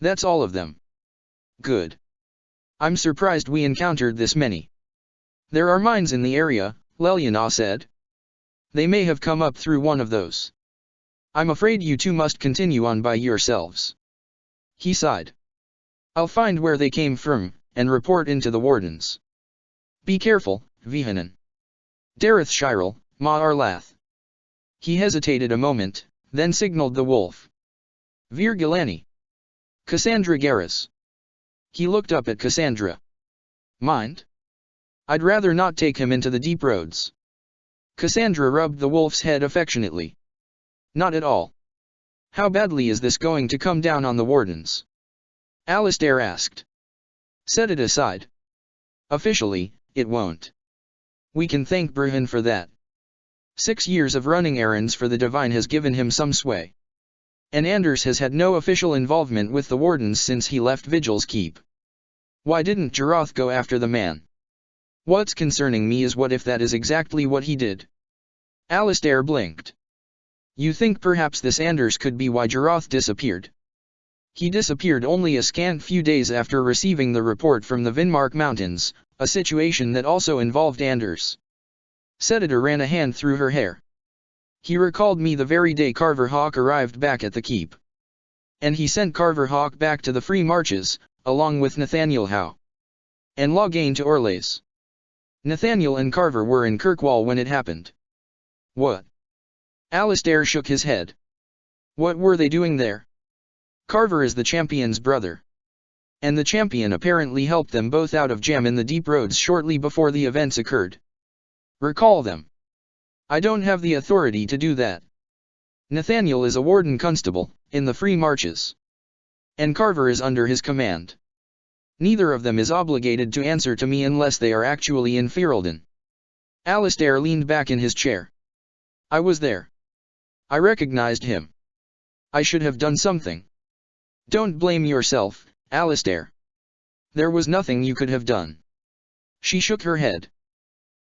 "That's all of them." "Good. I'm surprised we encountered this many." "There are mines in the area," Leliana said. "They may have come up through one of those. I'm afraid you two must continue on by yourselves." He sighed. "I'll find where they came from, and report into the wardens. Be careful, Vihanan. Dareth Shirel, Ma Arlath." He hesitated a moment, then signaled the wolf. "Virgilani. Cassandra Garrus." He looked up at Cassandra. "Mind? I'd rather not take him into the deep roads." Cassandra rubbed the wolf's head affectionately. "Not at all. How badly is this going to come down on the wardens?" Alistair asked. Setida sighed. "Officially, it won't. We can thank Bruhan for that. 6 years of running errands for the Divine has given him some sway. And Anders has had no official involvement with the wardens since he left Vigil's Keep. Why didn't Jarath go after the man? What's concerning me is what if that is exactly what he did." Alistair blinked. You think perhaps this Anders could be why Jiroth disappeared? He disappeared only a scant few days after receiving the report from the Vinmark Mountains, a situation that also involved Anders. Senator ran a hand through her hair. He recalled me the very day Carver Hawk arrived back at the keep. And he sent Carver Hawk back to the Free Marches, along with Nathaniel Howe and Loghain to Orlais. Nathaniel and Carver were in Kirkwall when it happened. What? Alistair shook his head. What were they doing there? Carver is the champion's brother. And the champion apparently helped them both out of jam in the deep roads shortly before the events occurred. Recall them. I don't have the authority to do that. Nathaniel is a warden constable, in the Free Marches. And Carver is under his command. Neither of them is obligated to answer to me unless they are actually in Ferelden. Alistair leaned back in his chair. I was there. I recognized him. I should have done something. Don't blame yourself, Alistair. There was nothing you could have done. She shook her head.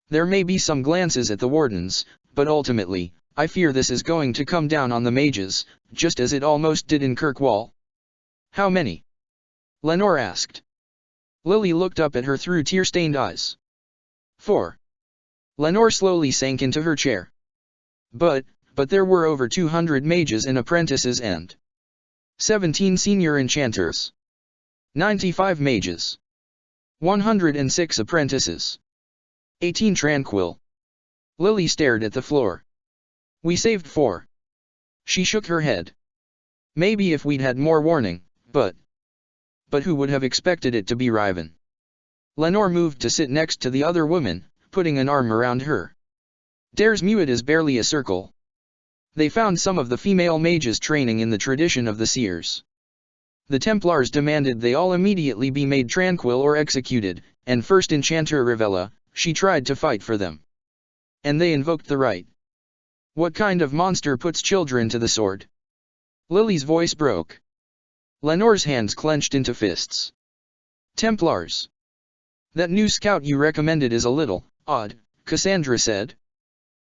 There may be some glances at the wardens, but ultimately, I fear this is going to come down on the mages, just as it almost did in Kirkwall. How many? Lenore asked. Lily looked up at her through tear-stained eyes. 4. Lenore slowly sank into her chair. But there were over 200 mages and apprentices and 17 senior enchanters. 95 mages. 106 apprentices. 18 tranquil. Lily stared at the floor. We saved 4. She shook her head. Maybe if we'd had more warning, but who would have expected it to be Riven? Lenore moved to sit next to the other woman, putting an arm around her. Dares Muid is barely a circle. They found some of the female mages training in the tradition of the Seers. The Templars demanded they all immediately be made tranquil or executed, and first Enchanter Rivella, she tried to fight for them. And they invoked the right. What kind of monster puts children to the sword? Lily's voice broke. Lenore's hands clenched into fists. Templars. That new scout you recommended is a little odd, Cassandra said.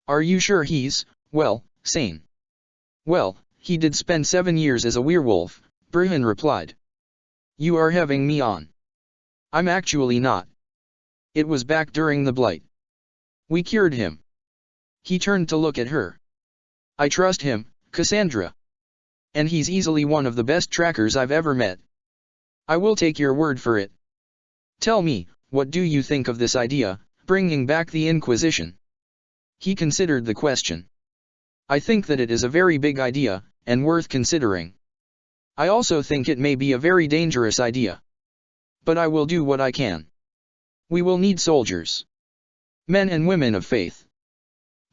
Are you sure he's, well, sane? Well, he did spend 7 years as a werewolf, Bruhan replied. You are having me on. I'm actually not. It was back during the Blight. We cured him. He turned to look at her. I trust him, Cassandra. And he's easily one of the best trackers I've ever met. I will take your word for it. Tell me, what do you think of this idea, bringing back the Inquisition? He considered the question. I think that it is a very big idea, and worth considering. I also think it may be a very dangerous idea. But I will do what I can. We will need soldiers. Men and women of faith.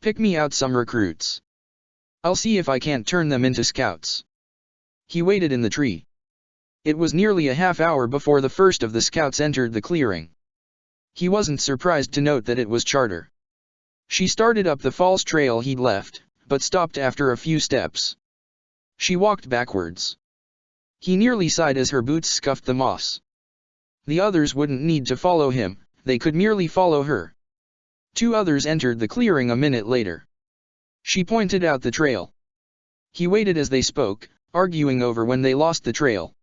Pick me out some recruits. I'll see if I can't turn them into scouts. He waited in the tree. It was nearly a half hour before the first of the scouts entered the clearing. He wasn't surprised to note that it was Charter. She started up the false trail he'd left, but stopped after a few steps. She walked backwards. He nearly sighed as her boots scuffed the moss. The others wouldn't need to follow him, they could merely follow her. 2 others entered the clearing a minute later. She pointed out the trail. He waited as they spoke, arguing over when they lost the trail.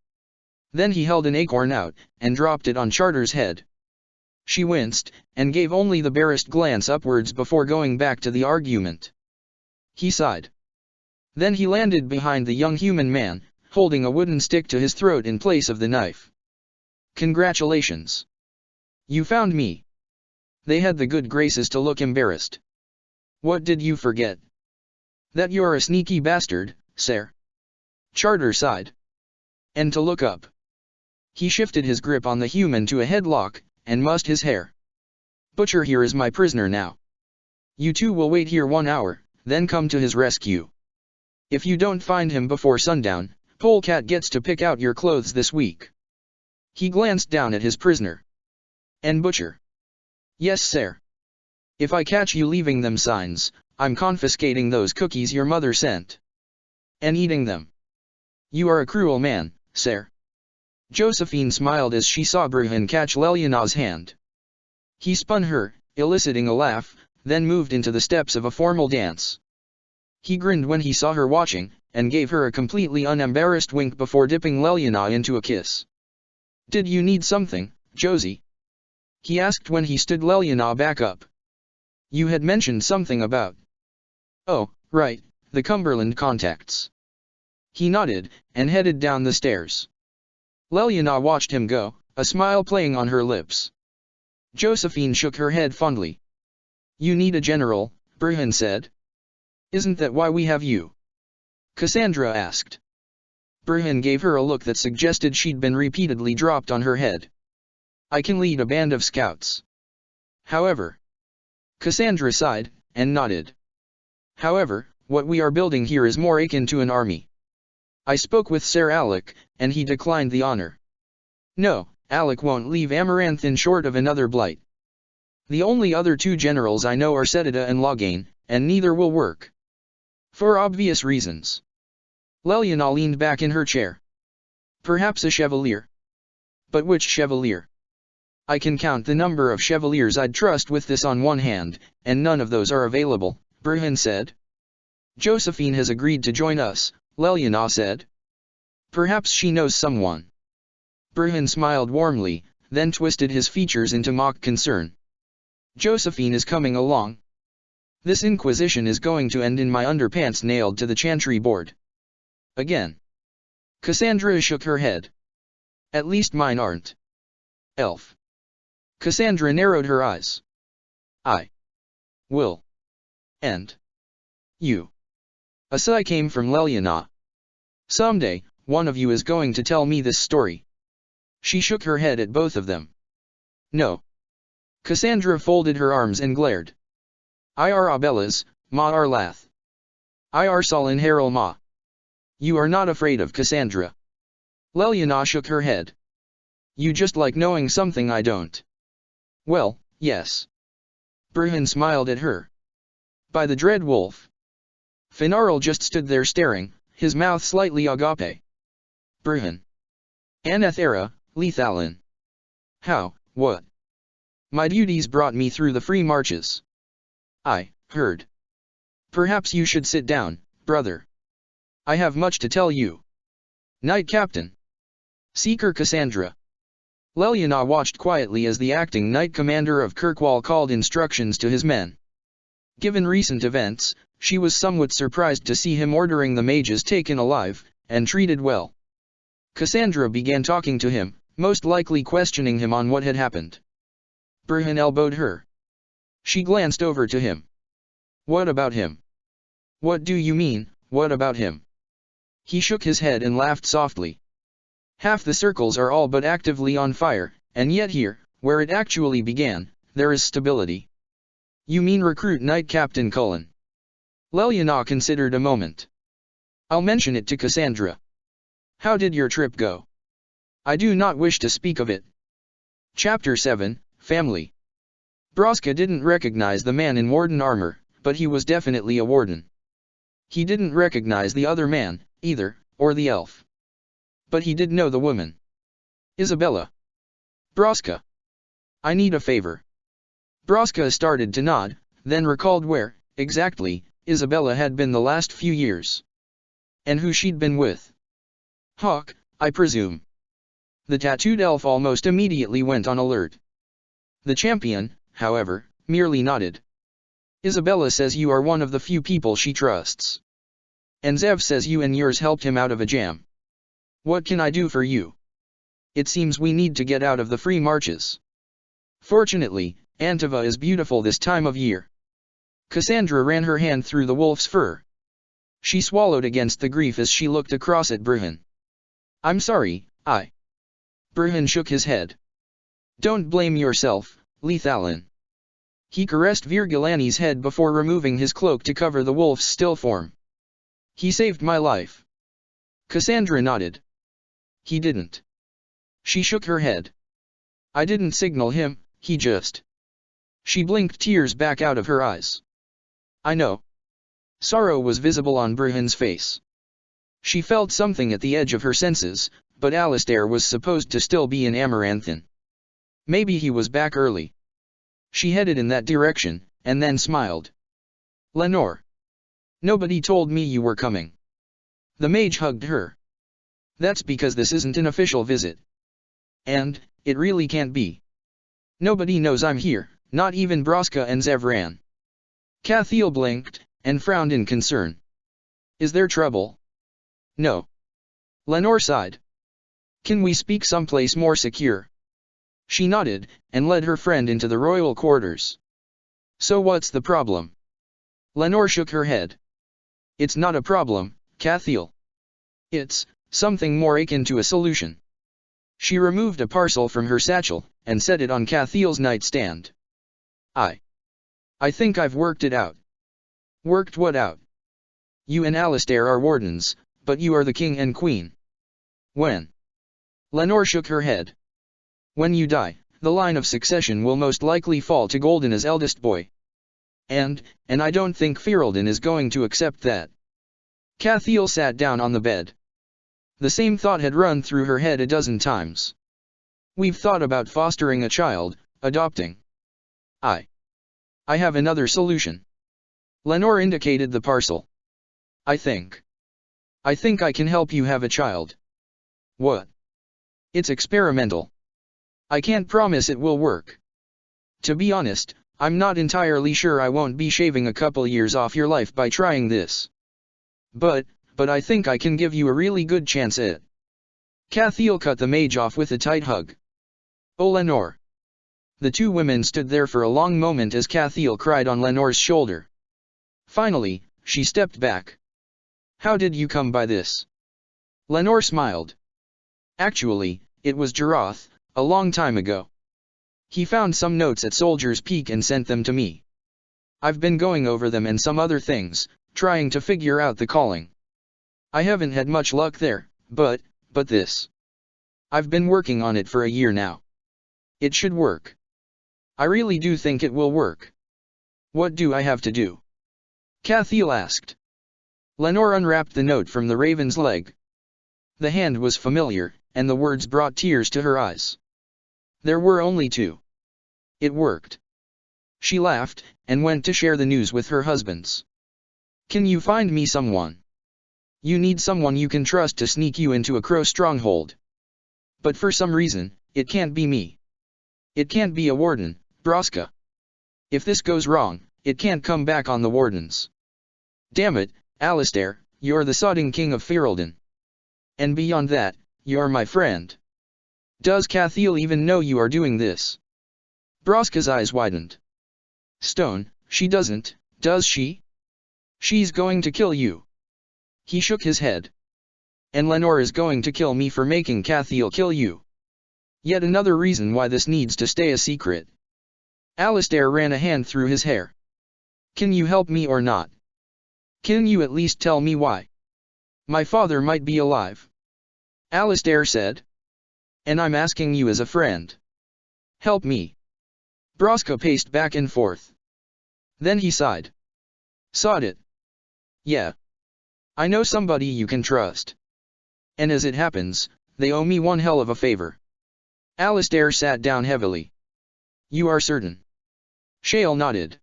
Then he held an acorn out, and dropped it on Charter's head. She winced, and gave only the barest glance upwards before going back to the argument. He sighed. Then he landed behind the young human man, holding a wooden stick to his throat in place of the knife. Congratulations. You found me. They had the good graces to look embarrassed. What did you forget? That you're a sneaky bastard, sir. Charter sighed. And to look up. He shifted his grip on the human to a headlock, and mussed his hair. Butcher here is my prisoner now. You two will wait here 1 hour, then come to his rescue. If you don't find him before sundown, Polecat gets to pick out your clothes this week. He glanced down at his prisoner. And Butcher. Yes, sir. If I catch you leaving them signs, I'm confiscating those cookies your mother sent. And eating them. You are a cruel man, sir. Josephine smiled as she saw Bruhan catch Leliana's hand. He spun her, eliciting a laugh, then moved into the steps of a formal dance. He grinned when he saw her watching, and gave her a completely unembarrassed wink before dipping Leliana into a kiss. "Did you need something, Josie?" he asked when he stood Leliana back up. "You had mentioned something about—" "Oh, right, the Cumberland contacts." He nodded, and headed down the stairs. Leliana watched him go, a smile playing on her lips. Josephine shook her head fondly. "You need a general," Bruhan said. "Isn't that why we have you?" Cassandra asked. Bruhan gave her a look that suggested she'd been repeatedly dropped on her head. "I can lead a band of scouts. However—" Cassandra sighed, and nodded. "However, what we are building here is more akin to an army. I spoke with Sir Alec, and he declined the honor. No, Alec won't leave Amaranthin short of another blight. The only other two generals I know are Setida and Loghain, and neither will work. For obvious reasons." Leliana leaned back in her chair. "Perhaps a chevalier. But which chevalier? I can count the number of chevaliers I'd trust with this on one hand, and none of those are available," Bruhan said. "Josephine has agreed to join us," Leliana said. "Perhaps she knows someone." Bruhan smiled warmly, then twisted his features into mock concern. "Josephine is coming along. This inquisition is going to end in my underpants nailed to the chantry board. Again." Cassandra shook her head. "At least mine aren't." "Elf." Cassandra narrowed her eyes. "I will. And you." A sigh came from Leliana. "Someday, one of you is going to tell me this story." She shook her head at both of them. "No." Cassandra folded her arms and glared. "Ir Abellas, ma Arlath. Ir Salin Haral ma." "You are not afraid of Cassandra." Leliana shook her head. "You just like knowing something I don't." "Well, yes." Bruhan smiled at her. "By the Dread Wolf." Finarl just stood there staring, his mouth slightly agape. "Bruhan." "Anathera, Lethalin." "How, what?" "My duties brought me through the free marches." "I heard." "Perhaps you should sit down, brother. I have much to tell you." "Knight Captain." "Seeker Cassandra." Leliana watched quietly as the acting Knight Commander of Kirkwall called instructions to his men. Given recent events, she was somewhat surprised to see him ordering the mages taken alive, and treated well. Cassandra began talking to him, most likely questioning him on what had happened. Bruhan elbowed her. She glanced over to him. "What about him?" "What do you mean, what about him?" He shook his head and laughed softly. "Half the circles are all but actively on fire, and yet here, where it actually began, there is stability." "You mean recruit Knight Captain Cullen?" Leliana considered a moment. "I'll mention it to Cassandra. How did your trip go?" "I do not wish to speak of it." Chapter 7, Family. Broska didn't recognize the man in warden armor, but he was definitely a warden. He didn't recognize the other man, either, or the elf. But he did know the woman. "Isabella." "Broska. I need a favor." Broska started to nod, then recalled where, exactly, Isabella had been the last few years. And who she'd been with. "Hawk, I presume." The tattooed elf almost immediately went on alert. The champion, however, merely nodded. "Isabella says you are one of the few people she trusts. And Zev says you and yours helped him out of a jam. What can I do for you? It seems we need to get out of the free marches. Fortunately, Antiva is beautiful this time of year." Cassandra ran her hand through the wolf's fur. She swallowed against the grief as she looked across at Bruhan. "I'm sorry, I..." Bruhan shook his head. "Don't blame yourself, Lethalin." He caressed Virgilani's head before removing his cloak to cover the wolf's still form. "He saved my life." Cassandra nodded. "He didn't." She shook her head. "I didn't signal him, he just..." She blinked tears back out of her eyes. "I know." Sorrow was visible on Bruhan's face. She felt something at the edge of her senses, but Alistair was supposed to still be in Amaranthin. Maybe he was back early. She headed in that direction, and then smiled. "Lenore." Nobody told me you were coming. The mage hugged her. That's because this isn't an official visit. And, it really can't be. Nobody knows I'm here, not even Braska and Zevran. Cathiel blinked, and frowned in concern. Is there trouble? No. Lenore sighed. Can we speak someplace more secure? She nodded, and led her friend into the royal quarters. So what's the problem? Lenore shook her head. It's not a problem, Cathiel. It's something more akin to a solution. She removed a parcel from her satchel, and set it on Cathiel's nightstand. I think I've worked it out. Worked what out? You and Alistair are wardens, but you are the king and queen. When? Lenore shook her head. When you die, the line of succession will most likely fall to Goldena's eldest boy. And I don't think Ferelden is going to accept that. Cathiel sat down on the bed. The same thought had run through her head a dozen times. We've thought about fostering a child, adopting. I have another solution. Lenore indicated the parcel. I think I can help you have a child. What? It's experimental. I can't promise it will work. To be honest, I'm not entirely sure I won't be shaving a couple years off your life by trying this. But I think I can give you a really good chance at it. Cathiel cut the mage off with a tight hug. Oh Lenore. The two women stood there for a long moment as Cathiel cried on Lenore's shoulder. Finally, she stepped back. How did you come by this? Lenore smiled. Actually, it was Jarath, a long time ago. He found some notes at Soldier's Peak and sent them to me. I've been going over them and some other things, trying to figure out the calling. I haven't had much luck there, but this. I've been working on it for a year now. It should work. I really do think it will work. What do I have to do? Cathiel asked. Lenore unwrapped the note from the raven's leg. The hand was familiar, and the words brought tears to her eyes. There were only two. It worked. She laughed, and went to share the news with her husbands. Can you find me someone? You need someone you can trust to sneak you into a crow stronghold. But for some reason, it can't be me. It can't be a warden, Braska. If this goes wrong, it can't come back on the wardens. Damn it, Alistair, you're the sodding king of Ferelden. And beyond that, you're my friend. Does Cathiel even know you are doing this? Braska's eyes widened. Stone, she doesn't, does she? She's going to kill you. He shook his head. And Lenore is going to kill me for making Cathiel kill you. Yet another reason why this needs to stay a secret. Alistair ran a hand through his hair. Can you help me or not? Can you at least tell me why? My father might be alive. Alistair said. And I'm asking you as a friend. Help me. Braska paced back and forth. Then he sighed. Sod it. Yeah. I know somebody you can trust. And as it happens, they owe me one hell of a favor. Alistair sat down heavily. You are certain? Shale nodded.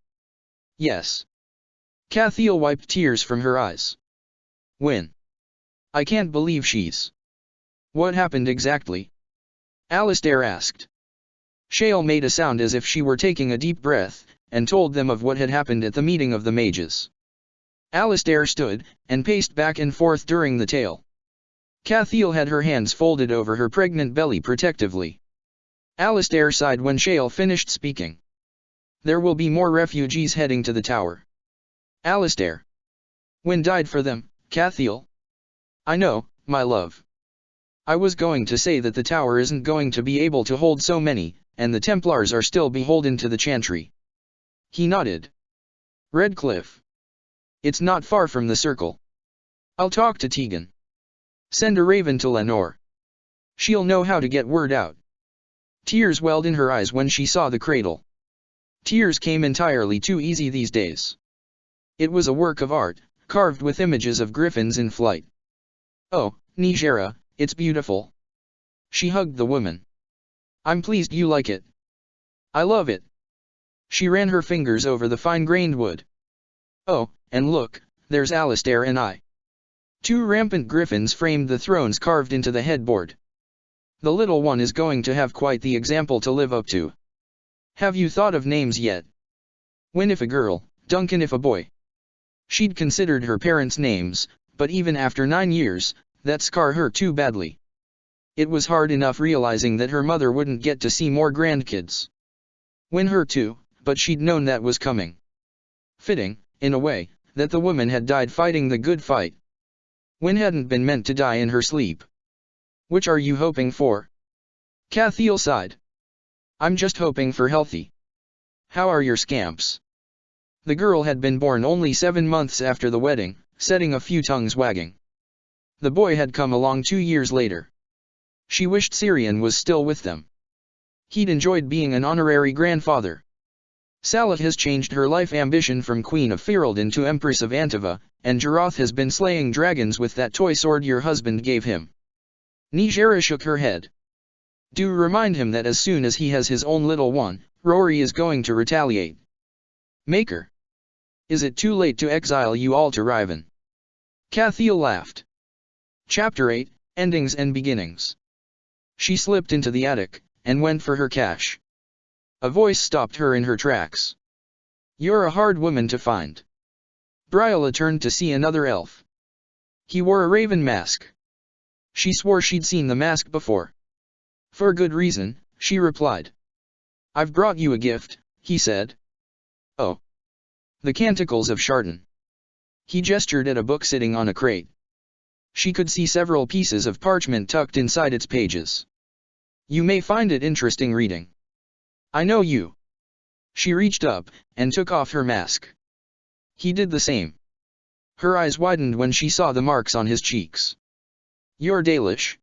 Yes. Cathiel wiped tears from her eyes. When? I can't believe she's. What happened exactly? Alistair asked. Shale made a sound as if she were taking a deep breath, and told them of what had happened at the meeting of the mages. Alistair stood, and paced back and forth during the tale. Cathiel had her hands folded over her pregnant belly protectively. Alistair sighed when Shale finished speaking. There will be more refugees heading to the tower. Alistair. Wynn died for them, Cathiel. I know, my love. I was going to say that the tower isn't going to be able to hold so many, and the Templars are still beholden to the Chantry. He nodded. Redcliffe. It's not far from the circle. I'll talk to Tegan. Send a raven to Lenore. She'll know how to get word out. Tears welled in her eyes when she saw the cradle. Tears came entirely too easy these days. It was a work of art, carved with images of griffins in flight. Oh, Nijera, it's beautiful. She hugged the woman. I'm pleased you like it. I love it. She ran her fingers over the fine-grained wood. Oh, and look, there's Alistair and I. Two rampant griffins framed the thrones carved into the headboard. The little one is going to have quite the example to live up to. Have you thought of names yet? Wynne if a girl, Duncan if a boy. She'd considered her parents' names, but even after 9 years, that scar hurt too badly. It was hard enough realizing that her mother wouldn't get to see more grandkids. Wynne hurt too, but she'd known that was coming. Fitting, in a way, that the woman had died fighting the good fight. Wynne hadn't been meant to die in her sleep. Which are you hoping for? Cathiel sighed. I'm just hoping for healthy. How are your scamps? The girl had been born only 7 months after the wedding, setting a few tongues wagging. The boy had come along 2 years later. She wished Syrian was still with them. He'd enjoyed being an honorary grandfather. Salat has changed her life ambition from Queen of Ferelden to Empress of Antiva, and Jaroth has been slaying dragons with that toy sword your husband gave him. Nijera shook her head. Do remind him that as soon as he has his own little one, Rory is going to retaliate. Maker. Is it too late to exile you all to Riven? Cathiel laughed. Chapter 8, Endings and Beginnings. She slipped into the attic, and went for her cash. A voice stopped her in her tracks. You're a hard woman to find. Briola turned to see another elf. He wore a raven mask. She swore she'd seen the mask before. For good reason, she replied. I've brought you a gift, he said. Oh. The Canticles of Shardan. He gestured at a book sitting on a crate. She could see several pieces of parchment tucked inside its pages. You may find it interesting reading. I know you. She reached up, and took off her mask. He did the same. Her eyes widened when she saw the marks on his cheeks. You're Dalish.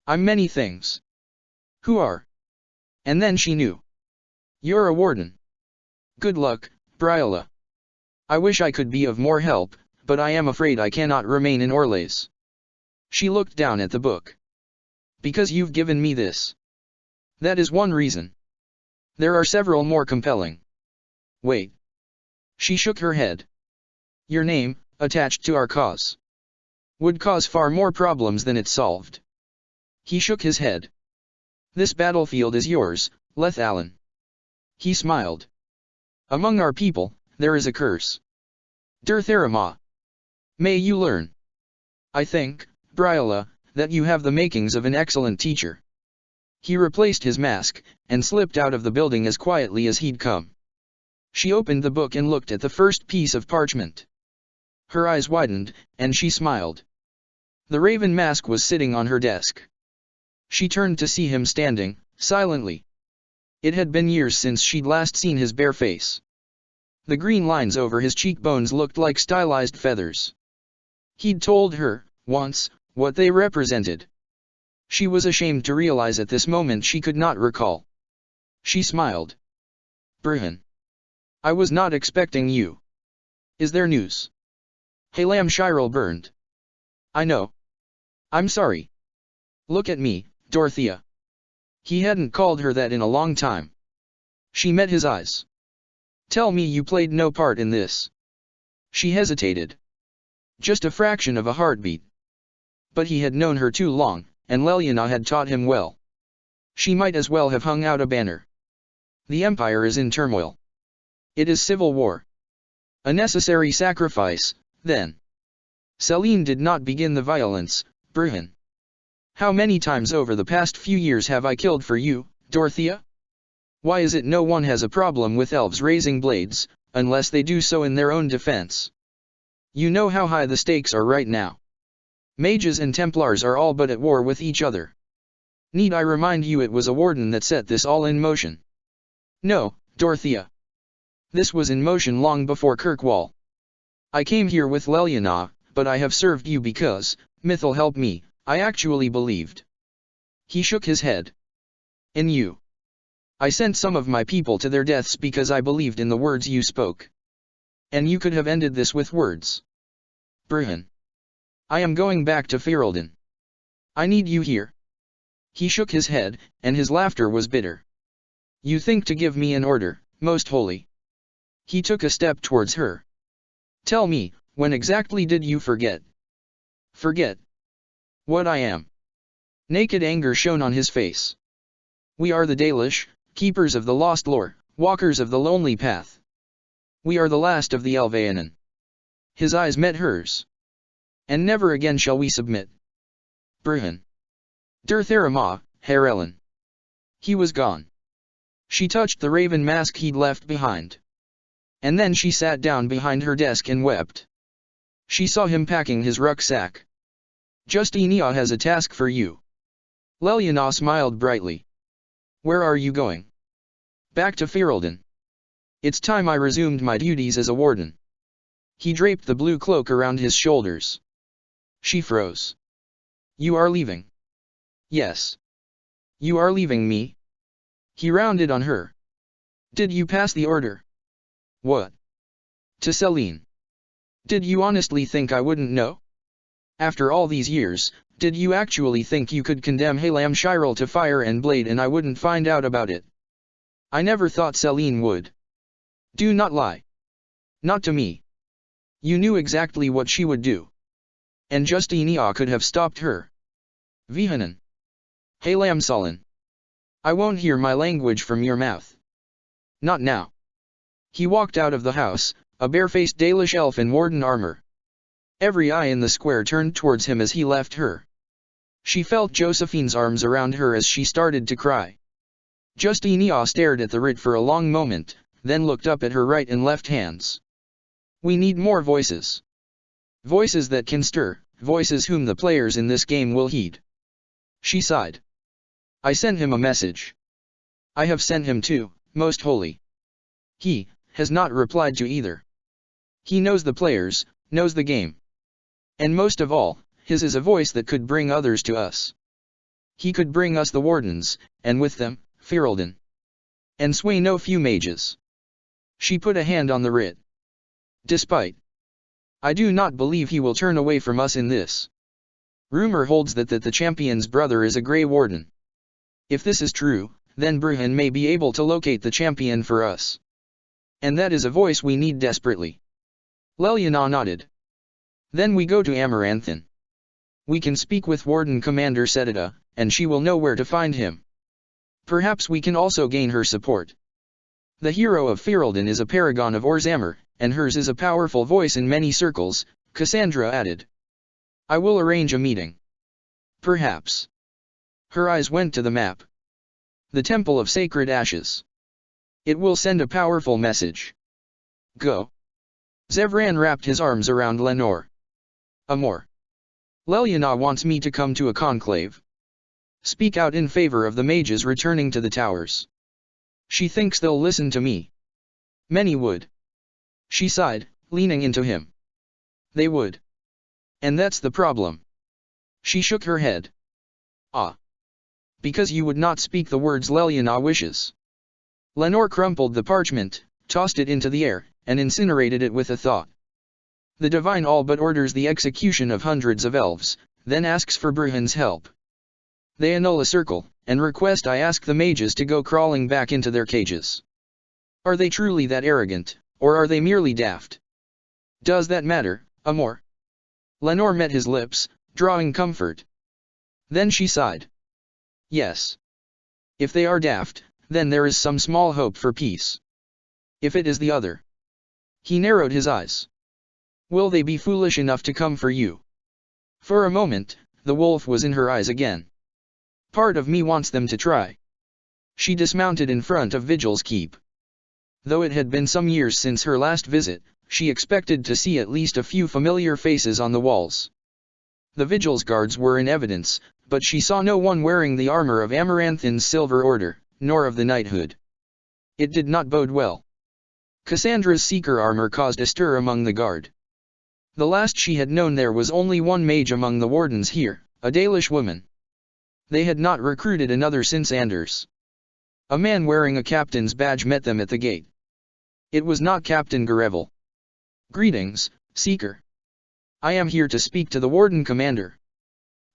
I'm many things. Who are? And then she knew. You're a warden. Good luck, Briola. I wish I could be of more help, but I am afraid I cannot remain in Orlais. She looked down at the book. Because you've given me this. That is one reason. There are several more compelling. Wait. She shook her head. Your name, attached to our cause, would cause far more problems than it solved. He shook his head. This battlefield is yours, Lethallen. He smiled. Among our people, there is a curse. Dirtharima. May you learn. I think, Briola, that you have the makings of an excellent teacher. He replaced his mask, and slipped out of the building as quietly as he'd come. She opened the book and looked at the first piece of parchment. Her eyes widened, and she smiled. The raven mask was sitting on her desk. She turned to see him standing, silently. It had been years since she'd last seen his bare face. The green lines over his cheekbones looked like stylized feathers. He'd told her, once, what they represented. She was ashamed to realize at this moment she could not recall. She smiled. Brehon. I was not expecting you. Is there news? Halam Shirel burned. I know. I'm sorry. Look at me, Dorothea. He hadn't called her that in a long time. She met his eyes. Tell me you played no part in this. She hesitated. Just a fraction of a heartbeat. But he had known her too long, and Leliana had taught him well. She might as well have hung out a banner. The Empire is in turmoil. It is civil war. A necessary sacrifice, then. Selene did not begin the violence, Brehon. How many times over the past few years have I killed for you, Dorothea? Why is it no one has a problem with elves raising blades, unless they do so in their own defense? You know how high the stakes are right now. Mages and Templars are all but at war with each other. Need I remind you it was a warden that set this all in motion? No, Dorothea. This was in motion long before Kirkwall. I came here with Leliana, but I have served you because, Mythil helped me, I actually believed. He shook his head. In you. I sent some of my people to their deaths because I believed in the words you spoke. And you could have ended this with words. Brehon. I am going back to Ferelden. I need you here. He shook his head, and his laughter was bitter. You think to give me an order, most holy. He took a step towards her. Tell me, When exactly did you forget? Forget? What I am? Naked anger shone on his face. We are the Dalish, keepers of the lost lore, walkers of the lonely path. We are the last of the Elvaenan. His eyes met hers. And never again shall we submit. Bruhan. Der Theramah, Herelen. He was gone. She touched the raven mask he'd left behind. And then she sat down behind her desk and wept. She saw him packing his rucksack. Justinia has a task for you. Leliana smiled brightly. Where are you going? Back to Ferelden. It's time I resumed my duties as a warden. He draped the blue cloak around his shoulders. She froze. You are leaving? Yes. You are leaving me? He rounded on her. Did you pass the order? What? To Selene. Did you honestly think I wouldn't know? After all these years, did you actually think you could condemn Halam Shirel to fire and blade and I wouldn't find out about it? I never thought Selene would. Do not lie. Not to me. You knew exactly what she would do. And Justinia could have stopped her. Vihanan. Halam Sullen. I won't hear my language from your mouth. Not now. He walked out of the house, a bare-faced Dalish elf in warden armor. Every eye in the square turned towards him as he left her. She felt Josephine's arms around her as she started to cry. Justinia stared at the writ for a long moment, then looked up at her right and left hands. We need more voices. Voices that can stir, voices whom the players in this game will heed. She sighed. I sent him a message. I have sent him too, Most Holy. He has not replied to either. He knows the players, knows the game. And most of all, his is a voice that could bring others to us. He could bring us the wardens, and with them, Ferelden. And sway no few mages. She put a hand on the writ. Despite. I do not believe he will turn away from us in this. Rumor holds that the champion's brother is a Grey Warden. If this is true, then Bruhan may be able to locate the champion for us. And that is a voice we need desperately. Leliana nodded. Then we go to Amaranthin. We can speak with Warden Commander Setida, and she will know where to find him. Perhaps we can also gain her support. The hero of Ferelden is a paragon of Orzammar, and hers is a powerful voice in many circles, Cassandra added. I will arrange a meeting. Perhaps. Her eyes went to the map. The Temple of Sacred Ashes. It will send a powerful message. Go. Zevran wrapped his arms around Lenore. Amor. Leliana wants me to come to a conclave. Speak out in favor of the mages returning to the towers. She thinks they'll listen to me. Many would. She sighed, leaning into him. They would. And that's the problem. She shook her head. Ah. Because you would not speak the words Leliana wishes. Lenore crumpled the parchment, tossed it into the air, and incinerated it with a thought. The divine all but orders the execution of hundreds of elves, then asks for Bruhan's help. They annul a circle, and request I ask the mages to go crawling back into their cages. Are they truly that arrogant, or are they merely daft? Does that matter, Amor? Lenore met his lips, drawing comfort. Then she sighed. Yes. If they are daft, then there is some small hope for peace. If it is the other. He narrowed his eyes. Will they be foolish enough to come for you? For a moment, the wolf was in her eyes again. Part of me wants them to try. She dismounted in front of Vigil's keep. Though it had been some years since her last visit, she expected to see at least a few familiar faces on the walls. The Vigil's guards were in evidence, but she saw no one wearing the armor of Amaranthin's Silver Order, nor of the knighthood. It did not bode well. Cassandra's seeker armor caused a stir among the guard. The last she had known there was only one mage among the wardens here, a Dalish woman. They had not recruited another since Anders. A man wearing a captain's badge met them at the gate. It was not Captain Garevel. Greetings, Seeker. I am here to speak to the Warden Commander.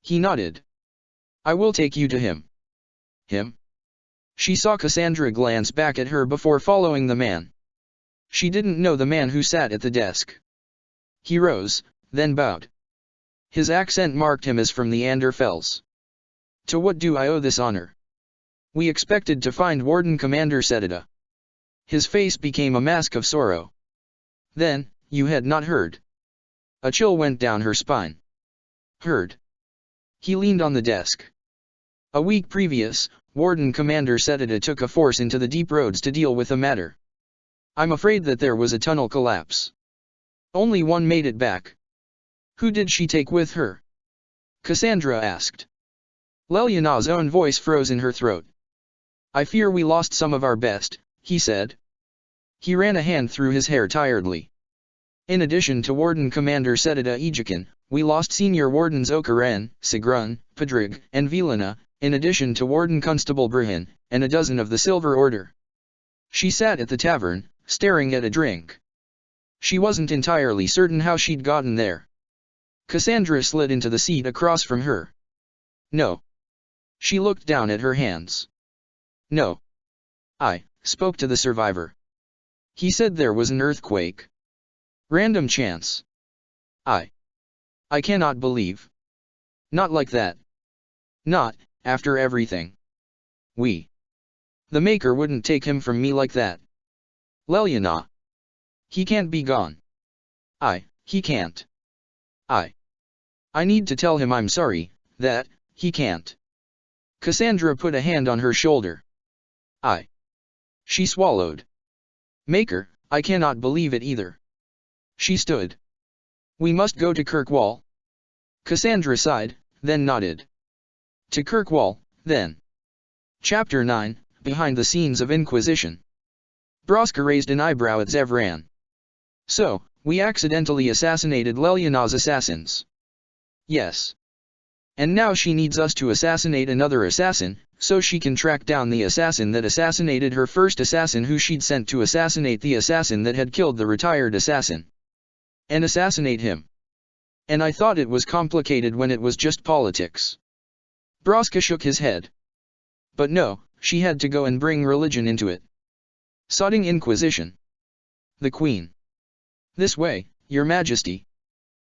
He nodded. I will take you to him. Him? She saw Cassandra glance back at her before following the man. She didn't know the man who sat at the desk. He rose, then bowed. His accent marked him as from the Anderfels. To what do I owe this honor? We expected to find Warden Commander Sedita. His face became a mask of sorrow. Then, you had not heard. A chill went down her spine. Heard. He leaned on the desk. A week previous, Warden Commander Sedita took a force into the deep roads to deal with the matter. I'm afraid that there was a tunnel collapse. Only one made it back. Who did she take with her? Cassandra asked. Leliana's own voice froze in her throat. I fear we lost some of our best, he said. He ran a hand through his hair tiredly. In addition to Warden Commander Sedita Ejikin, we lost Senior Wardens Okaran, Sigrun, Padrig, and Vilana, in addition to Warden Constable Brihan, and a dozen of the Silver Order. She sat at the tavern, staring at a drink. She wasn't entirely certain how she'd gotten there. Cassandra slid into the seat across from her. No. She looked down at her hands. No. I spoke to the survivor. He said there was an earthquake. Random chance. I cannot believe. Not like that. Not, after everything. The Maker wouldn't take him from me like that. Leliana. He can't be gone. He can't. I need to tell him I'm sorry, that, he can't. Cassandra put a hand on her shoulder. She swallowed. Maker, I cannot believe it either. She stood. We must go to Kirkwall. Cassandra sighed, then nodded. To Kirkwall, then. Chapter 9, Behind the Scenes of Inquisition. Broska raised an eyebrow at Zevran. So, we accidentally assassinated Leliana's assassins. Yes. And now she needs us to assassinate another assassin, so she can track down the assassin that assassinated her first assassin who she'd sent to assassinate the assassin that had killed the retired assassin. And assassinate him. And I thought it was complicated when it was just politics. Broska shook his head. But no, she had to go and bring religion into it. Sodding Inquisition. The Queen. This way, Your Majesty.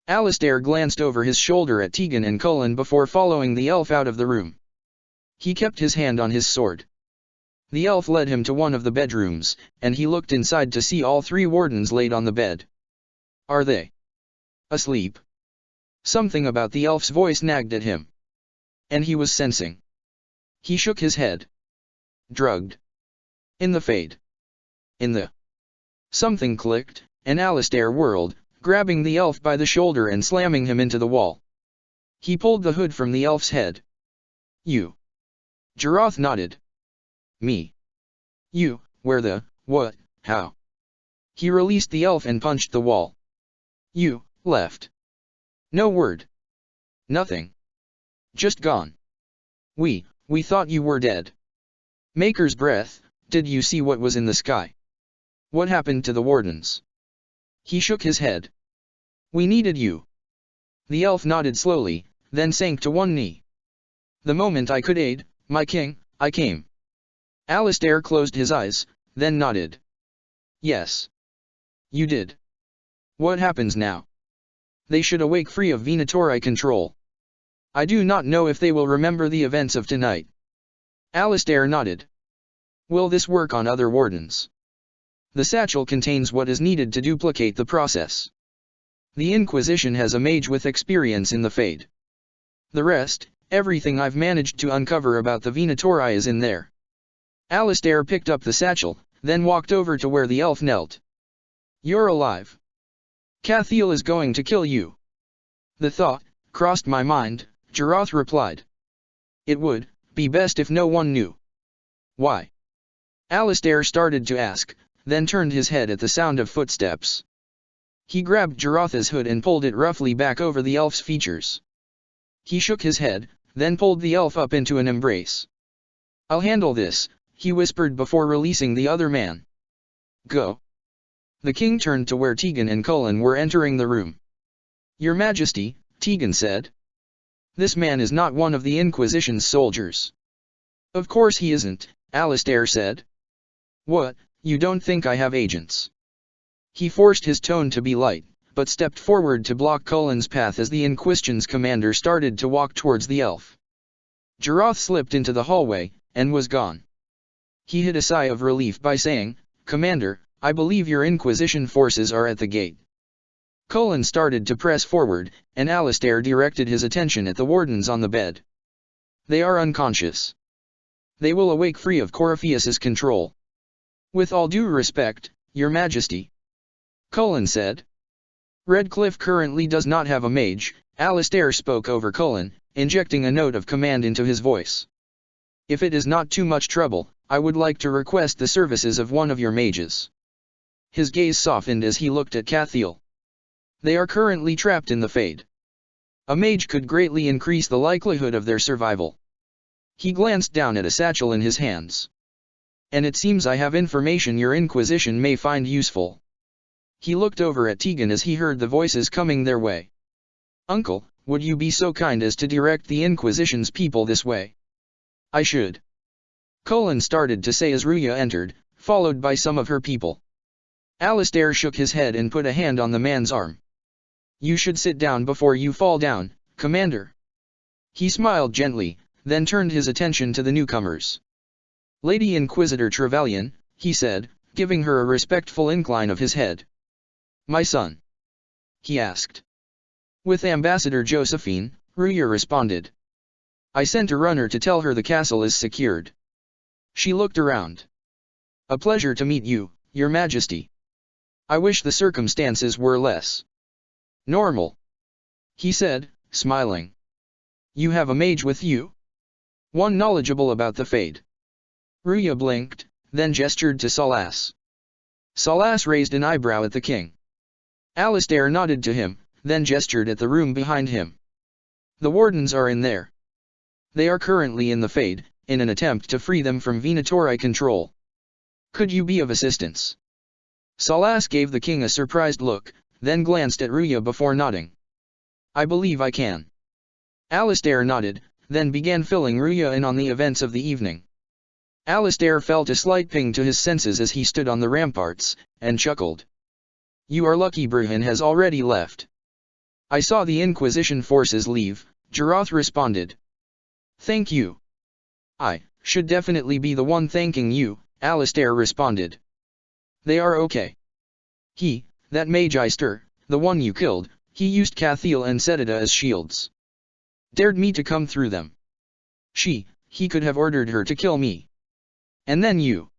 Alistair glanced over his shoulder at Tegan and Cullen before following the elf out of the room. He kept his hand on his sword. The elf led him to one of the bedrooms, and he looked inside to see all three wardens laid on the bed. Are they asleep? Something about the elf's voice nagged at him. And he was sensing. He shook his head. Drugged. In the fade. In the... Something clicked, and Alistair whirled, grabbing the elf by the shoulder and slamming him into the wall. He pulled the hood from the elf's head. You. Jarath nodded. Me. You, where the, what, how? He released the elf and punched the wall. You, left. No word. Nothing. Just gone. We thought you were dead. Maker's breath, did you see what was in the sky? What happened to the wardens? He shook his head. We needed you. The elf nodded slowly, then sank to one knee. The moment I could aid, my king, I came. Alistair closed his eyes, then nodded. Yes. You did. What happens now? They should awake free of Venatori control. I do not know if they will remember the events of tonight. Alistair nodded. Will this work on other wardens? The satchel contains what is needed to duplicate the process. The Inquisition has a mage with experience in the Fade. The rest, everything I've managed to uncover about the Venatori is in there. Alistair picked up the satchel, then walked over to where the elf knelt. You're alive. Cathiel is going to kill you. The thought crossed my mind, Jarath replied. It would be best if no one knew. Why? Alistair started to ask, then turned his head at the sound of footsteps. He grabbed Jarath's hood and pulled it roughly back over the elf's features. He shook his head, then pulled the elf up into an embrace. I'll handle this, he whispered before releasing the other man. Go. The king turned to where Tegan and Cullen were entering the room. Your Majesty, Tegan said. This man is not one of the Inquisition's soldiers. Of course he isn't, Alistair said. What, you don't think I have agents? He forced his tone to be light, but stepped forward to block Cullen's path as the Inquisition's commander started to walk towards the elf. Jarath slipped into the hallway, and was gone. He hid a sigh of relief by saying, "Commander, I believe your Inquisition forces are at the gate." Cullen started to press forward, and Alistair directed his attention at the wardens on the bed. "They are unconscious. They will awake free of Corypheus's control." "With all due respect, Your Majesty," Cullen said. "Redcliffe currently does not have a mage," Alistair spoke over Cullen, injecting a note of command into his voice. "If it is not too much trouble, I would like to request the services of one of your mages." His gaze softened as he looked at Cathiel. "They are currently trapped in the Fade. A mage could greatly increase the likelihood of their survival." He glanced down at a satchel in his hands. "And it seems I have information your Inquisition may find useful." He looked over at Tegan as he heard the voices coming their way. "Uncle, would you be so kind as to direct the Inquisition's people this way?" "I should," Cullen started to say as Ruya entered, followed by some of her people. Alistair shook his head and put a hand on the man's arm. "You should sit down before you fall down, Commander." He smiled gently, then turned his attention to the newcomers. "Lady Inquisitor Trevelyan," he said, giving her a respectful incline of his head. "My son?" he asked. "With Ambassador Josephine," Ruya responded. "I sent a runner to tell her the castle is secured." She looked around. "A pleasure to meet you, Your Majesty. I wish the circumstances were less normal," he said, smiling. "You have a mage with you? One knowledgeable about the Fade?" Ruya blinked, then gestured to Salas. Salas raised an eyebrow at the king. Alistair nodded to him, then gestured at the room behind him. "The wardens are in there. They are currently in the Fade, in an attempt to free them from Venatori control. Could you be of assistance?" Salas gave the king a surprised look, then glanced at Ruya before nodding. "I believe I can." Alistair nodded, then began filling Ruya in on the events of the evening. Alistair felt a slight ping to his senses as he stood on the ramparts, and chuckled. "You are lucky Bruhan has already left." "I saw the Inquisition forces leave," Jarath responded. "Thank you." "I should definitely be the one thanking you," Alistair responded. "They are okay. That mage Ister, the one you killed, he used Cathiel and Setida as shields. Dared me to come through them. He could have ordered her to kill me. And then you."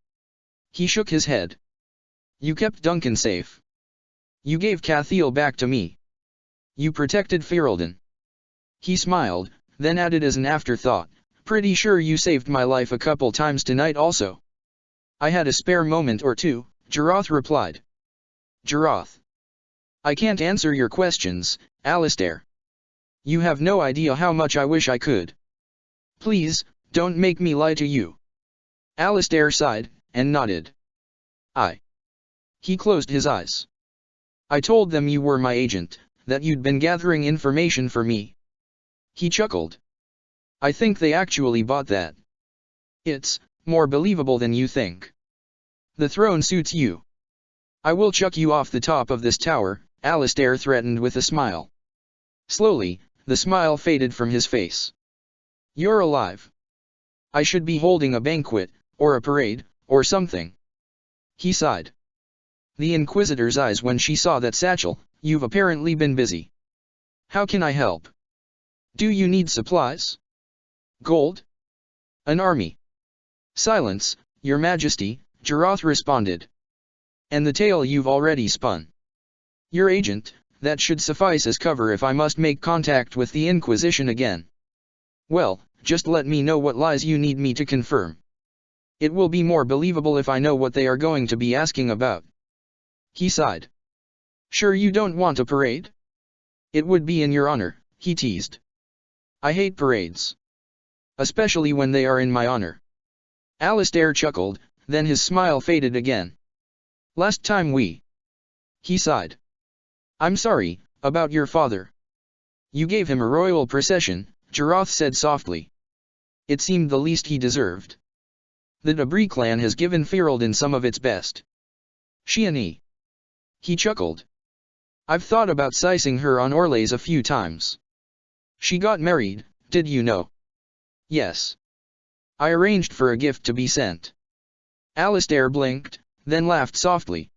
He shook his head. "You kept Duncan safe. You gave Cathiel back to me. You protected Ferelden." He smiled, then added as an afterthought, "Pretty sure you saved my life a couple times tonight also." "I had a spare moment or two," Jarath replied. "Jarath. I can't answer your questions, Alistair. You have no idea how much I wish I could. Please, don't make me lie to you." Alistair sighed, and nodded. He closed his eyes. "I told them you were my agent, that you'd been gathering information for me." He chuckled. "I think they actually bought that. It's more believable than you think. The throne suits you. I will chuck you off the top of this tower," Alistair threatened with a smile. Slowly, the smile faded from his face. "You're alive. I should be holding a banquet, or a parade, or something." He sighed. The Inquisitor's eyes when she saw that satchel. "You've apparently been busy. How can I help? Do you need supplies? Gold? An army?" "Silence, Your Majesty," Jarath responded. "And the tale you've already spun. Your agent, that should suffice as cover if I must make contact with the Inquisition again. Well, just let me know what lies you need me to confirm. It will be more believable if I know what they are going to be asking about." He sighed. "Sure you don't want a parade? It would be in your honor," he teased. "I hate parades. Especially when they are in my honor." Alistair chuckled, then his smile faded again. "Last time He sighed. "I'm sorry, about your father." "You gave him a royal procession," Jarath said softly. "It seemed the least he deserved. The Debris clan has given Ferelden some of its best." He chuckled. I've thought about sizing her on Orlays a few times. She got married, did you know? Yes. I arranged for a gift to be sent. Alistair blinked, then laughed softly.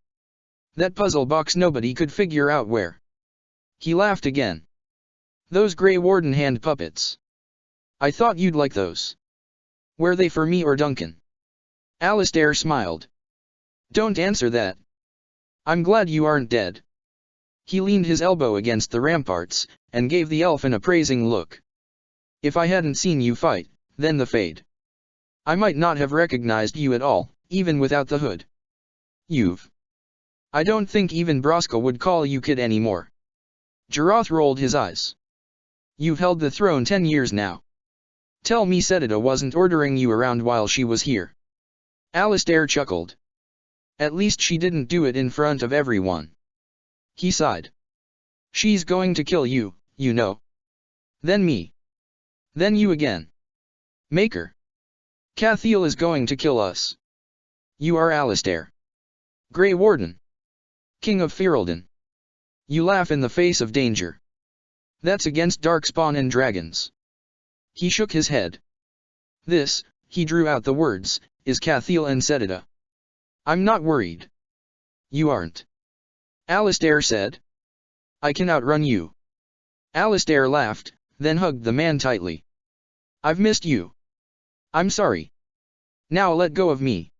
That puzzle box nobody could figure out where. He laughed again. Those Grey Warden hand puppets. I thought you'd like those. Were they for me or Duncan? Alistair smiled. Don't answer that. I'm glad you aren't dead. He leaned his elbow against the ramparts, and gave the elf an appraising look. If I hadn't seen you fight, then the fade. I might not have recognized you at all, even without the hood. I don't think even Broska would call you kid anymore. Jarath rolled his eyes. You've held the throne 10 years now. Tell me Setida wasn't ordering you around while she was here. Alistair chuckled. At least she didn't do it in front of everyone. He sighed. She's going to kill you, you know. Then me. Then you again. Maker. Cathiel is going to kill us. You are Alistair. Grey Warden. King of Ferelden. You laugh in the face of danger. That's against Darkspawn and dragons. He shook his head. This, he drew out the words, is Cathiel and Setida. I'm not worried. You aren't. Alistair said. I can outrun you. Alistair laughed, then hugged the man tightly. I've missed you. I'm sorry. Now let go of me.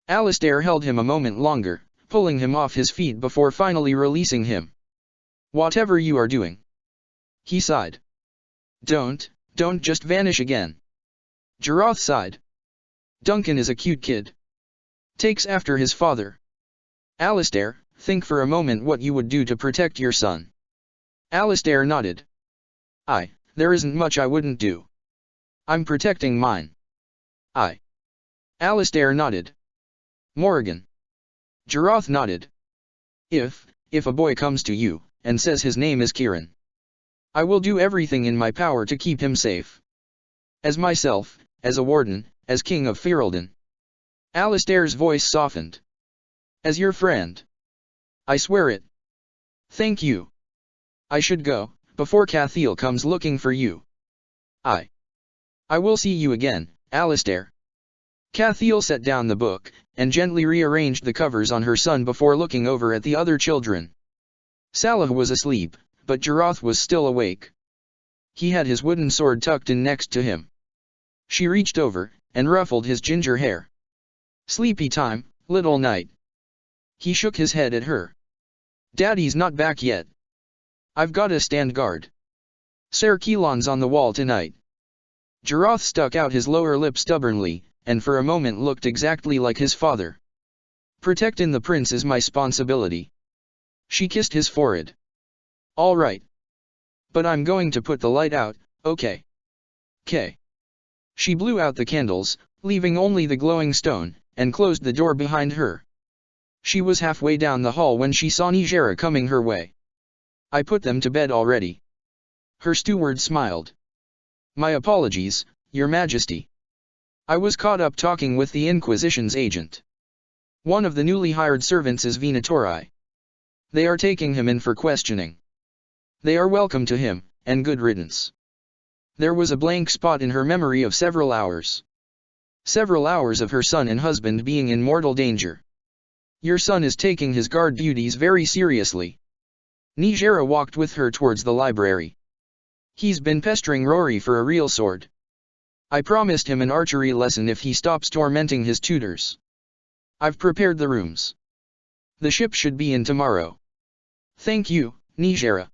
Alistair held him a moment longer, pulling him off his feet before finally releasing him. Whatever you are doing. He sighed. Don't just vanish again. Jarath sighed. Duncan is a cute kid. Takes after his father. Alistair, think for a moment what you would do to protect your son. Alistair nodded. There isn't much I wouldn't do. I'm protecting mine. Alistair nodded. Morrigan. Jarath nodded. If a boy comes to you, and says his name is Kieran, I will do everything in my power to keep him safe. As myself, as a warden, as King of Ferelden. Alistair's voice softened. As your friend. I swear it. Thank you. I should go, before Cathiel comes looking for you. I will see you again, Alistair. Cathiel set down the book, and gently rearranged the covers on her son before looking over at the other children. Salah was asleep, but Jarath was still awake. He had his wooden sword tucked in next to him. She reached over, and ruffled his ginger hair. Sleepy time, little knight. He shook his head at her. Daddy's not back yet. I've gotta stand guard. Ser Keelan's on the wall tonight. Jarath stuck out his lower lip stubbornly, and for a moment looked exactly like his father. Protectin' the prince is my sponsibility. She kissed his forehead. All right. But I'm going to put the light out, okay? 'Kay. She blew out the candles, leaving only the glowing stone, and closed the door behind her. She was halfway down the hall when she saw Nigera coming her way. I put them to bed already. Her steward smiled. My apologies, Your Majesty. I was caught up talking with the Inquisition's agent. One of the newly hired servants is Venatori. They are taking him in for questioning. They are welcome to him, and good riddance. There was a blank spot in her memory of several hours. Several hours of her son and husband being in mortal danger. Your son is taking his guard duties very seriously. Nigera walked with her towards the library. He's been pestering Rory for a real sword. I promised him an archery lesson if he stops tormenting his tutors. I've prepared the rooms. The ship should be in tomorrow. Thank you, Nigera.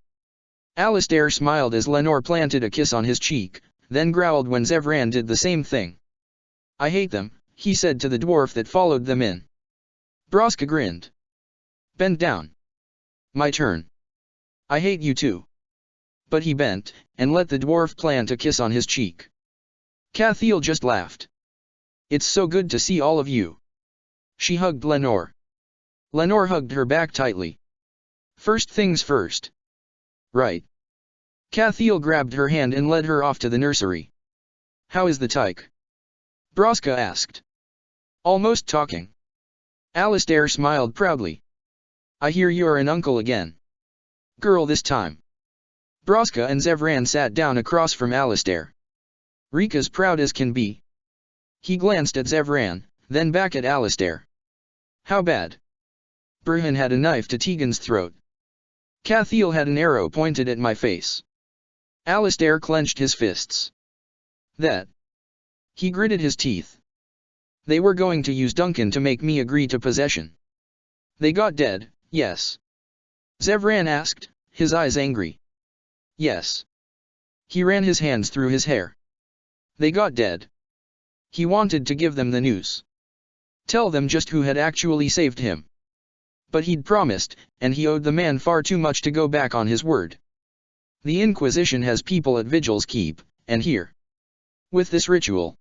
Alistair smiled as Lenore planted a kiss on his cheek, then growled when Zevran did the same thing. I hate them, he said to the dwarf that followed them in. Broska grinned. Bend down. My turn. I hate you too. But he bent, and let the dwarf plant a kiss on his cheek. Cathiel just laughed. It's so good to see all of you. She hugged Lenore. Lenore hugged her back tightly. First things first. Right. Cathiel grabbed her hand and led her off to the nursery. How is the tyke? Broska asked. Almost talking. Alistair smiled proudly. I hear you're an uncle again. girl this time. Broska and Zevran sat down across from Alistair. Rika's proud as can be. He glanced at Zevran, then back at Alistair. How bad? Burhan had a knife to Tegan's throat. Cathiel had an arrow pointed at my face. Alistair clenched his fists. That. He gritted his teeth. They were going to use Duncan to make me agree to possession. They got dead, yes? Zevran asked, his eyes angry. Yes. He ran his hands through his hair. They got dead. He wanted to give them the news. Tell them just who had actually saved him. But he'd promised, and he owed the man far too much to go back on his word. The Inquisition has people at Vigil's Keep, and here. With this ritual.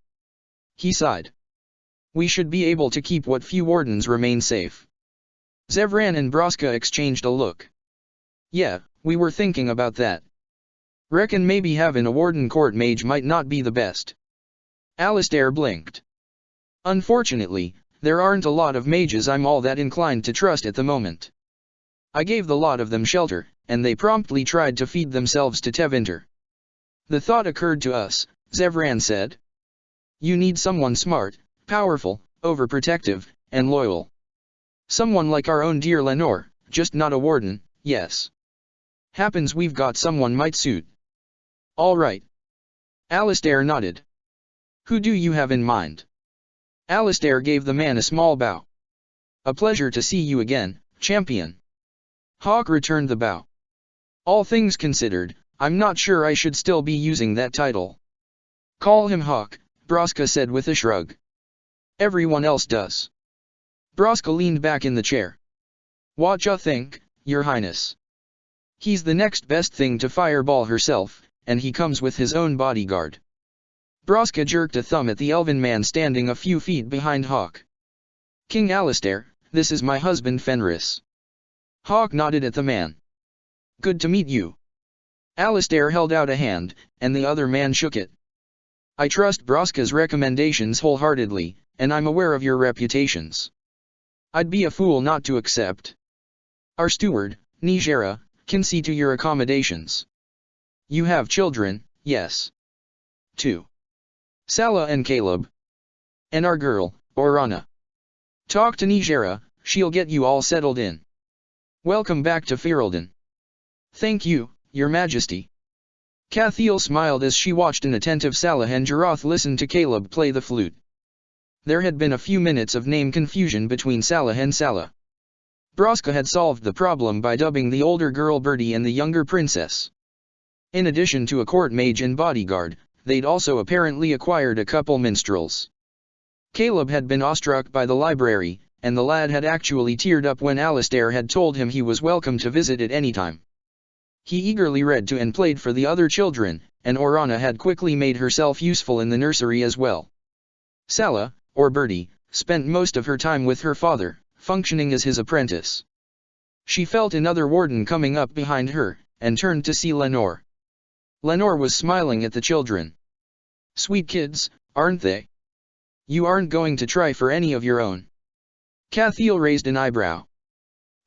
He sighed. We should be able to keep what few wardens remain safe. Zevran and Broska exchanged a look. Yeah, we were thinking about that. Reckon maybe having a warden court mage might not be the best. Alistair blinked. Unfortunately, there aren't a lot of mages I'm all that inclined to trust at the moment. I gave the lot of them shelter, and they promptly tried to feed themselves to Tevinter. The thought occurred to us, Zevran said. You need someone smart, powerful, overprotective, and loyal. Someone like our own dear Lenore, just not a warden, yes. Happens we've got someone might suit. All right. Alistair nodded. Who do you have in mind? Alistair gave the man a small bow. A pleasure to see you again, champion. Hawk returned the bow. All things considered, I'm not sure I should still be using that title. Call him Hawk, Broska said with a shrug. Everyone else does. Broska leaned back in the chair. Whatcha think, Your Highness? He's the next best thing to Fireball herself, and he comes with his own bodyguard. Broska jerked a thumb at the elven man standing a few feet behind Hawk. King Alistair, this is my husband Fenris. Hawk nodded at the man. Good to meet you. Alistair held out a hand, and the other man shook it. I trust Broska's recommendations wholeheartedly, and I'm aware of your reputations. I'd be a fool not to accept. Our steward, Nijera, can see to your accommodations. You have children, yes. 2. Sala and Caleb. And our girl, Orana. Talk to Nijera, she'll get you all settled in. Welcome back to Ferelden. Thank you, Your Majesty. Cathiel smiled as she watched an attentive Salah and Jarath listen to Caleb play the flute. There had been a few minutes of name confusion between Salah and Salah. Broska had solved the problem by dubbing the older girl Bertie and the younger princess. In addition to a court mage and bodyguard, they'd also apparently acquired a couple minstrels. Caleb had been awestruck by the library, and the lad had actually teared up when Alistair had told him he was welcome to visit at any time. He eagerly read to and played for the other children, and Orana had quickly made herself useful in the nursery as well. Salah, or Bertie, spent most of her time with her father, functioning as his apprentice. She felt another warden coming up behind her, and turned to see Lenore. Lenore was smiling at the children. Sweet kids, aren't they? You aren't going to try for any of your own? Cathiel raised an eyebrow.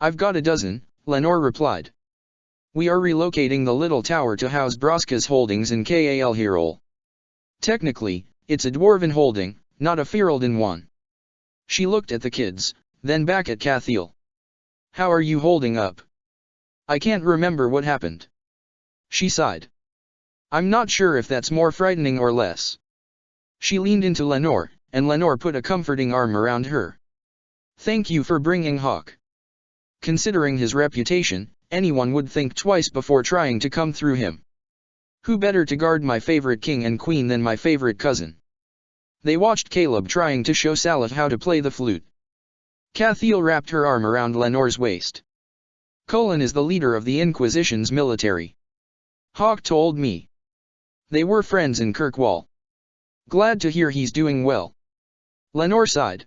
I've got a dozen, Lenore replied. We are relocating the little tower to house Broska's holdings in Kal Hirol. Technically, it's a dwarven holding, not a Ferelden one. She looked at the kids, then back at Cathiel. How are you holding up? I can't remember what happened. She sighed. I'm not sure if that's more frightening or less. She leaned into Lenore, and Lenore put a comforting arm around her. Thank you for bringing Hawk. Considering his reputation, anyone would think twice before trying to come through him. Who better to guard my favorite king and queen than my favorite cousin? They watched Caleb trying to show Salah how to play the flute. Cathiel wrapped her arm around Lenore's waist. Cullen is the leader of the Inquisition's military. Hawk told me. They were friends in Kirkwall. Glad to hear he's doing well. Lenore sighed.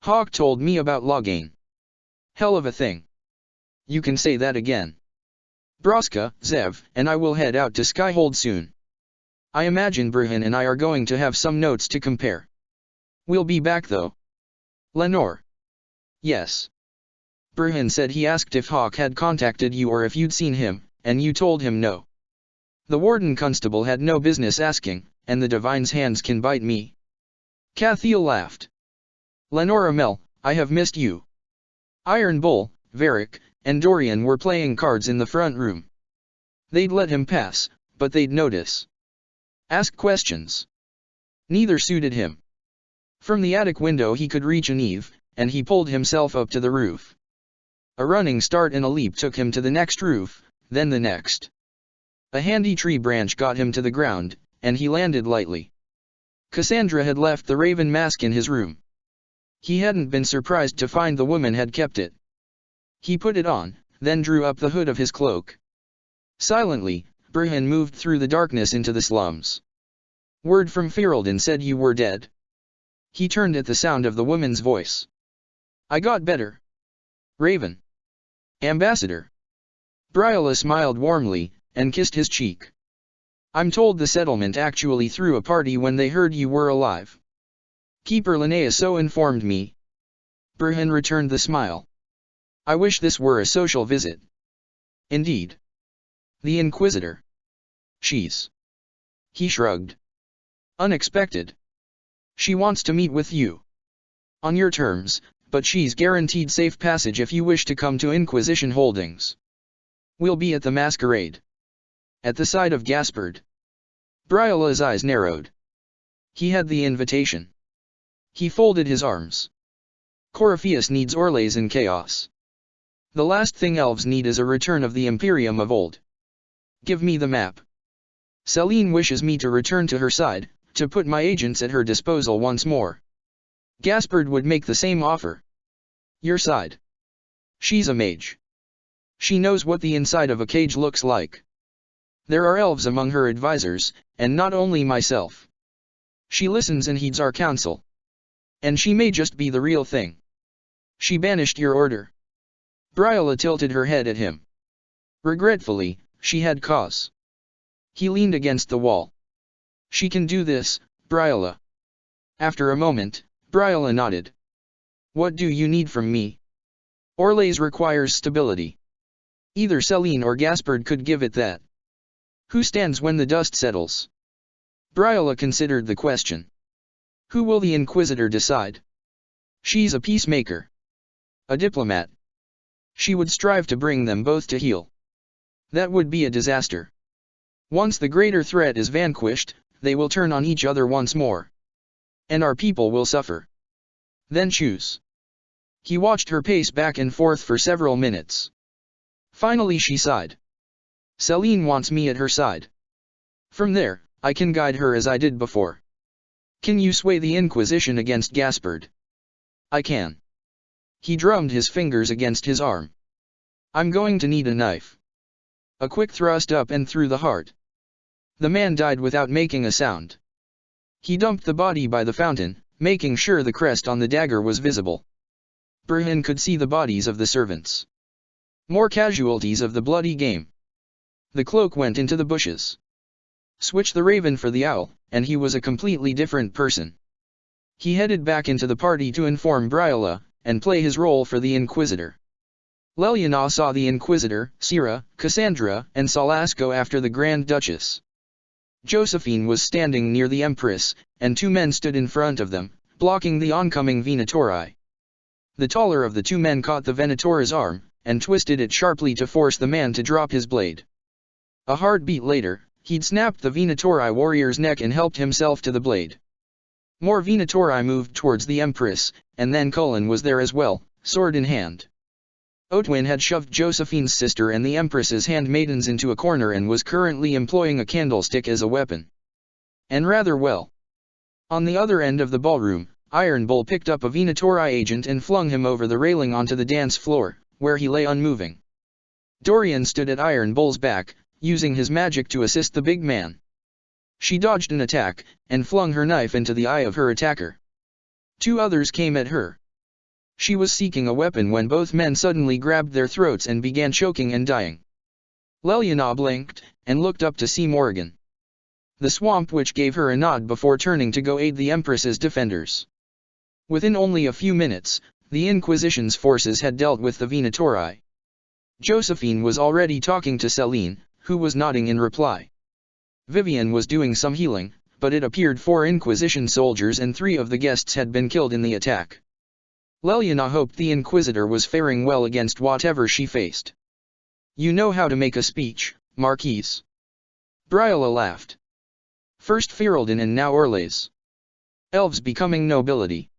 Hawk told me about Loghain. Hell of a thing. You can say that again. Broska, Zev, and I will head out to Skyhold soon. I imagine Burhan and I are going to have some notes to compare. We'll be back though. Lenore. Yes. Burhan said he asked if Hawk had contacted you or if you'd seen him, and you told him no. The warden constable had no business asking, and the divine's hands can bite me. Cathiel laughed. Lenora Mel, I have missed you. Iron Bull, Varric, and Dorian were playing cards in the front room. They'd let him pass, but they'd notice. Ask questions. Neither suited him. From the attic window he could reach an eave, and he pulled himself up to the roof. A running start and a leap took him to the next roof, then the next. A handy tree branch got him to the ground, and he landed lightly. Cassandra had left the raven mask in his room. He hadn't been surprised to find the woman had kept it. He put it on, then drew up the hood of his cloak. Silently, Burhan moved through the darkness into the slums. Word from Ferelden said you were dead. He turned at the sound of the woman's voice. I got better. Raven. Ambassador. Briola smiled warmly, and kissed his cheek. I'm told the settlement actually threw a party when they heard you were alive. Keeper Linnea so informed me. Burhan returned the smile. I wish this were a social visit. Indeed. The Inquisitor. She's. He shrugged. Unexpected. She wants to meet with you. On your terms, but she's guaranteed safe passage if you wish to come to Inquisition Holdings. We'll be at the masquerade. At the side of Gaspard. Briola's eyes narrowed. He had the invitation. He folded his arms. Corypheus needs Orlais in chaos. The last thing elves need is a return of the Imperium of old. Give me the map. Selene wishes me to return to her side, to put my agents at her disposal once more. Gaspard would make the same offer. Your side. She's a mage. She knows what the inside of a cage looks like. There are elves among her advisors, and not only myself. She listens and heeds our counsel. And she may just be the real thing. She banished your order. Briola tilted her head at him. Regretfully, she had cause. He leaned against the wall. She can do this, Briola. After a moment, Briola nodded. What do you need from me? Orlais requires stability. Either Selene or Gaspard could give it that. Who stands when the dust settles? Briola considered the question. Who will the Inquisitor decide? She's a peacemaker. A diplomat. She would strive to bring them both to heel. That would be a disaster. Once the greater threat is vanquished, they will turn on each other once more. And our people will suffer. Then choose. He watched her pace back and forth for several minutes. Finally she sighed. Selene wants me at her side. From there, I can guide her as I did before. Can you sway the Inquisition against Gaspard? I can. He drummed his fingers against his arm. I'm going to need a knife. A quick thrust up and through the heart. The man died without making a sound. He dumped the body by the fountain, making sure the crest on the dagger was visible. Burhan could see the bodies of the servants. More casualties of the bloody game. The cloak went into the bushes. Switch the raven for the owl, and he was a completely different person. He headed back into the party to inform Briola, and play his role for the Inquisitor. Leliana saw the Inquisitor, Sira, Cassandra, and Salasco after the Grand Duchess. Josephine was standing near the Empress, and two men stood in front of them, blocking the oncoming Venatori. The taller of the two men caught the Venator's arm, and twisted it sharply to force the man to drop his blade. A heartbeat later, he'd snapped the Venatori warrior's neck and helped himself to the blade. More Venatori moved towards the Empress, and then Cullen was there as well, sword in hand. Otwin had shoved Josephine's sister and the Empress's handmaidens into a corner and was currently employing a candlestick as a weapon. And rather well. On the other end of the ballroom, Iron Bull picked up a Venatori agent and flung him over the railing onto the dance floor, where he lay unmoving. Dorian stood at Iron Bull's back, using his magic to assist the big man. She dodged an attack, and flung her knife into the eye of her attacker. Two others came at her. She was seeking a weapon when both men suddenly grabbed their throats and began choking and dying. Leliana blinked, and looked up to see Morrigan. The Swamp Witch gave her a nod before turning to go aid the Empress's defenders. Within only a few minutes, the Inquisition's forces had dealt with the Venatori. Josephine was already talking to Céline, who was nodding in reply. Vivian was doing some healing, but it appeared 4 Inquisition soldiers and 3 of the guests had been killed in the attack. Leliana hoped the Inquisitor was faring well against whatever she faced. You know how to make a speech, Marquise. Briola laughed. First Ferelden and now Orlais. Elves becoming nobility.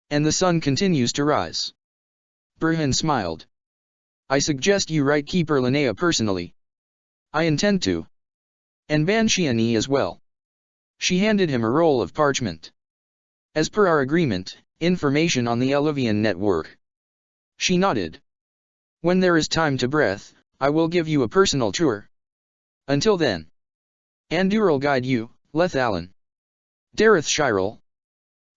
And the sun continues to rise. Brujn smiled. I suggest you write Keeper Linnea personally. I intend to. And Bansheani as well. She handed him a roll of parchment. As per our agreement, information on the Eluvian network. She nodded. When there is time to breathe, I will give you a personal tour. Until then. Anduril guide you, Lethalin. Dareth Shirel.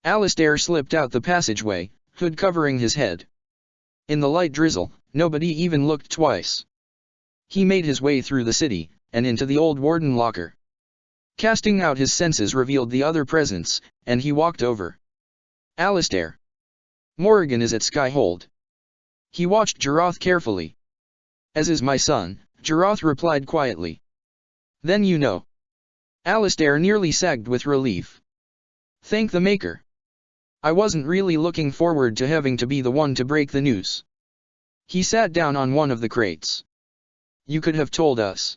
Alistair slipped out the passageway, hood covering his head. In the light drizzle, nobody even looked twice. He made his way through the city, and into the old warden locker. Casting out his senses revealed the other presence, and he walked over. Alistair. Morrigan is at Skyhold. He watched Jaroth carefully. As is my son, Jaroth replied quietly. Then you know. Alistair nearly sagged with relief. Thank the Maker. I wasn't really looking forward to having to be the one to break the news. He sat down on one of the crates. You could have told us.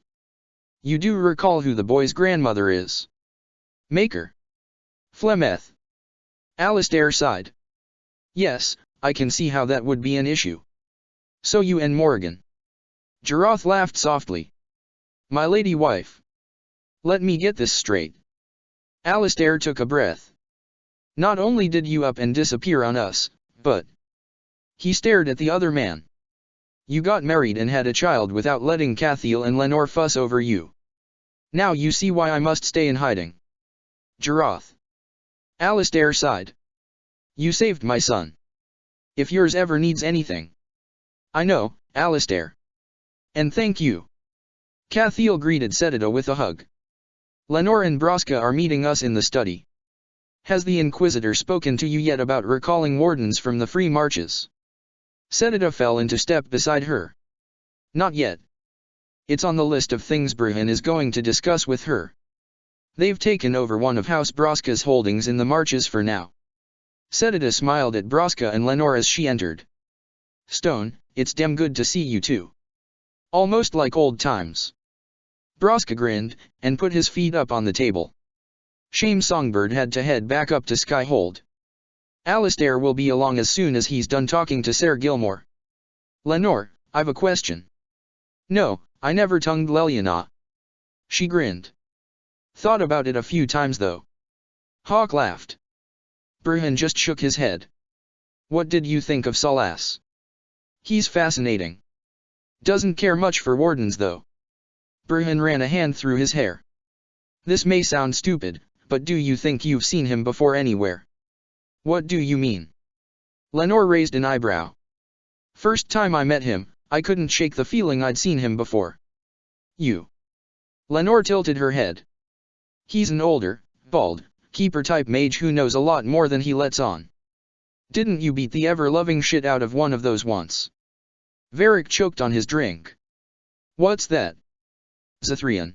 You do recall who the boy's grandmother is? Maker. Flemeth. Alistair sighed. Yes, I can see how that would be an issue. So you and Morrigan. Jaroth laughed softly. My lady wife. Let me get this straight. Alistair took a breath. Not only did you up and disappear on us, but... He stared at the other man. You got married and had a child without letting Cathiel and Lenore fuss over you. Now you see why I must stay in hiding. Jaroth. Alistair sighed. You saved my son. If yours ever needs anything. I know, Alistair. And thank you. Cathiel greeted Setida with a hug. Lenore and Braska are meeting us in the study. Has the Inquisitor spoken to you yet about recalling wardens from the Free Marches? Setida fell into step beside her. Not yet. It's on the list of things Brujn is going to discuss with her. They've taken over one of House Braska's holdings in the Marches for now. Setida smiled at Braska and Lenore as she entered. Stone, it's damn good to see you too. Almost like old times. Braska grinned, and put his feet up on the table. Shame Songbird had to head back up to Skyhold. Alistair will be along as soon as he's done talking to Ser Gilmore. Lenore, I've a question. No, I never tongued Leliana. She grinned. Thought about it a few times though. Hawk laughed. Brujn just shook his head. What did you think of Salas? He's fascinating. Doesn't care much for wardens though. Brujn ran a hand through his hair. This may sound stupid, but do you think you've seen him before anywhere? What do you mean? Lenore raised an eyebrow. First time I met him, I couldn't shake the feeling I'd seen him before. You. Lenore tilted her head. He's an older, bald, keeper-type mage who knows a lot more than he lets on. Didn't you beat the ever-loving shit out of one of those once? Varric choked on his drink. What's that? Zithrian.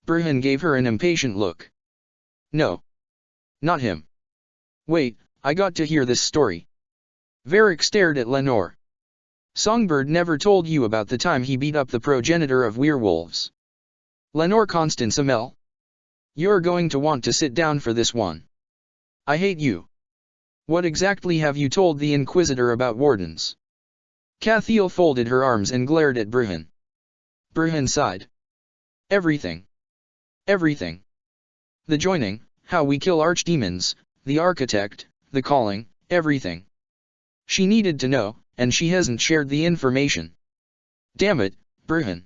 Brujn gave her an impatient look. No. Not him. Wait, I got to hear this story. Varric stared at Lenore. Songbird never told you about the time he beat up the progenitor of werewolves. Lenore Constance Amel. You're going to want to sit down for this one. I hate you. What exactly have you told the Inquisitor about wardens? Cathiel folded her arms and glared at Brujn. Brujn sighed. Everything. Everything. The joining, how we kill archdemons, the architect, the calling, everything. She needed to know, and she hasn't shared the information. Damn it, Brujn.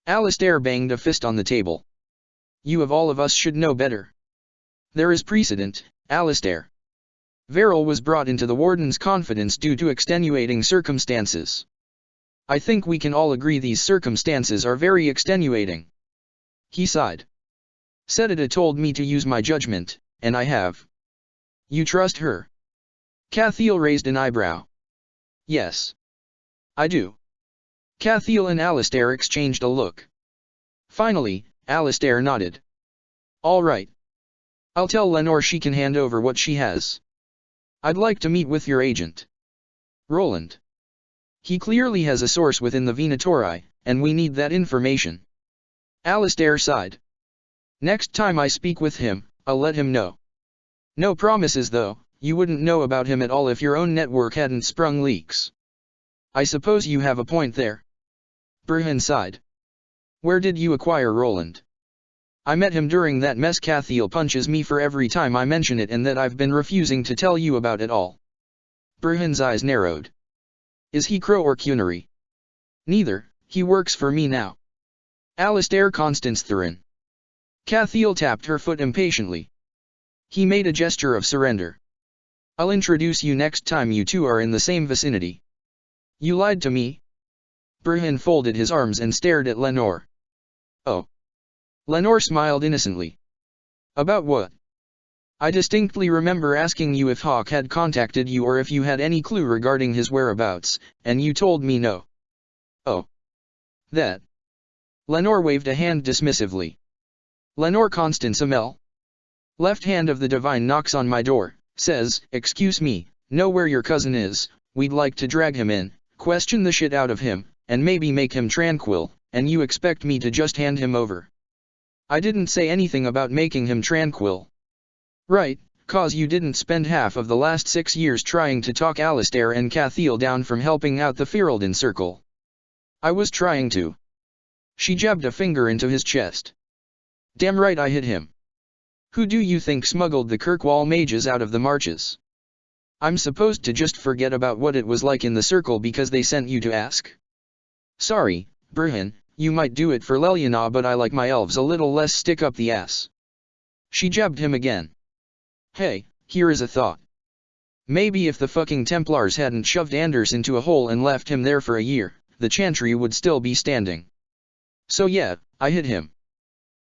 Alistair banged a fist on the table. You of all of us should know better. There is precedent, Alistair. Verrill was brought into the Warden's confidence due to extenuating circumstances. I think we can all agree these circumstances are very extenuating. He sighed. Setida told me to use my judgment, and I have. You trust her? Cathiel raised an eyebrow. Yes. I do. Cathiel and Alistair exchanged a look. Finally, Alistair nodded. All right. I'll tell Lenore she can hand over what she has. I'd like to meet with your agent. Roland. He clearly has a source within the Venatori, and we need that information. Alistair sighed. Next time I speak with him, I'll let him know. No promises though, you wouldn't know about him at all if your own network hadn't sprung leaks. I suppose you have a point there. Burhan sighed. Where did you acquire Roland? I met him during that mess. Cathiel punches me for every time I mention it and that I've been refusing to tell you about it all. Burhan's eyes narrowed. Is he Crow or Cunary? Neither, he works for me now. Alistair Constance Thurin. Cathiel tapped her foot impatiently. He made a gesture of surrender. I'll introduce you next time you two are in the same vicinity. You lied to me? Burhan folded his arms and stared at Lenore. Oh. Lenore smiled innocently. About what? I distinctly remember asking you if Hawk had contacted you or if you had any clue regarding his whereabouts, and you told me no. Oh. That. Lenore waved a hand dismissively. Lenore Constance Amel. Left hand of the divine knocks on my door, says, excuse me, know where your cousin is, we'd like to drag him in, question the shit out of him, and maybe make him tranquil, and you expect me to just hand him over. I didn't say anything about making him tranquil. Right, cause you didn't spend half of the last 6 years trying to talk Alistair and Cathiel down from helping out the Ferelden Circle. I was trying to. She jabbed a finger into his chest. Damn right I hit him. Who do you think smuggled the Kirkwall mages out of the marches? I'm supposed to just forget about what it was like in the circle because they sent you to ask? Sorry, Burhan, you might do it for Leliana, but I like my elves a little less stick up the ass. She jabbed him again. Hey, here is a thought. Maybe if the fucking Templars hadn't shoved Anders into a hole and left him there for a year, the Chantry would still be standing. So yeah, I hit him.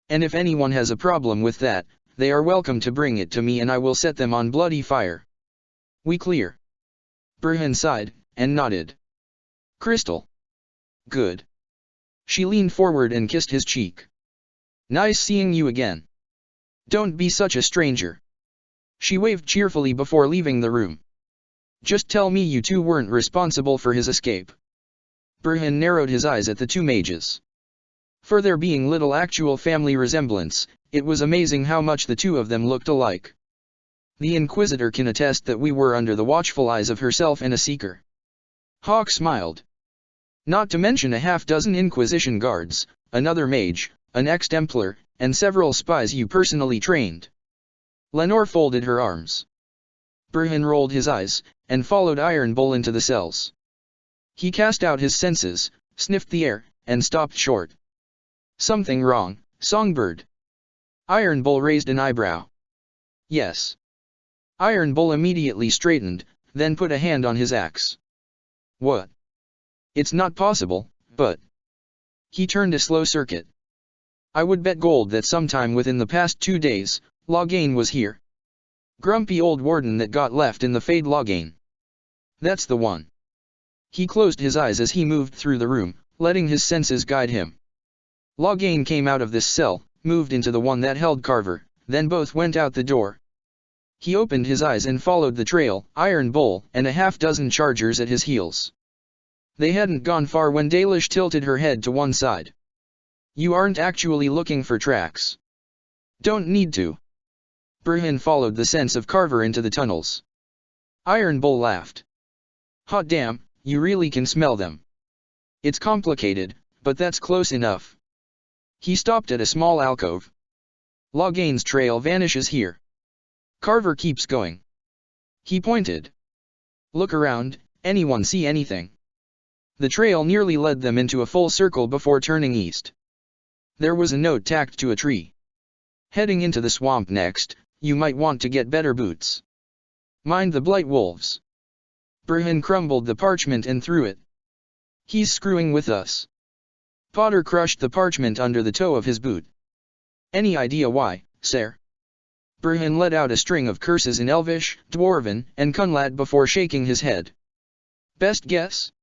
And if anyone has a problem with that, they are welcome to bring it to me and I will set them on bloody fire. We clear? Burhan sighed, and nodded. Crystal. Good. She leaned forward and kissed his cheek. Nice seeing you again. Don't be such a stranger. She waved cheerfully before leaving the room. Just tell me you two weren't responsible for his escape. Burhan narrowed his eyes at the two mages. For there being little actual family resemblance, it was amazing how much the two of them looked alike. The Inquisitor can attest that we were under the watchful eyes of herself and a Seeker. Hawk smiled. Not to mention a half-dozen Inquisition guards, another mage, an ex-Templar, and several spies you personally trained. Lenore folded her arms. Burhan rolled his eyes, and followed Iron Bull into the cells. He cast out his senses, sniffed the air, and stopped short. Something wrong, Songbird? Iron Bull raised an eyebrow. Yes. Iron Bull immediately straightened, then put a hand on his axe. What? It's not possible, but... He turned a slow circuit. I would bet gold that sometime within the past 2 days, Loghain was here. Grumpy old warden that got left in the Fade Loghain. That's the one. He closed his eyes as he moved through the room, letting his senses guide him. Loghain came out of this cell, moved into the one that held Carver, then both went out the door. He opened his eyes and followed the trail, Iron Bull and a half-dozen chargers at his heels. They hadn't gone far when Dalish tilted her head to one side. You aren't actually looking for tracks. Don't need to. Burhan followed the sense of Carver into the tunnels. Iron Bull laughed. Hot damn, you really can smell them. It's complicated, but that's close enough. He stopped at a small alcove. Loghain's trail vanishes here. Carver keeps going. He pointed. Look around, anyone see anything? The trail nearly led them into a full circle before turning east. There was a note tacked to a tree. Heading into the swamp next, you might want to get better boots. Mind the blight wolves. Burhan crumbled the parchment and threw it. He's screwing with us. Potter crushed the parchment under the toe of his boot. Any idea why, sir? Burhan let out a string of curses in Elvish, Dwarven, and Kunlat before shaking his head. Best guess?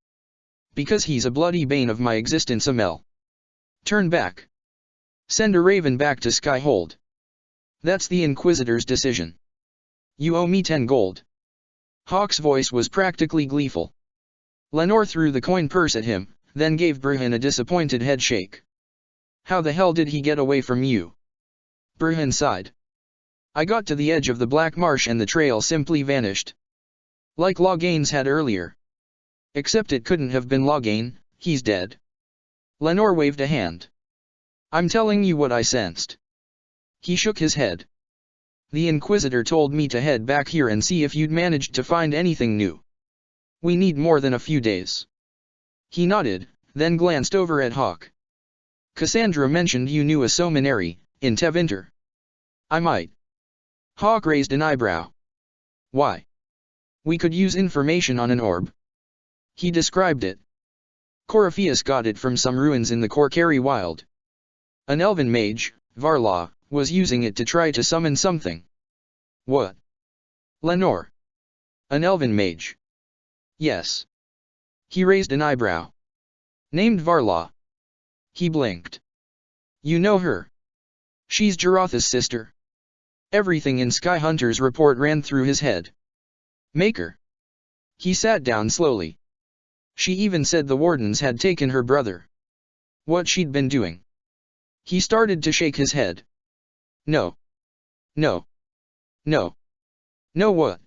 Because he's a bloody bane of my existence, Amel. Turn back. Send a raven back to Skyhold. That's the Inquisitor's decision. You owe me 10 gold. Hawk's voice was practically gleeful. Lenore threw the coin purse at him, then gave Burhan a disappointed head shake. How the hell did he get away from you? Burhan sighed. I got to the edge of the Black Marsh and the trail simply vanished. Like Loghain's had earlier. Except it couldn't have been Loghain, he's dead. Lenore waved a hand. I'm telling you what I sensed. He shook his head. The Inquisitor told me to head back here and see if you'd managed to find anything new. We need more than a few days. He nodded, then glanced over at Hawk. Cassandra mentioned you knew a Sominari, in Tevinter. I might. Hawk raised an eyebrow. Why? We could use information on an orb. He described it. Corypheus got it from some ruins in the Korcari Wild. An elven mage, Varlaw, was using it to try to summon something. What? Lenore. An elven mage. Yes. He raised an eyebrow. Named Varlaw. He blinked. You know her. She's Jarotha's sister. Everything in Skyhunter's report ran through his head. Maker. He sat down slowly. She even said the wardens had taken her brother. What she'd been doing. He started to shake his head. No. No. No. No what?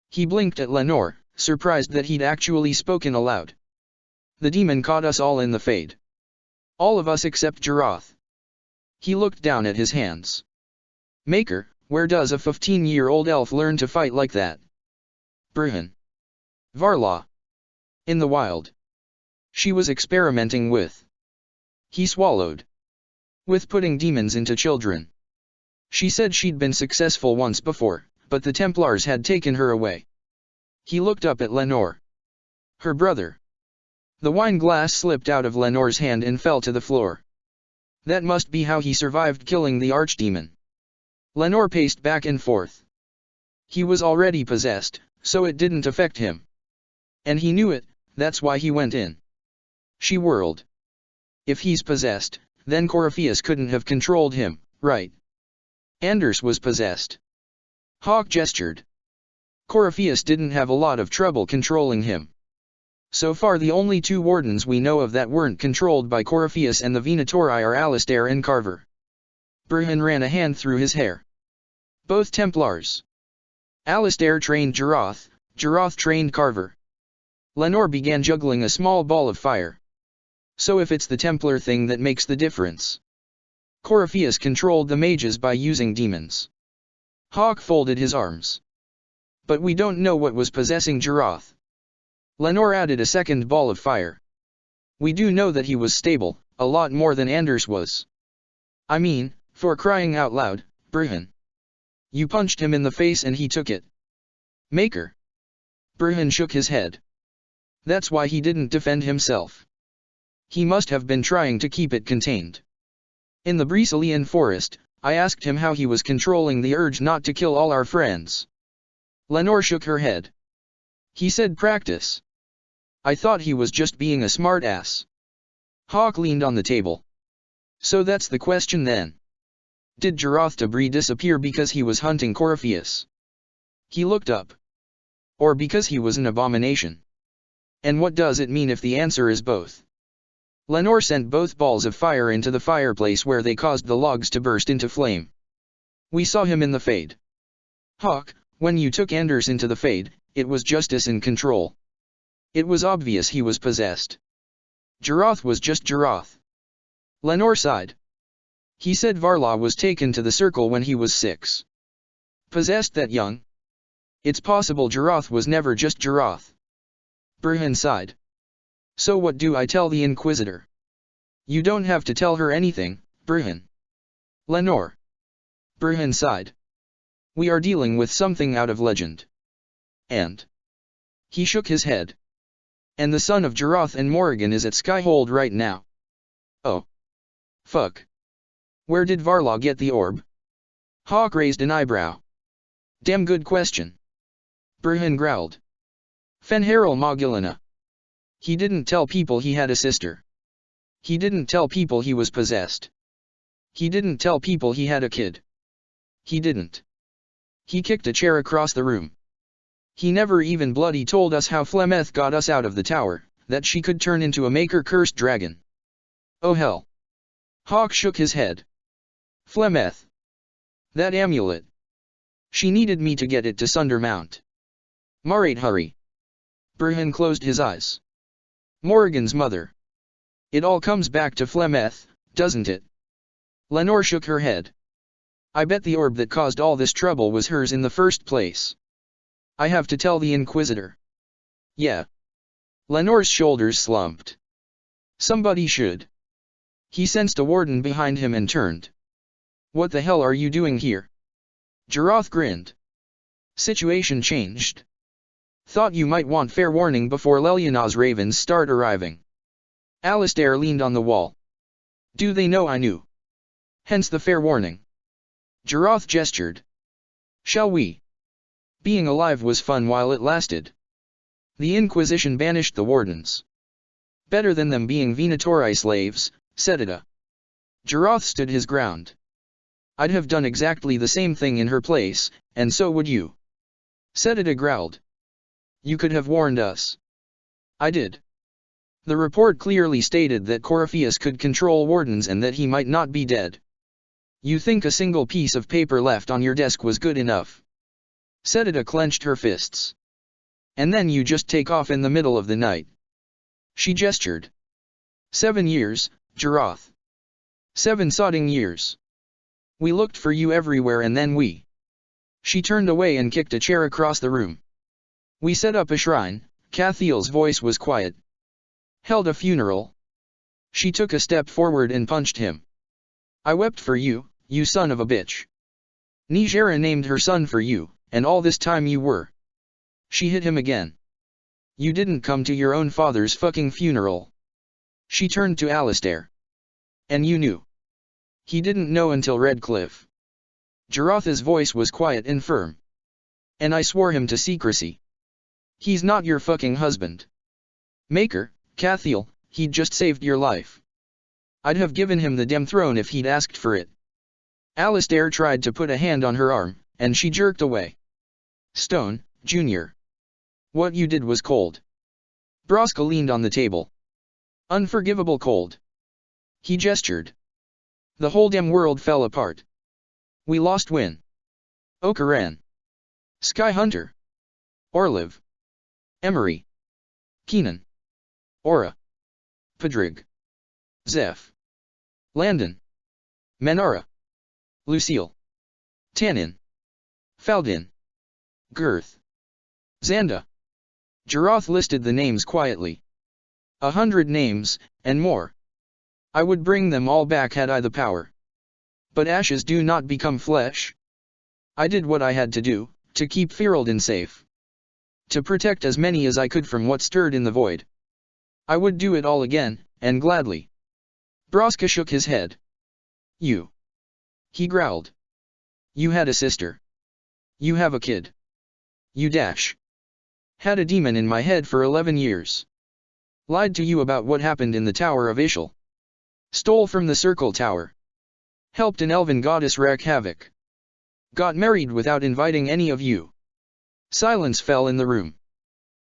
He blinked at Lenore, surprised that he'd actually spoken aloud. The demon caught us all in the Fade. All of us except Jaroth. He looked down at his hands. Maker, where does a 15-year-old elf learn to fight like that? Burhan. Varlaw. In the wild. She was experimenting with. He swallowed. With putting demons into children. She said she'd been successful once before, but the Templars had taken her away. He looked up at Lenore. Her brother. The wine glass slipped out of Lenore's hand and fell to the floor. That must be how he survived killing the archdemon. Lenore paced back and forth. He was already possessed, so it didn't affect him. And he knew it, that's why he went in. She whirled. If he's possessed, then Corypheus couldn't have controlled him, right? Anders was possessed. Hawk gestured. Corypheus didn't have a lot of trouble controlling him. So far the only two wardens we know of that weren't controlled by Corypheus and the Venatori are Alistair and Carver. Burhan ran a hand through his hair. Both Templars. Alistair trained Jaroth, Jaroth trained Carver. Lenore began juggling a small ball of fire. So if it's the Templar thing that makes the difference. Corypheus controlled the mages by using demons. Hawk folded his arms. But we don't know what was possessing Jaroth. Lenore added a second ball of fire. We do know that he was stable, a lot more than Anders was. I mean, for crying out loud, Burhan. You punched him in the face and he took it. Maker. Burhan shook his head. That's why he didn't defend himself. He must have been trying to keep it contained. In the Bricelian forest, I asked him how he was controlling the urge not to kill all our friends. Lenore shook her head. He said practice. I thought he was just being a smartass. Hawk leaned on the table. So that's the question then. Did Jaroth Tabri disappear because he was hunting Corypheus? He looked up. Or because he was an abomination? And what does it mean if the answer is both? Lenore sent both balls of fire into the fireplace where they caused the logs to burst into flame. We saw him in the Fade. Hawk, when you took Anders into the Fade, it was Justice in control. It was obvious he was possessed. Jaroth was just Jaroth. Lenore sighed. He said Varlaw was taken to the circle when he was 6. Possessed that young? It's possible Jaroth was never just Jaroth. Burhan sighed. So what do I tell the Inquisitor? You don't have to tell her anything, Burhan. Lenore. Burhan sighed. We are dealing with something out of legend. And? He shook his head. And the son of Jaroth and Morrigan is at Skyhold right now. Oh. Fuck. Where did Varlaw get the orb? Hawk raised an eyebrow. Damn good question. Burhan growled. Fenharil Mogilina. He didn't tell people he had a sister. He didn't tell people he was possessed. He didn't tell people he had a kid. He didn't. He kicked a chair across the room. He never even bloody told us how Flemeth got us out of the tower, that she could turn into a maker-cursed dragon. Oh hell. Hawk shook his head. Flemeth. That amulet. She needed me to get it to Sundermount. Marat hurry. Burhan closed his eyes. Morrigan's mother. It all comes back to Flemeth, doesn't it? Lenore shook her head. I bet the orb that caused all this trouble was hers in the first place. I have to tell the Inquisitor. Yeah. Lenore's shoulders slumped. Somebody should. He sensed a warden behind him and turned. What the hell are you doing here? Jarath grinned. Situation changed. Thought you might want fair warning before Leliana's ravens start arriving. Alistair leaned on the wall. Do they know I knew? Hence the fair warning. Jarath gestured. Shall we? Being alive was fun while it lasted. The Inquisition banished the wardens. Better than them being Venatori slaves, said Ida. Jarath stood his ground. I'd have done exactly the same thing in her place, and so would you. Ida growled. You could have warned us. I did. The report clearly stated that Corypheus could control wardens and that he might not be dead. You think a single piece of paper left on your desk was good enough? Ida clenched her fists. And then you just take off in the middle of the night. She gestured. 7 years, Jarath. 7 sodding years. We looked for you everywhere and then we. She turned away and kicked a chair across the room. We set up a shrine, Cathiel's voice was quiet. Held a funeral. She took a step forward and punched him. I wept for you, you son of a bitch. Nijera named her son for you, and all this time you were. She hit him again. You didn't come to your own father's fucking funeral. She turned to Alistair. And you knew. He didn't know until Redcliffe. Jarath's voice was quiet and firm. And I swore him to secrecy. He's not your fucking husband. Maker, Cathiel, he'd just saved your life. I'd have given him the damn throne if he'd asked for it. Alistair tried to put a hand on her arm, and she jerked away. Stone, Jr. What you did was cold. Broska leaned on the table. Unforgivable cold. He gestured. The whole damn world fell apart. We lost Win. Okaran. Sky Hunter. Orliv. Emery. Keenan. Aura. Pedrig. Zeph. Landon. Menara. Lucille. Tanin. Faldin. Girth. Xanda. Jarath listed the names quietly. 100 names, and more. I would bring them all back had I the power. But ashes do not become flesh. I did what I had to do, to keep Ferelden safe. To protect as many as I could from what stirred in the void. I would do it all again, and gladly. Broska shook his head. You. He growled. You had a sister. You have a kid. You dash. Had a demon in my head for 11 years. Lied to you about what happened in the Tower of Ishal. Stole from the Circle Tower. Helped an elven goddess wreak havoc. Got married without inviting any of you. Silence fell in the room.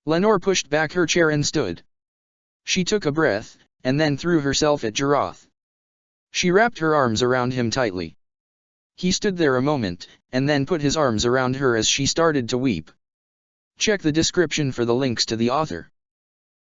Lenore pushed back her chair and stood. She took a breath, and then threw herself at Jarath. She wrapped her arms around him tightly. He stood there a moment, and then put his arms around her as she started to weep. Check the description for the links to the author.